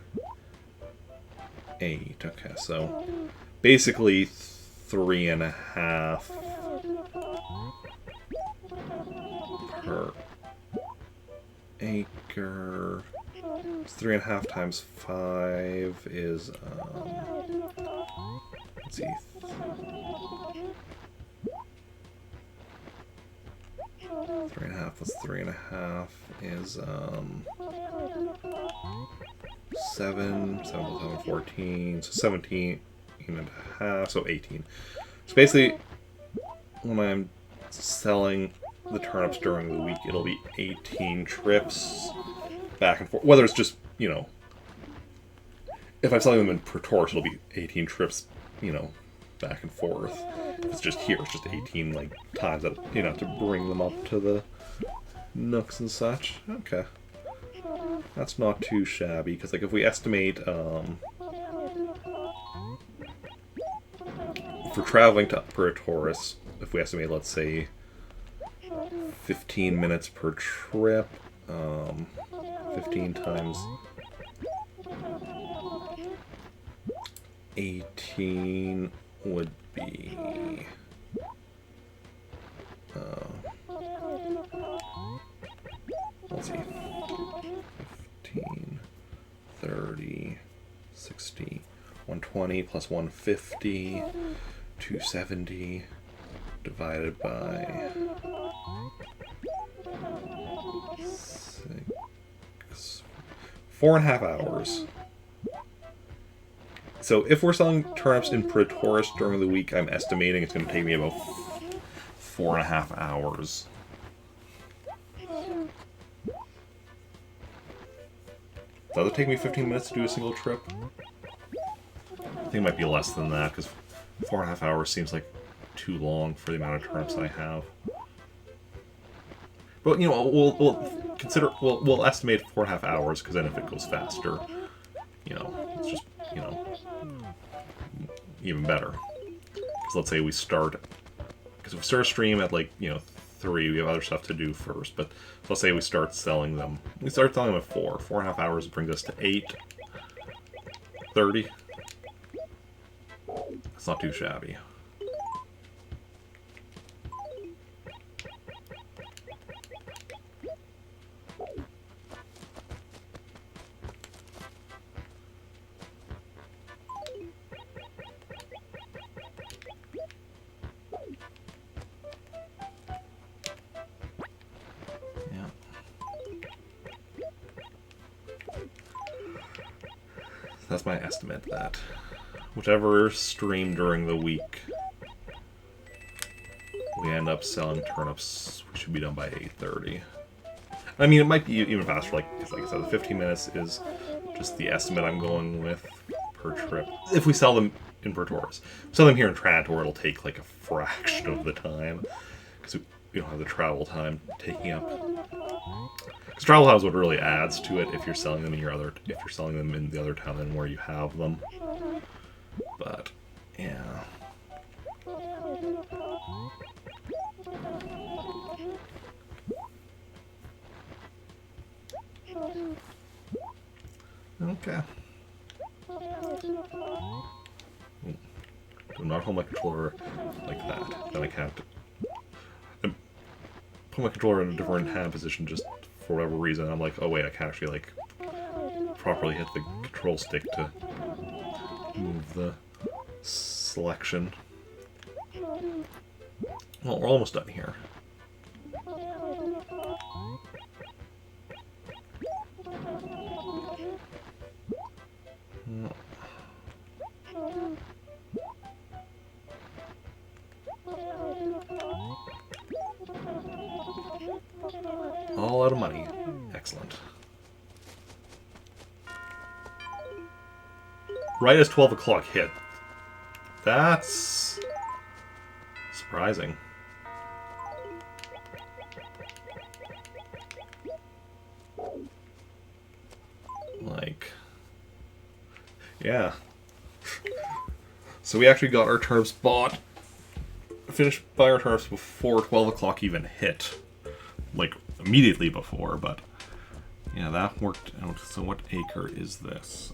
8. Okay, so basically 3.5 per acre. 3.5 times 5 is let's see. 3.5 plus 3.5 is 7. 7 plus 7, 14. So 17 and a half. So 18. So basically, when I'm selling the turnips during the week, it'll be 18 trips back and forth. Whether it's just, you know, if I'm selling them in Praetorius, it'll be 18 trips, you know, back and forth. If it's just here, it's just 18 like times that, you know, to bring them up to the nooks and such. Okay, that's not too shabby, because like if we estimate for traveling to Praetorius, if we estimate, let's say 15 minutes per trip, 15 times 18 would be let's see, 15, 30, 60, 120 plus 150, 270 divided by 6, 4.5 hours. So if we're selling turnips in Praetorius during the week, I'm estimating it's going to take me about 4.5 hours. Does it take me 15 minutes to do a single trip? I think it might be less than that, because 4.5 hours seems like too long for the amount of turnips I have. But, you know, we'll estimate 4.5 hours, because then if it goes faster, you know, it's just, you know, even better. Because let's say we start, because if we start a stream at like, you know, 3, we have other stuff to do first, but let's say we start selling them. We start selling them at 4. 4.5 hours brings us to 8:30. That's not too shabby. That's my estimate, that whichever stream during the week we end up selling turnips, we should be done by 8:30. I mean, it might be even faster, like I said, the 15 minutes is just the estimate I'm going with per trip. If we sell them in Praetorius. If we sell them here in Trantor, it'll take like a fraction of the time, because we don't have the travel time taking up. Because travel time is what really adds to it if you're selling them in your other, if you're selling them in the other town than where you have them. But yeah. Okay. Do not hold my controller like that. Then I can't. Put my controller in a different hand position just for whatever reason. I'm like, oh wait, I can't actually like properly hit the control stick to move the selection. Well, we're almost done here. All out of money. Excellent. Right as 12 o'clock hit. That's surprising. Like, yeah. So we actually got our turnips bought finish buying our turnips before 12 o'clock even hit. Like, immediately before, but... Yeah, that worked out. So what acre is this?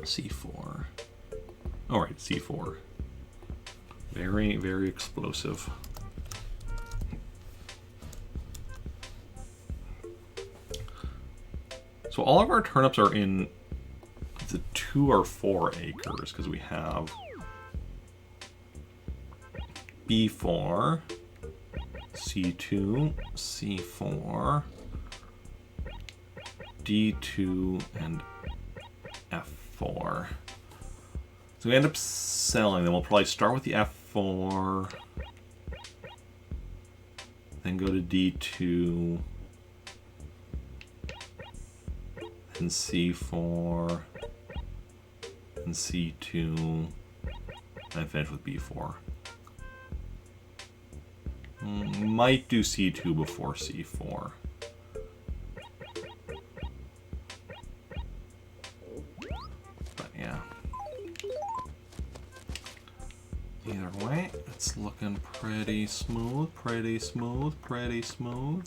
C4. Alright, C4. Very, very explosive. So all of our turnips are in the 2 or 4 acres, because we have B4, C2, C4, D2, and F4. So we end up selling them. We'll probably start with the F4, then go to D2, then C4, and C2, and finish with B4. Might do C2 before C4. But yeah. Either way, it's looking pretty smooth, pretty smooth, pretty smooth.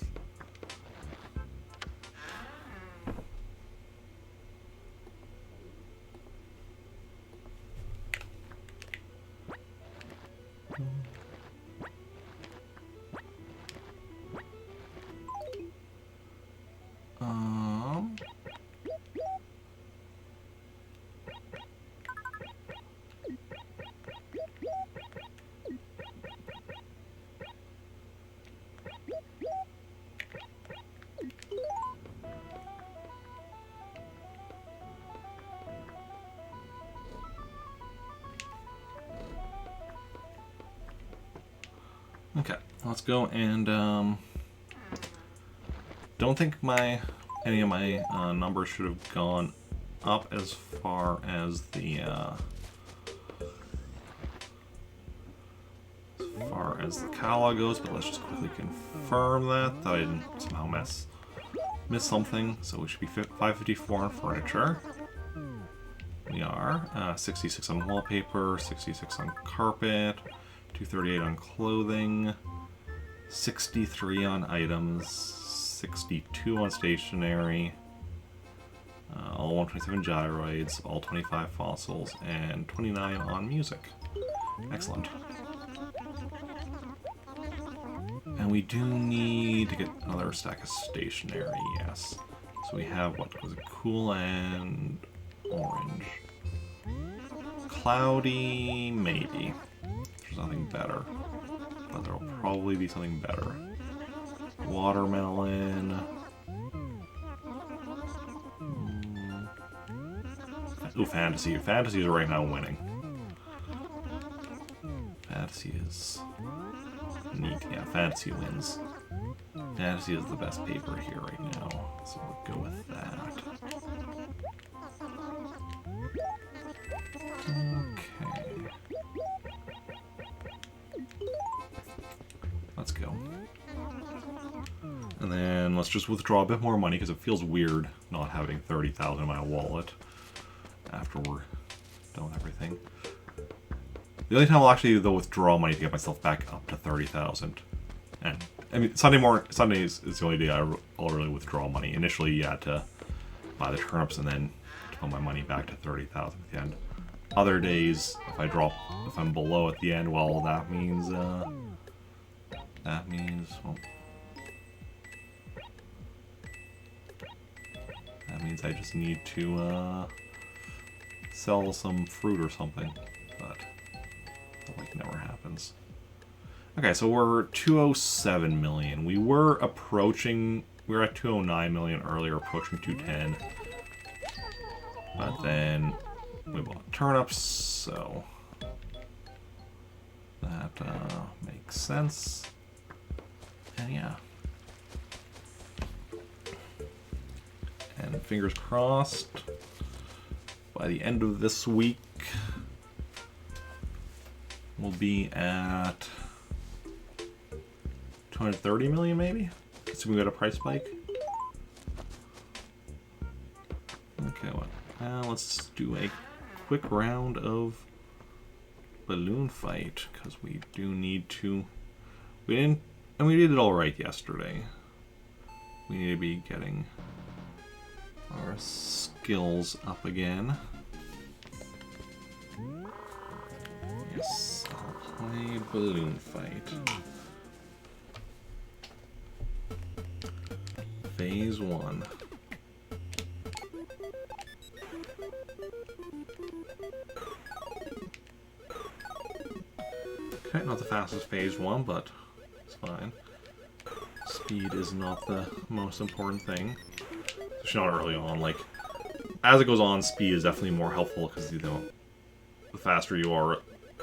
Okay, let's go and don't think any of my numbers should have gone up as far as the catalog goes, but let's just quickly confirm that I didn't somehow miss something. So we should be 554 on furniture. We are 66 on wallpaper, 66 on carpet, 238 on clothing, 63 on items, 62 on stationery, all 127 gyroids, all 25 fossils, and 29 on music. Excellent. And we do need to get another stack of stationery, yes. So we have, what was it, cool and orange. Cloudy, maybe. There's nothing better. But there will probably be something better. Watermelon. Ooh, fantasy. Fantasy is right now winning. Fantasy is neat. Yeah, fantasy wins. Fantasy is the best paper here right now. So we'll go with that. Okay. Let's go. And then let's just withdraw a bit more money because it feels weird not having 30,000 in my wallet after we're done with everything. The only time I'll actually withdraw money to get myself back up to 30,000. And I mean Sunday is the only day I'll really withdraw money. Initially, yeah, to buy the turnips and then to put my money back to 30,000 at the end. Other days, if I'm below at the end, well, that means well, that means I just need to sell some fruit or something, but that like never happens. Okay, so we're 207 million. We were at 209 million earlier, approaching 210. But then we bought turnips, so that makes sense. And yeah. And fingers crossed, by the end of this week, we'll be at 230 million maybe? Assuming we got a price spike. Okay, let's do a quick round of balloon fight, because we do need to... We did it all right yesterday. We need to be getting our skills up again. Yes, I'll play balloon fight. Phase 1. Okay, not the fastest phase 1, but it's fine. Speed is not the most important thing. Especially not early on. Like, as it goes on, speed is definitely more helpful because, you know, the faster you are,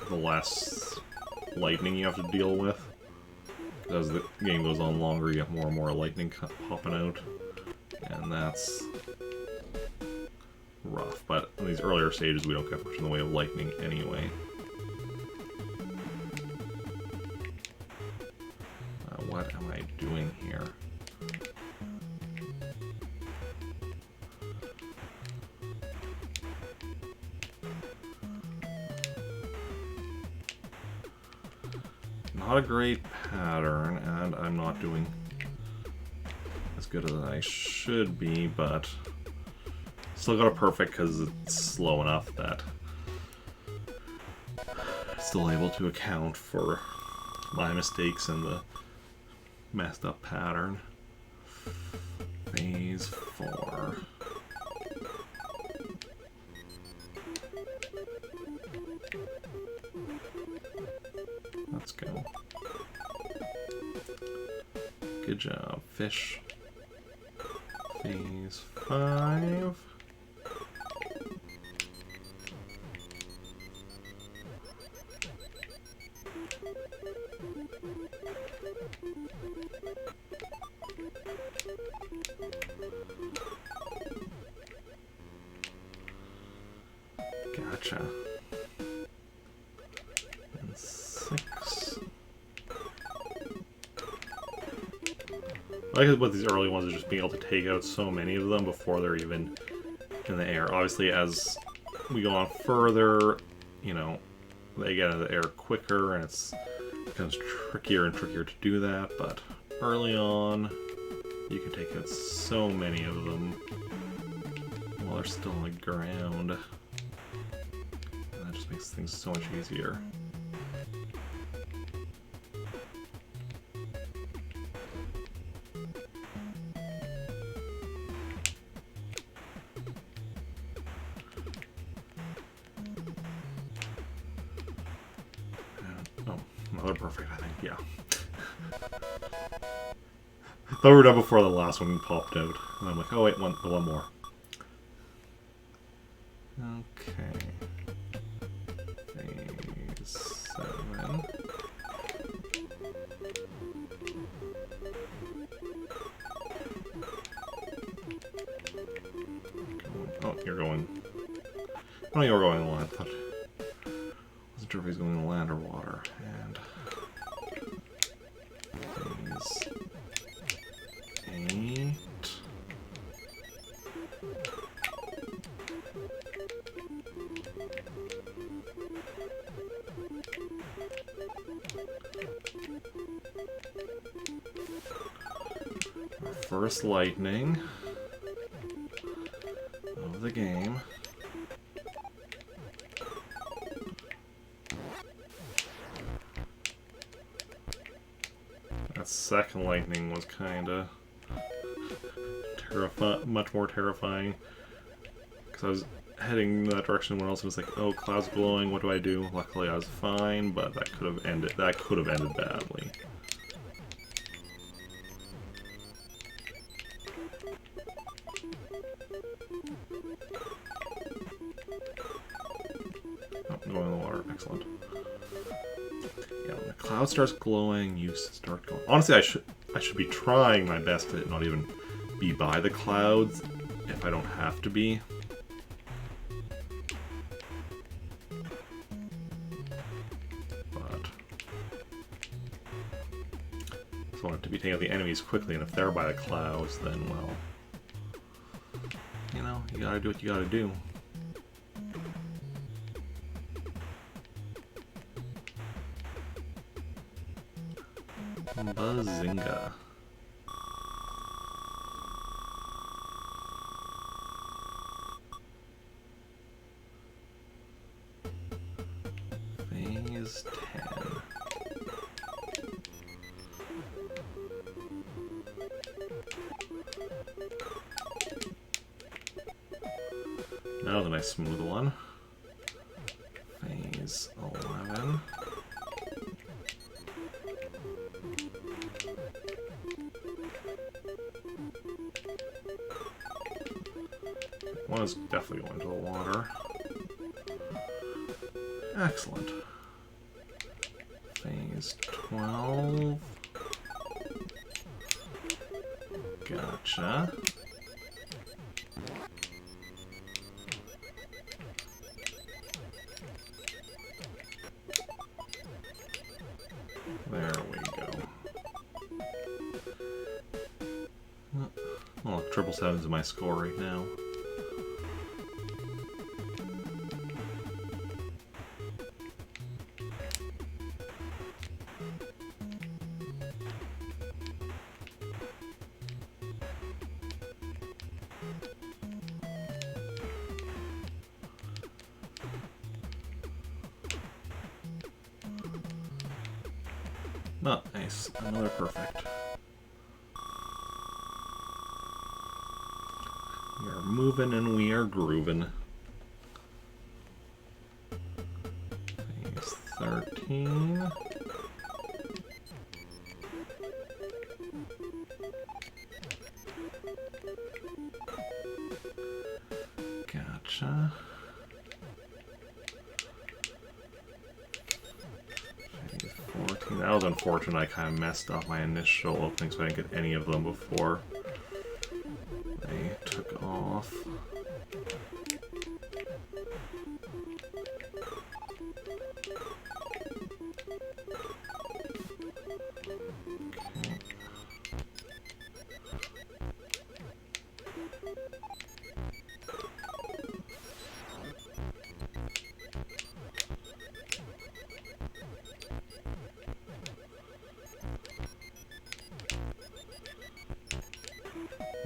the less lightning you have to deal with. As the game goes on longer, you get more and more lightning popping out. And that's rough. But in these earlier stages, we don't get much in the way of lightning anyway. What am I doing here? Not a great pattern, and I'm not doing as good as I should be, but still got a perfect because it's slow enough that I'm still able to account for my mistakes and the messed up pattern. Phase 4. Let's go. Good job, fish. Phase 5. Gotcha. And 6. I like what these early ones are just being able to take out so many of them before they're even in the air. Obviously, as we go on further, you know, they get into the air quicker and it becomes trickier and trickier to do that, but early on, you can take out so many of them while they're still on the ground. And that just makes things so much easier. Another perfect, I think, yeah. Thought we were done before the last one popped out. And I'm like, oh wait, one more. Okay. Phase 7. Oh, you're going. Oh, you're going on. I thought. Wasn't sure if he's going to land or water. And phase 8. Our first lightning of the game. That second lightning was kinda much more terrifying, because I was heading in that direction when else was like, oh, clouds glowing, what do I do? Luckily I was fine, but that could have ended badly. Oh, going in the water, excellent. Yeah, when the cloud starts glowing, you start going. Honestly, I should be trying my best to not even be by the clouds if I don't have to be. But I want it to be taking out the enemies quickly, and if they're by the clouds, then, well, you know, you gotta do what you gotta do. Bazinga. Phase 10. Now the nice smooth one. Phase 11. One is definitely going to the water. Excellent. Phase 12. Gotcha. There we go. Well, 777's my score right now. Nice. Another perfect. We are moving and we are grooving. Phase 13. Gotcha. That was unfortunate. I kind of messed up my initial opening, so I didn't get any of them before they took off. Okay.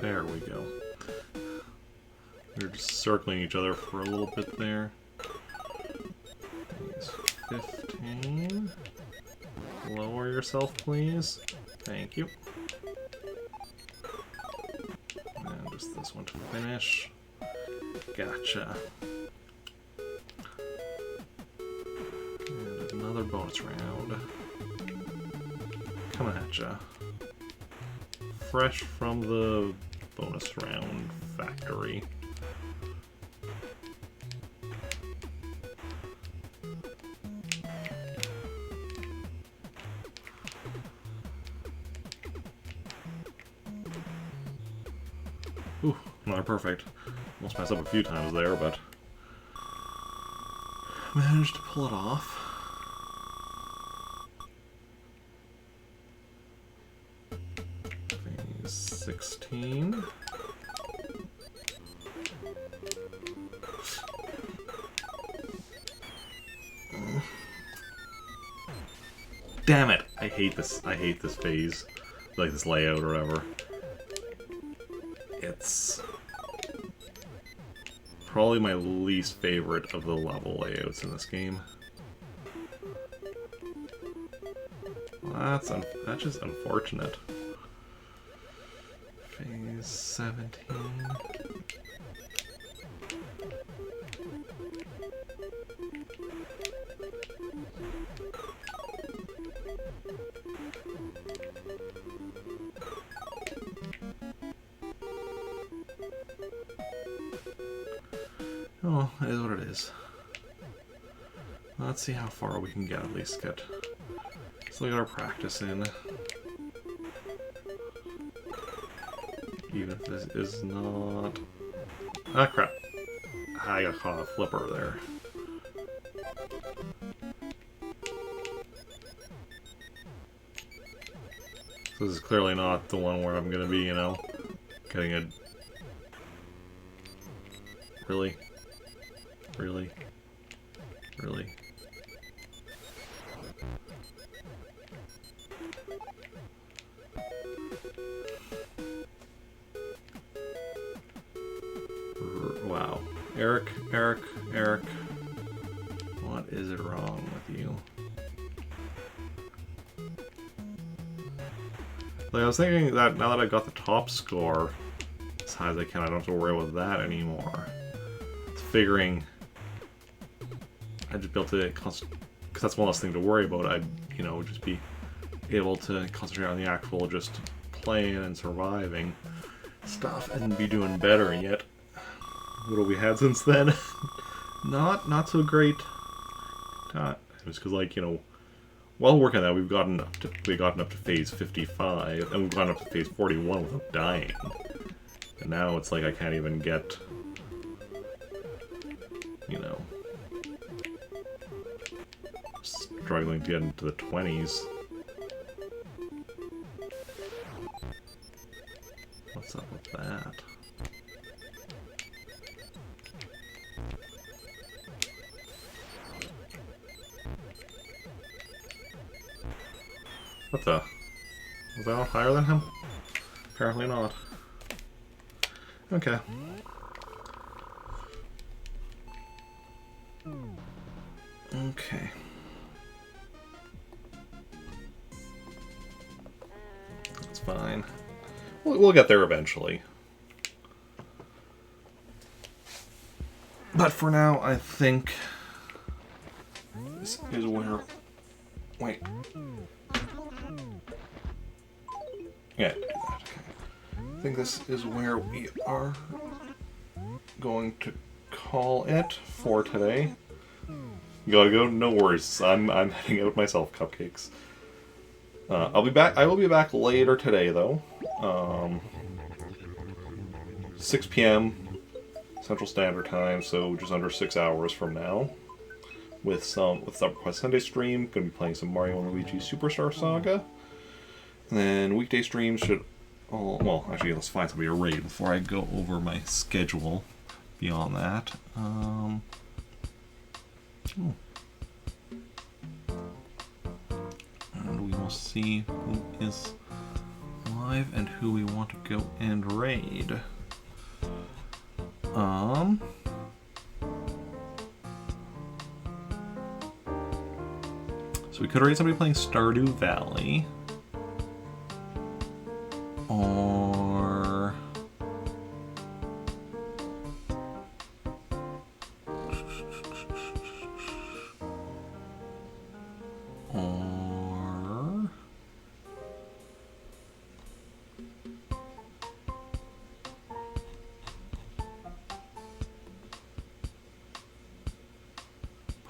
There we go. We're just circling each other for a little bit there. Phase 15. Lower yourself, please. Thank you. And just this one to finish. Gotcha. And another bonus round. Coming at ya. Fresh from the bonus round factory. Ooh, not perfect. Almost messed up a few times there, but managed to pull it off. Phase 16. Damn it! I hate this phase. Like this layout or whatever. It's probably my least favorite of the level layouts in this game. Well, that's just unfortunate. Phase 17. Oh, it is what it is. Let's see how far we can get, at least get. Let's look at our practice in. Even if this is not... Ah, crap. I got caught a flipper there. So this is clearly not the one where I'm gonna be, you know, getting a... Really? Really? Really? Wow. Eric. What is it wrong with you? Like, I was thinking that now that I got the top score as high as I can, I don't have to worry about that anymore. It's figuring I'd just be able to, because that's one less thing to worry about. I'd, you know, just be able to concentrate on the actual just playing and surviving stuff and be doing better. And yet, what have we had since then? not so great. It was because, like, you know, while working on that, we've gotten up to phase 55, and we've gotten up to phase 41 without dying. And now it's like I can't even get, you know, struggling to get into the 20s. What's up with that? What the? Was I on higher than him? Apparently not. Okay. Okay. That's fine. We'll get there eventually. But for now, I think this is where... Wait. Yeah, do that. Okay. I think this is where we are going to call it for today. You gotta go? No worries. I'm heading out myself, cupcakes. I'll be back. I will be back later today, though. 6 p.m. Central Standard Time, so just under 6 hours from now. With Request Sunday stream, gonna be playing some Mario and Luigi Superstar Saga. And then weekday streams should all... Well, actually, let's find somebody to raid before I go over my schedule beyond that. And we will see who is live and who we want to go and raid. So we could raid somebody playing Stardew Valley. Or...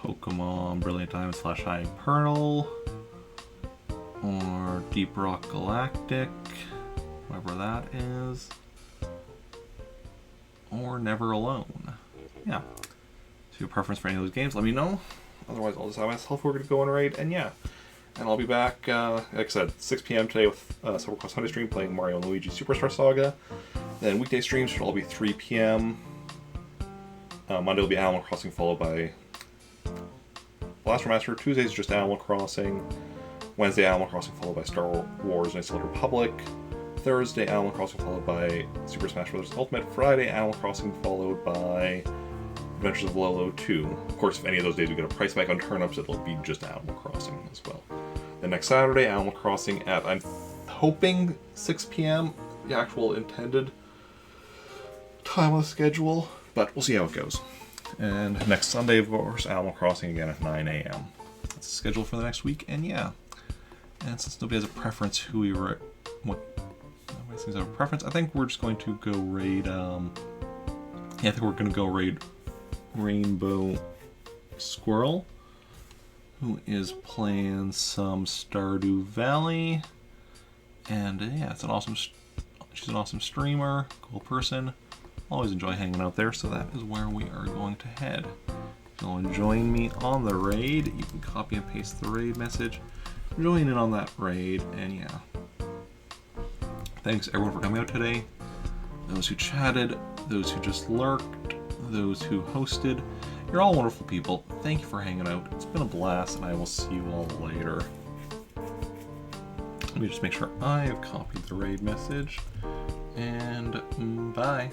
Pokemon Brilliant Diamond / Shining Pearl, or Deep Rock Galactic, whoever that is, or Never Alone. Yeah. So your preference for any of those games, let me know. Otherwise, I'll decide myself we're going to go on a raid, and yeah. And I'll be back, like I said, 6 p.m. today with Silver Quest Sunday stream playing Mario and Luigi Superstar Saga. Then weekday streams should all be 3 p.m. Monday will be Animal Crossing, followed by Blast Master. Tuesdays is just Animal Crossing. Wednesday, Animal Crossing, followed by Star Wars Knights of the Old Republic. Thursday, Animal Crossing, followed by Super Smash Bros. Ultimate. Friday, Animal Crossing, followed by Adventures of Lolo 2. Of course, if any of those days we get a price back on turnips, it'll be just Animal Crossing as well. Then next Saturday, Animal Crossing at, I'm hoping, 6 p.m., the actual intended time of the schedule, but we'll see how it goes. And next Sunday, of course, Animal Crossing again at 9 a.m. That's the schedule for the next week, and yeah. And since nobody has a preference who we nobody seems to have a preference, I think we're just going to go raid, I think we're going to go raid Rainbow Squirrel, who is playing some Stardew Valley, and yeah, she's an awesome streamer, cool person. Always enjoy hanging out there, so that is where we are going to head. If you want to join me on the raid, you can copy and paste the raid message, join in on that raid, and yeah. Thanks everyone for coming out today. Those who chatted, those who just lurked, those who hosted. You're all wonderful people. Thank you for hanging out. It's been a blast, and I will see you all later. Let me just make sure I have copied the raid message. And bye.